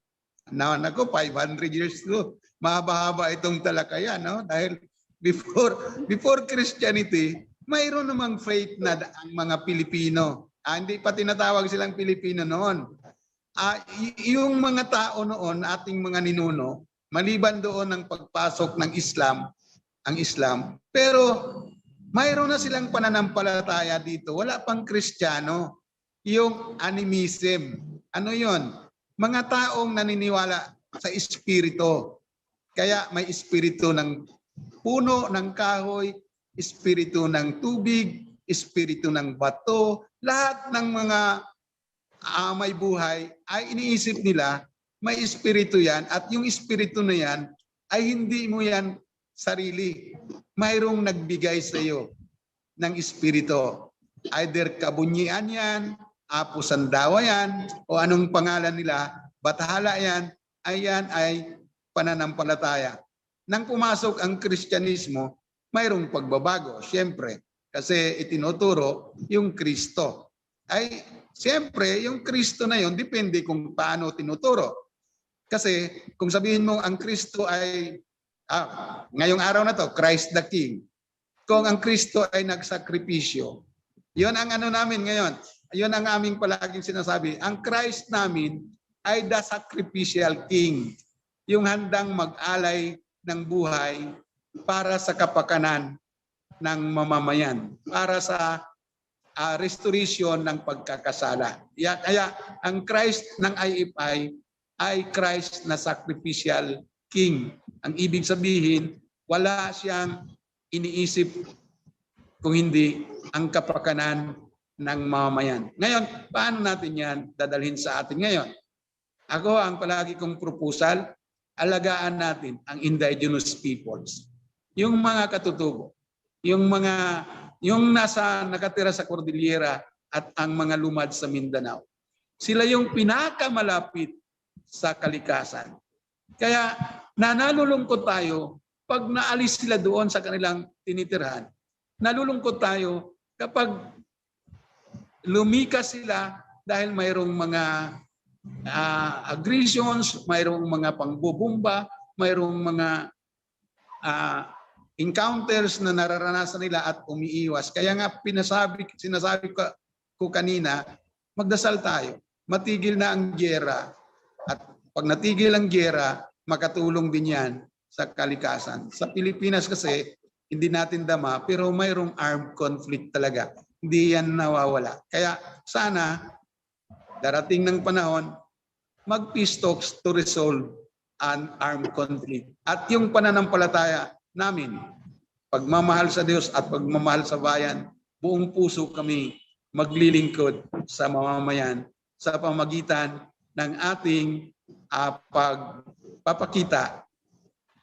nako 500 years ago, mahaba-haba itong talakayan, no? Dahil before Christianity, mayroon namang faith na ang mga Pilipino. Hindi pa tinatawag silang Pilipino noon. Yung mga tao noon, ating mga ninuno, maliban doon ng pagpasok ng ang Islam, pero mayroon na silang pananampalataya dito. Wala pang Kristiyano. Yung animism. Ano yon? Mga taong naniniwala sa espiritu. Kaya may espiritu ng puno, ng kahoy, espiritu ng tubig, espiritu ng bato, lahat ng mga may buhay ay iniisip nila may espiritu yan at yung espiritu na yan ay hindi mo yan sarili. Mayroong nagbigay sa iyo ng espiritu. Either kabunyian yan, apo sandawa yan, o anong pangalan nila, bathala yan ay pananampalataya. Nang pumasok ang Kristyanismo, mayroong pagbabago, siyempre, kasi itinuturo yung Kristo. Ay, siyempre, yung Kristo na yon depende kung paano tinuturo. Kasi kung sabihin mo ang Kristo ay, ngayong araw na to, Christ the King. Kung ang Kristo ay nagsakripisyo, yon ang ano namin ngayon. Yon ang aming palaging sinasabi. Ang Christ namin ay the sacrificial King. Yung handang mag-alay ng buhay para sa kapakanan ng mamamayan, para sa restoration ng pagkakasala. Kaya ang Christ ng IFI ay Christ na sacrificial King. Ang ibig sabihin, wala siyang iniisip kung hindi ang kapakanan ng mamamayan. Ngayon, paano natin yan dadalhin sa atin ngayon? Ako, ang palagi kong proposal, alagaan natin ang indigenous peoples. Yung mga katutubo, yung nakatira sa Cordillera at ang mga lumad sa Mindanao. Sila yung pinakamalapit sa kalikasan. Kaya nalulungkot tayo pag naalis sila doon sa kanilang tinitirhan. Nalulungkot tayo kapag lumikas sila dahil mayroong mga aggressions, mayroong mga pangbubumba, mayroong mga encounters na nararanasan nila at umiiwas. Kaya nga sinasabi ko kanina, magdasal tayo. Matigil na ang giyera. At pag natigil ang giyera, makatulong din yan sa kalikasan. Sa Pilipinas kasi, hindi natin dama, pero mayroong armed conflict talaga. Hindi yan nawawala. Kaya sana, darating ng panahon, mag-peace talks to resolve an armed conflict. At yung pananampalataya namin, pagmamahal sa Diyos at pagmamahal sa bayan, buong puso kami maglilingkod sa mamamayan sa pamagitan ng ating pagpapakita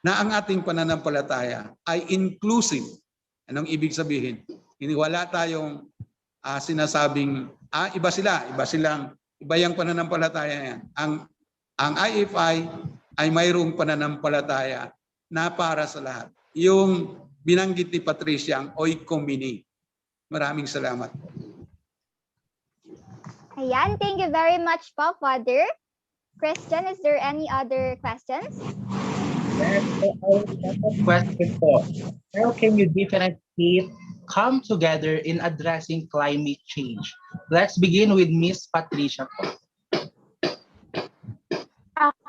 na ang ating pananampalataya ay inclusive. Anong ibig sabihin? Wala tayong sinasabing, iba yung pananampalataya yan. Ang IFI ay mayroong pananampalataya na para sa lahat. Yung binanggit ni Patricia, ang oikomini. Maraming salamat. Ayan, thank you very much po, Father. Christian, is there any other questions? Question po. How can you differentiate come together in addressing climate change? Let's begin with Miss Patricia po.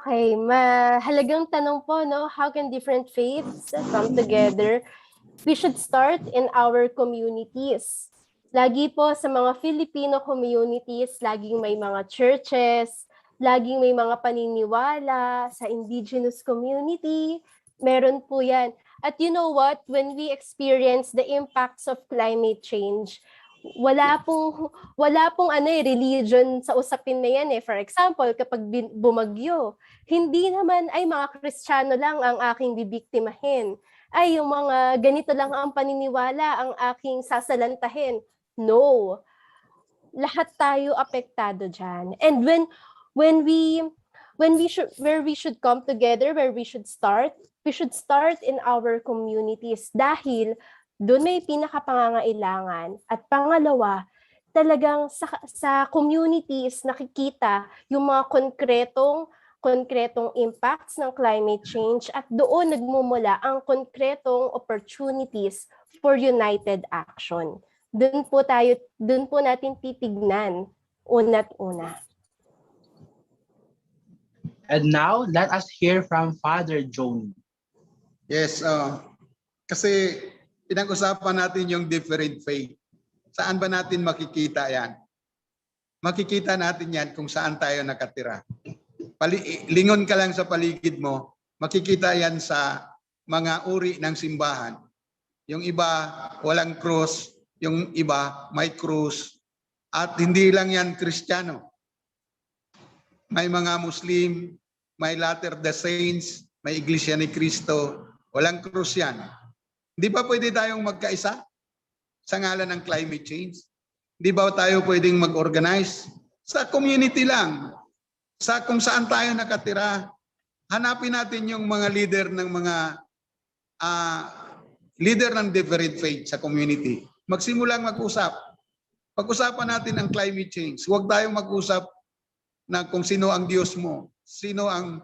Okay, mahalagang tanong po, no? How can different faiths come together We should start in our communities. Lagi po sa mga Filipino communities, laging may mga churches, laging may mga paniniwala sa indigenous community. Meron po yan. At you know what? When we experience the impacts of climate change, wala pong religion sa usapin na yan eh. For example, kapag bumagyo, hindi naman ay mga Kristiyano lang ang aking bibiktimahin. Ay yung mga ganito lang ang paniniwala ang aking sasalantahin. No. Lahat tayo apektado diyan. And where we should come together, where we should start in our communities dahil doon may pinakapangangailangan. At pangalawa, talagang sa communities nakikita yung mga konkretong impacts ng climate change at doon nagmumula ang konkretong opportunities for united action. Doon po natin titignan una't una. And now, let us hear from Father Johnny. Yes, kasi pinag-usapan natin yung different faith. Saan ba natin makikita yan? Makikita natin yan kung saan tayo nakatira. Lingon ka lang sa paligid mo, makikita yan sa mga uri ng simbahan. Yung iba walang krus, yung iba may krus. At hindi lang yan Kristiyano. May mga Muslim, may Latter-day Saints, may Iglesia ni Cristo, walang krus yan. Hindi ba pwede tayong magkaisa sa ngalan ng climate change? Hindi ba tayo pwedeng mag-organize? Sa community lang. Sa kung saan tayo nakatira, hanapin natin yung mga leader ng leader ng different faith sa community. Magsimulang mag-usap. Pag-usapan natin ang climate change. Huwag tayong mag-usap na kung sino ang Diyos mo, sino ang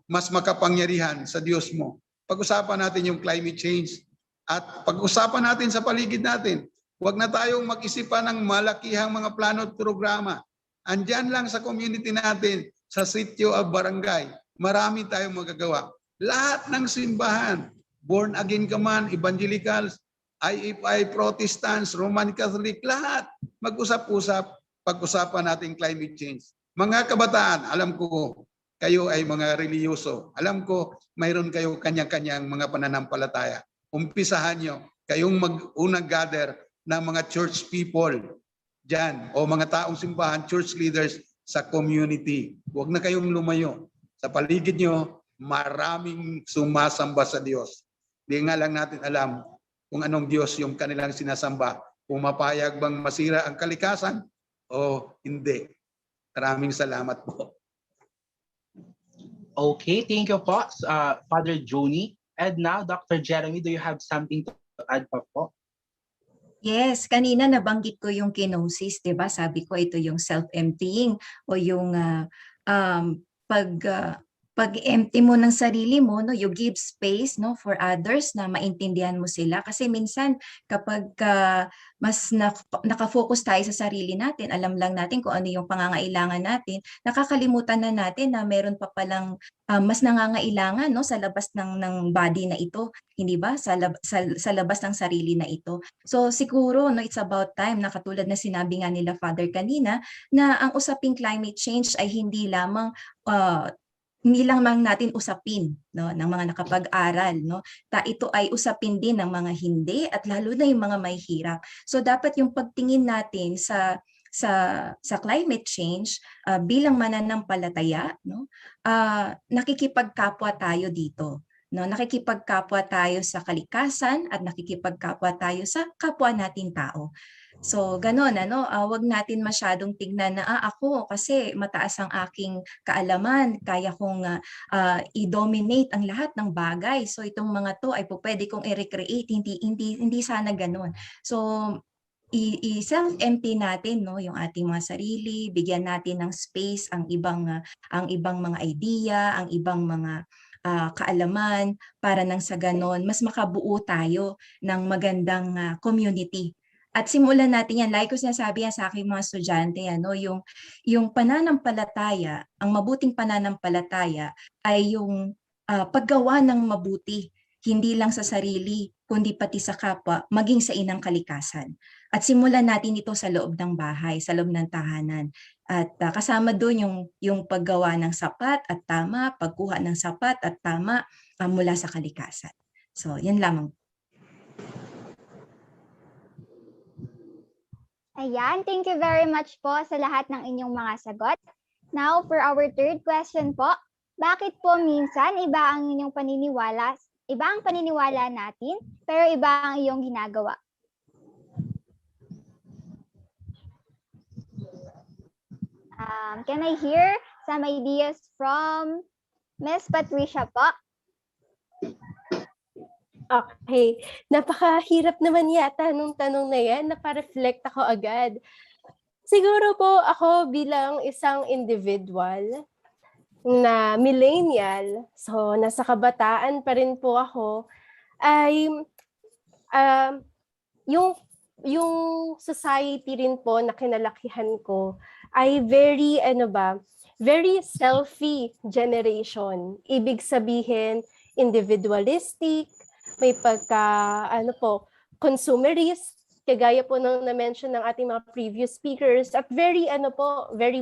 mas makapangyarihan sa Diyos mo. Pag-usapan natin yung climate change at pag-usapan natin sa paligid natin. Huwag na tayong mag-isipan ng malakihang mga plano at programa. Andyan lang sa community natin, sa sitio o barangay, marami tayong magagawa. Lahat ng simbahan, born again ka man, evangelicals, IFI, Protestants, Roman Catholic, lahat mag-usap-usap, pag-usapan natin climate change. Mga kabataan, alam ko, kayo ay mga reliyoso. Alam ko, mayroon kayo kanya-kanyang mga pananampalataya. Umpisahan nyo, kayong mag-unang gather ng mga church people dyan, o mga taong simbahan, church leaders sa community. Huwag na kayong lumayo. Sa paligid nyo, maraming sumasamba sa Diyos. Di nga lang natin alam kung anong Diyos yung kanilang sinasamba. Pumapayag bang masira ang kalikasan o hindi. Maraming salamat po. Okay, thank you po, Father Johnny. And now, Dr. Jeremy, do you have something to add pa po? Yes, kanina nabanggit ko yung kenosis, 'di ba? Sabi ko ito yung self-emptying o yung pag-empty mo ng sarili mo, no, you give space, no, for others na maintindihan mo sila kasi minsan kapag mas nakafocus tayo sa sarili natin, alam lang natin kung ano yung pangangailangan natin, nakakalimutan na natin na meron pa palang mas nangangailangan, no, sa labas ng body na ito, hindi ba? Sa labas ng sarili na ito. So siguro, no, it's about time na katulad na sinabi nga nila Father kanina na ang usaping climate change ay hindi lamang natin usapin, no, ng mga nakapag-aral, no. Ito ay usapin din ng mga hindi at lalo na yung mga may hirap. So dapat yung pagtingin natin sa climate change bilang mananampalataya, no, nakikipagkapwa tayo dito. No, nakikipagkapwa tayo sa kalikasan at nakikipagkapwa tayo sa kapwa nating tao. So, ganon, wag natin masyadong tignan na ako kasi mataas ang aking kaalaman, kaya kong i-dominate ang lahat ng bagay. So, itong mga to ay pwede kong i-recreate, hindi sana ganon. So, i-self-empty natin, no, yung ating mga sarili, bigyan natin ng space ang ibang mga idea, ang ibang mga kaalaman para nang sa ganon mas makabuo tayo ng magandang community. At simulan natin yan, like ko sinasabi yan sa aking mga estudyante, yung pananampalataya, ang mabuting pananampalataya ay yung paggawa ng mabuti hindi lang sa sarili, kundi pati sa kapwa, maging sa inang kalikasan. At simulan natin ito sa loob ng bahay, sa loob ng tahanan. At kasama doon yung paggawa ng sapat at tama, pagkuha ng sapat at tama mula sa kalikasan. So, yan lamang. Ayan, thank you very much po sa lahat ng inyong mga sagot. Now, for our third question po, bakit po minsan iba ang inyong paniniwala, iba ang paniniwala natin, pero iba ang iyong ginagawa? Can I hear some ideas from Miss Patricia po? Okay. Napakahirap naman yata nung tanong na yan. Napareflect ako agad. Siguro po ako bilang isang individual na millennial, so nasa kabataan pa rin po ako, ay yung society rin po na kinalakihan ko ay very selfie generation. Ibig sabihin, individualistic, may consumerist, kagaya po ng na-mention ng ating mga previous speakers, at very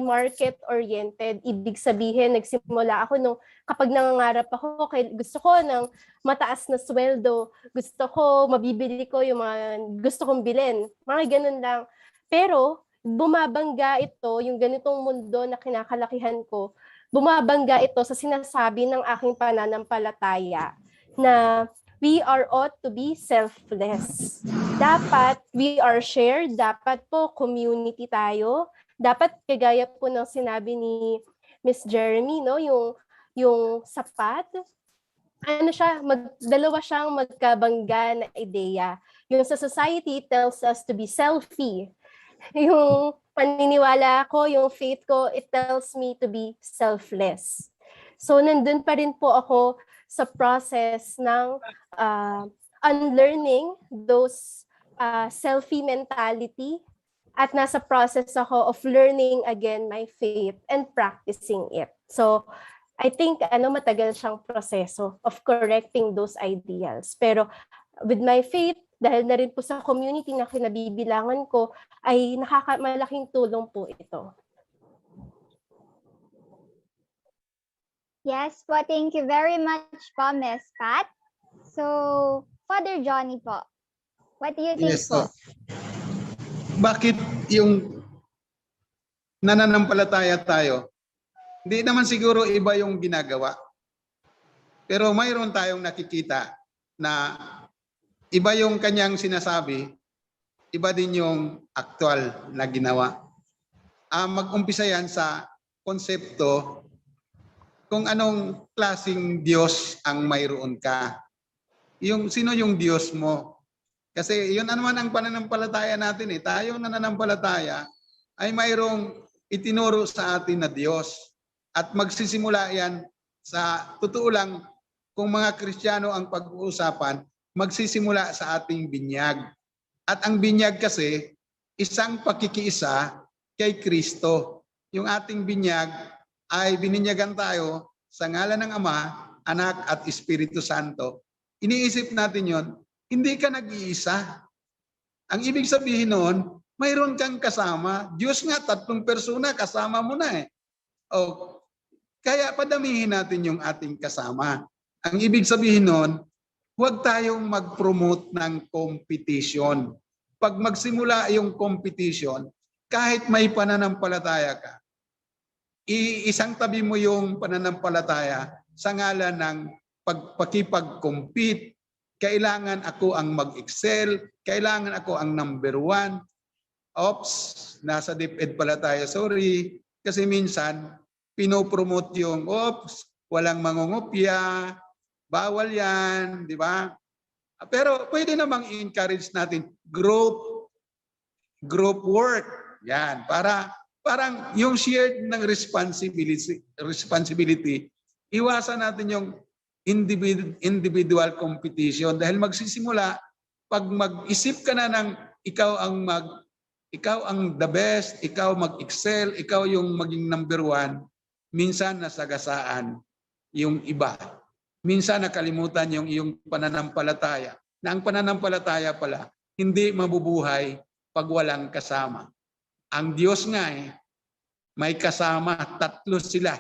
market-oriented. Ibig sabihin, nagsimula ako nung kapag nangangarap ako, gusto ko ng mataas na sweldo, gusto ko, mabibili ko yung mga gusto kong bilhin, mga ganun lang. Pero, bumabangga ito, yung ganitong mundo na kinakalakihan ko, bumabangga ito sa sinasabi ng aking pananampalataya na we are ought to be selfless. Dapat we are shared, dapat po community tayo. Dapat kagaya po ng sinabi ni Miss Jeremy, no, yung sapat, dalawa siyang magkabangga na ideya. Yung sa society tells us to be selfie. Yung paniniwala ko, yung faith ko, it tells me to be selfless. So nandun pa rin po ako sa process ng unlearning those selfie mentality, at nasa process ako of learning again my faith and practicing it. So I think matagal siyang proseso of correcting those ideals. Pero with my faith, dahil na rin po sa community na kinabibilangan ko, ay malaking tulong po ito. Yes po, thank you very much po, Miss Pat. So, Father Johnny po, what do you think po? Bakit yung nananampalataya tayo, hindi naman siguro iba yung ginagawa. Pero mayroon tayong nakikita na iba yung kanyang sinasabi, iba din yung aktual na ginawa. Mag-umpisa yan sa konsepto kung anong klaseng Diyos ang mayroon ka. Sino yung Diyos mo? Kasi yun naman ang pananampalataya natin. Tayo nananampalataya ay mayroong itinuro sa atin na Diyos. At magsisimula yan sa totoo lang, kung mga Kristiyano ang pag-uusapan, magsisimula sa ating binyag. At ang binyag kasi, isang pakikiisa kay Kristo. Yung ating binyag ay bininyagan tayo sa ngalan ng Ama, Anak at Espiritu Santo. Iniisip natin yon, hindi ka nag-iisa. Ang ibig sabihin noon, mayroon kang kasama. Diyos nga, 3 persona, kasama mo na Kaya padamihin natin yung ating kasama. Ang ibig sabihin noon, huwag tayong mag-promote ng competition. Pag magsimula yung competition, kahit may pananampalataya ka, isang tabi mo yung pananampalataya sa ngalan ng pakipag-compete. Kailangan ako ang mag-excel, kailangan ako ang number 1. Oops, nasa DepEd pala tayo, sorry. Kasi minsan, pinopromote yung, walang mangungopya, bawal yan, di ba? Pero pwede namang i-encourage natin group work. Yan, parang yung shared ng responsibility, iwasan natin yung individual competition dahil magsisimula pag mag-isip ka na ng ikaw ang the best, ikaw mag-excel, ikaw yung maging number 1, minsan nasagasaan yung iba. minsan nakalimutan yung iyong pananampalataya. Na ang pananampalataya pala, hindi mabubuhay pag walang kasama. Ang Diyos nga may kasama, 3 sila.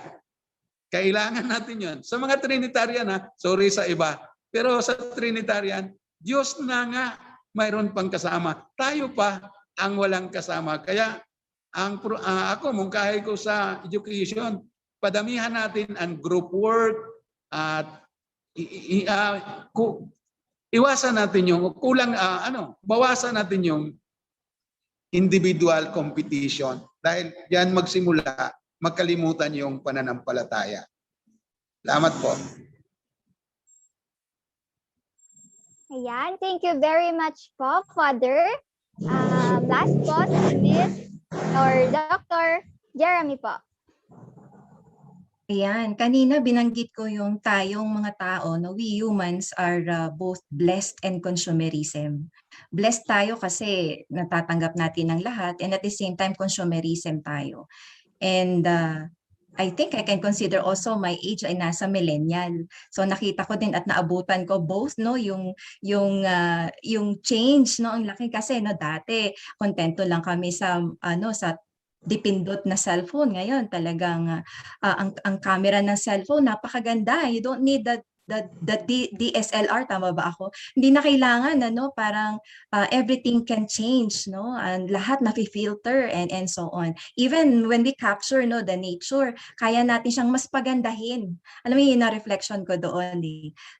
Kailangan natin yun. Sa mga Trinitarian, sorry sa iba, pero sa Trinitarian, Diyos na nga mayroon pang kasama. Tayo pa ang walang kasama. Kaya ako, mungkahi ko sa education, padamihan natin ang group work at iwasan natin yung bawasan natin yung individual competition dahil yan magsimula makalimutan yung pananampalataya. Salamat po. Ayan, thank you very much po, Father. Last po, si Miss or Dr. Jeremy po. Ayan, kanina binanggit ko yung tayong mga tao, no, we humans are both blessed and consumerism. Blessed tayo kasi natatanggap natin ng lahat and at the same time consumerism tayo. And I think I can consider also my age ay nasa millennial. So nakita ko din at naabutan ko both no yung change no ang laki kasi no dati kontento lang kami sa sa dipindot na cellphone. Ngayon talagang ang camera ng cellphone napakaganda. You don't need the DSLR, tama ba ako? Hindi na kailangan parang everything can change, no? And lahat na-filter and so on. Even when we capture the nature, kaya natin siyang mas pagandahin. Alam mo yun na reflection ko doon.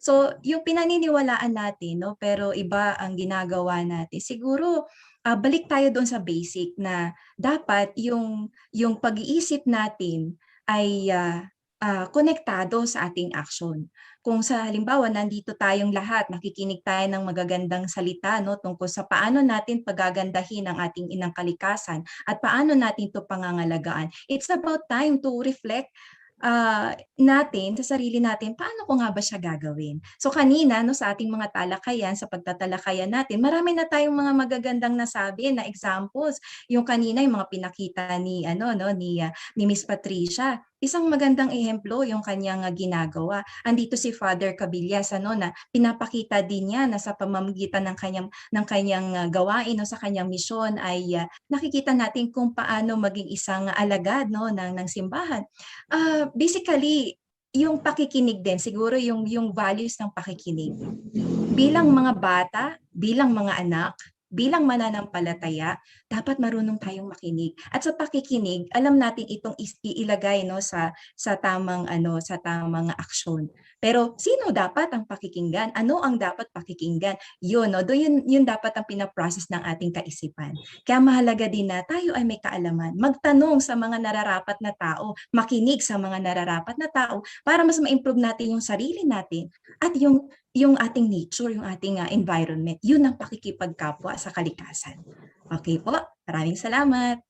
So, yung pinaniniwalaan natin, no, pero iba ang ginagawa natin. Siguro balik tayo doon sa basic na dapat yung pag-iisip natin ay konektado sa ating action. Kung sa halimbawa nandito tayong lahat, nakikinig tayo ng magagandang salita no tungkol sa paano natin pagagandahin ang ating inang kalikasan at paano natin ito pangangalagaan. It's about time to reflect natin sa sarili natin, paano ko nga ba siya gagawin? So kanina no sa ating mga talakayan, sa pagtatalakayan natin, marami na tayong mga magagandang nasabi na examples. Yung kanina yung mga pinakita ni ni Miss Patricia. Isang magandang ehemplo yung kanyang ginagawa. Andito si Father Cabillas na pinapakita din niya na sa pamamagitan ng kanyang gawain sa kanyang misyon ay nakikita natin kung paano maging isang alagad ng simbahan. Basically, yung pakikinig din, siguro yung values ng pakikinig. Bilang mga bata, bilang mga anak, bilang mananampalataya, dapat marunong tayong makinig. At sa pakikinig, alam natin itong iilagay sa tamang aksyon. Pero sino dapat ang pakikinggan? Ano ang dapat pakikinggan? Yun dapat ang pinaprocess ng ating kaisipan. Kaya mahalaga din na tayo ay may kaalaman. Magtanong sa mga nararapat na tao, makinig sa mga nararapat na tao para mas ma-improve natin yung sarili natin at yung ating nature, yung ating environment. Yun ang pakikipagkapwa sa kalikasan. Okay po, maraming salamat.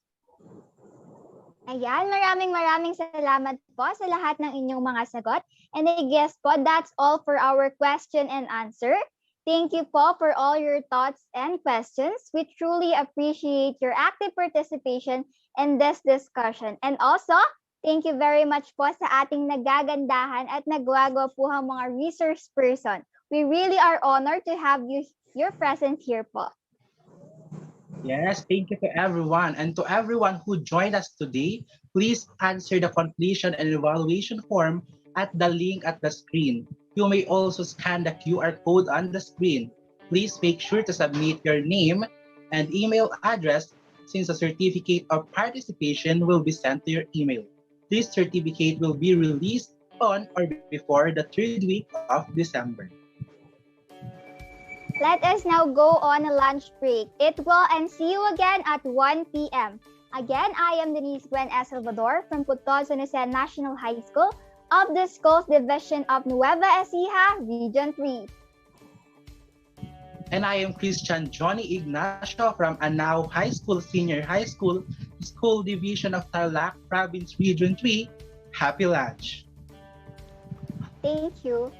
Ayan, maraming salamat po sa lahat ng inyong mga sagot. And I guess po, that's all for our question and answer. Thank you po for all your thoughts and questions. We truly appreciate your active participation in this discussion. And also, thank you very much po sa ating nagagandahan at nagwagwapuhang mga resource person. We really are honored to have your presence here po. Yes, thank you to everyone. And to everyone who joined us today, please answer the completion and evaluation form at the link at the screen. You may also scan the QR code on the screen. Please make sure to submit your name and email address since a certificate of participation will be sent to your email. This certificate will be released on or before the 3rd week of December. Let us now go on a lunch break. It will and see you again at 1 p.m. Again, I am Denise Gwen S. Salvador from Puto San Jose National High School of the Schools Division of Nueva Ecija, Region 3. And I am Christian Johnny Ignacio from Anao High School, Senior High School, School Division of Tarlac, Province Region 3. Happy lunch. Thank you.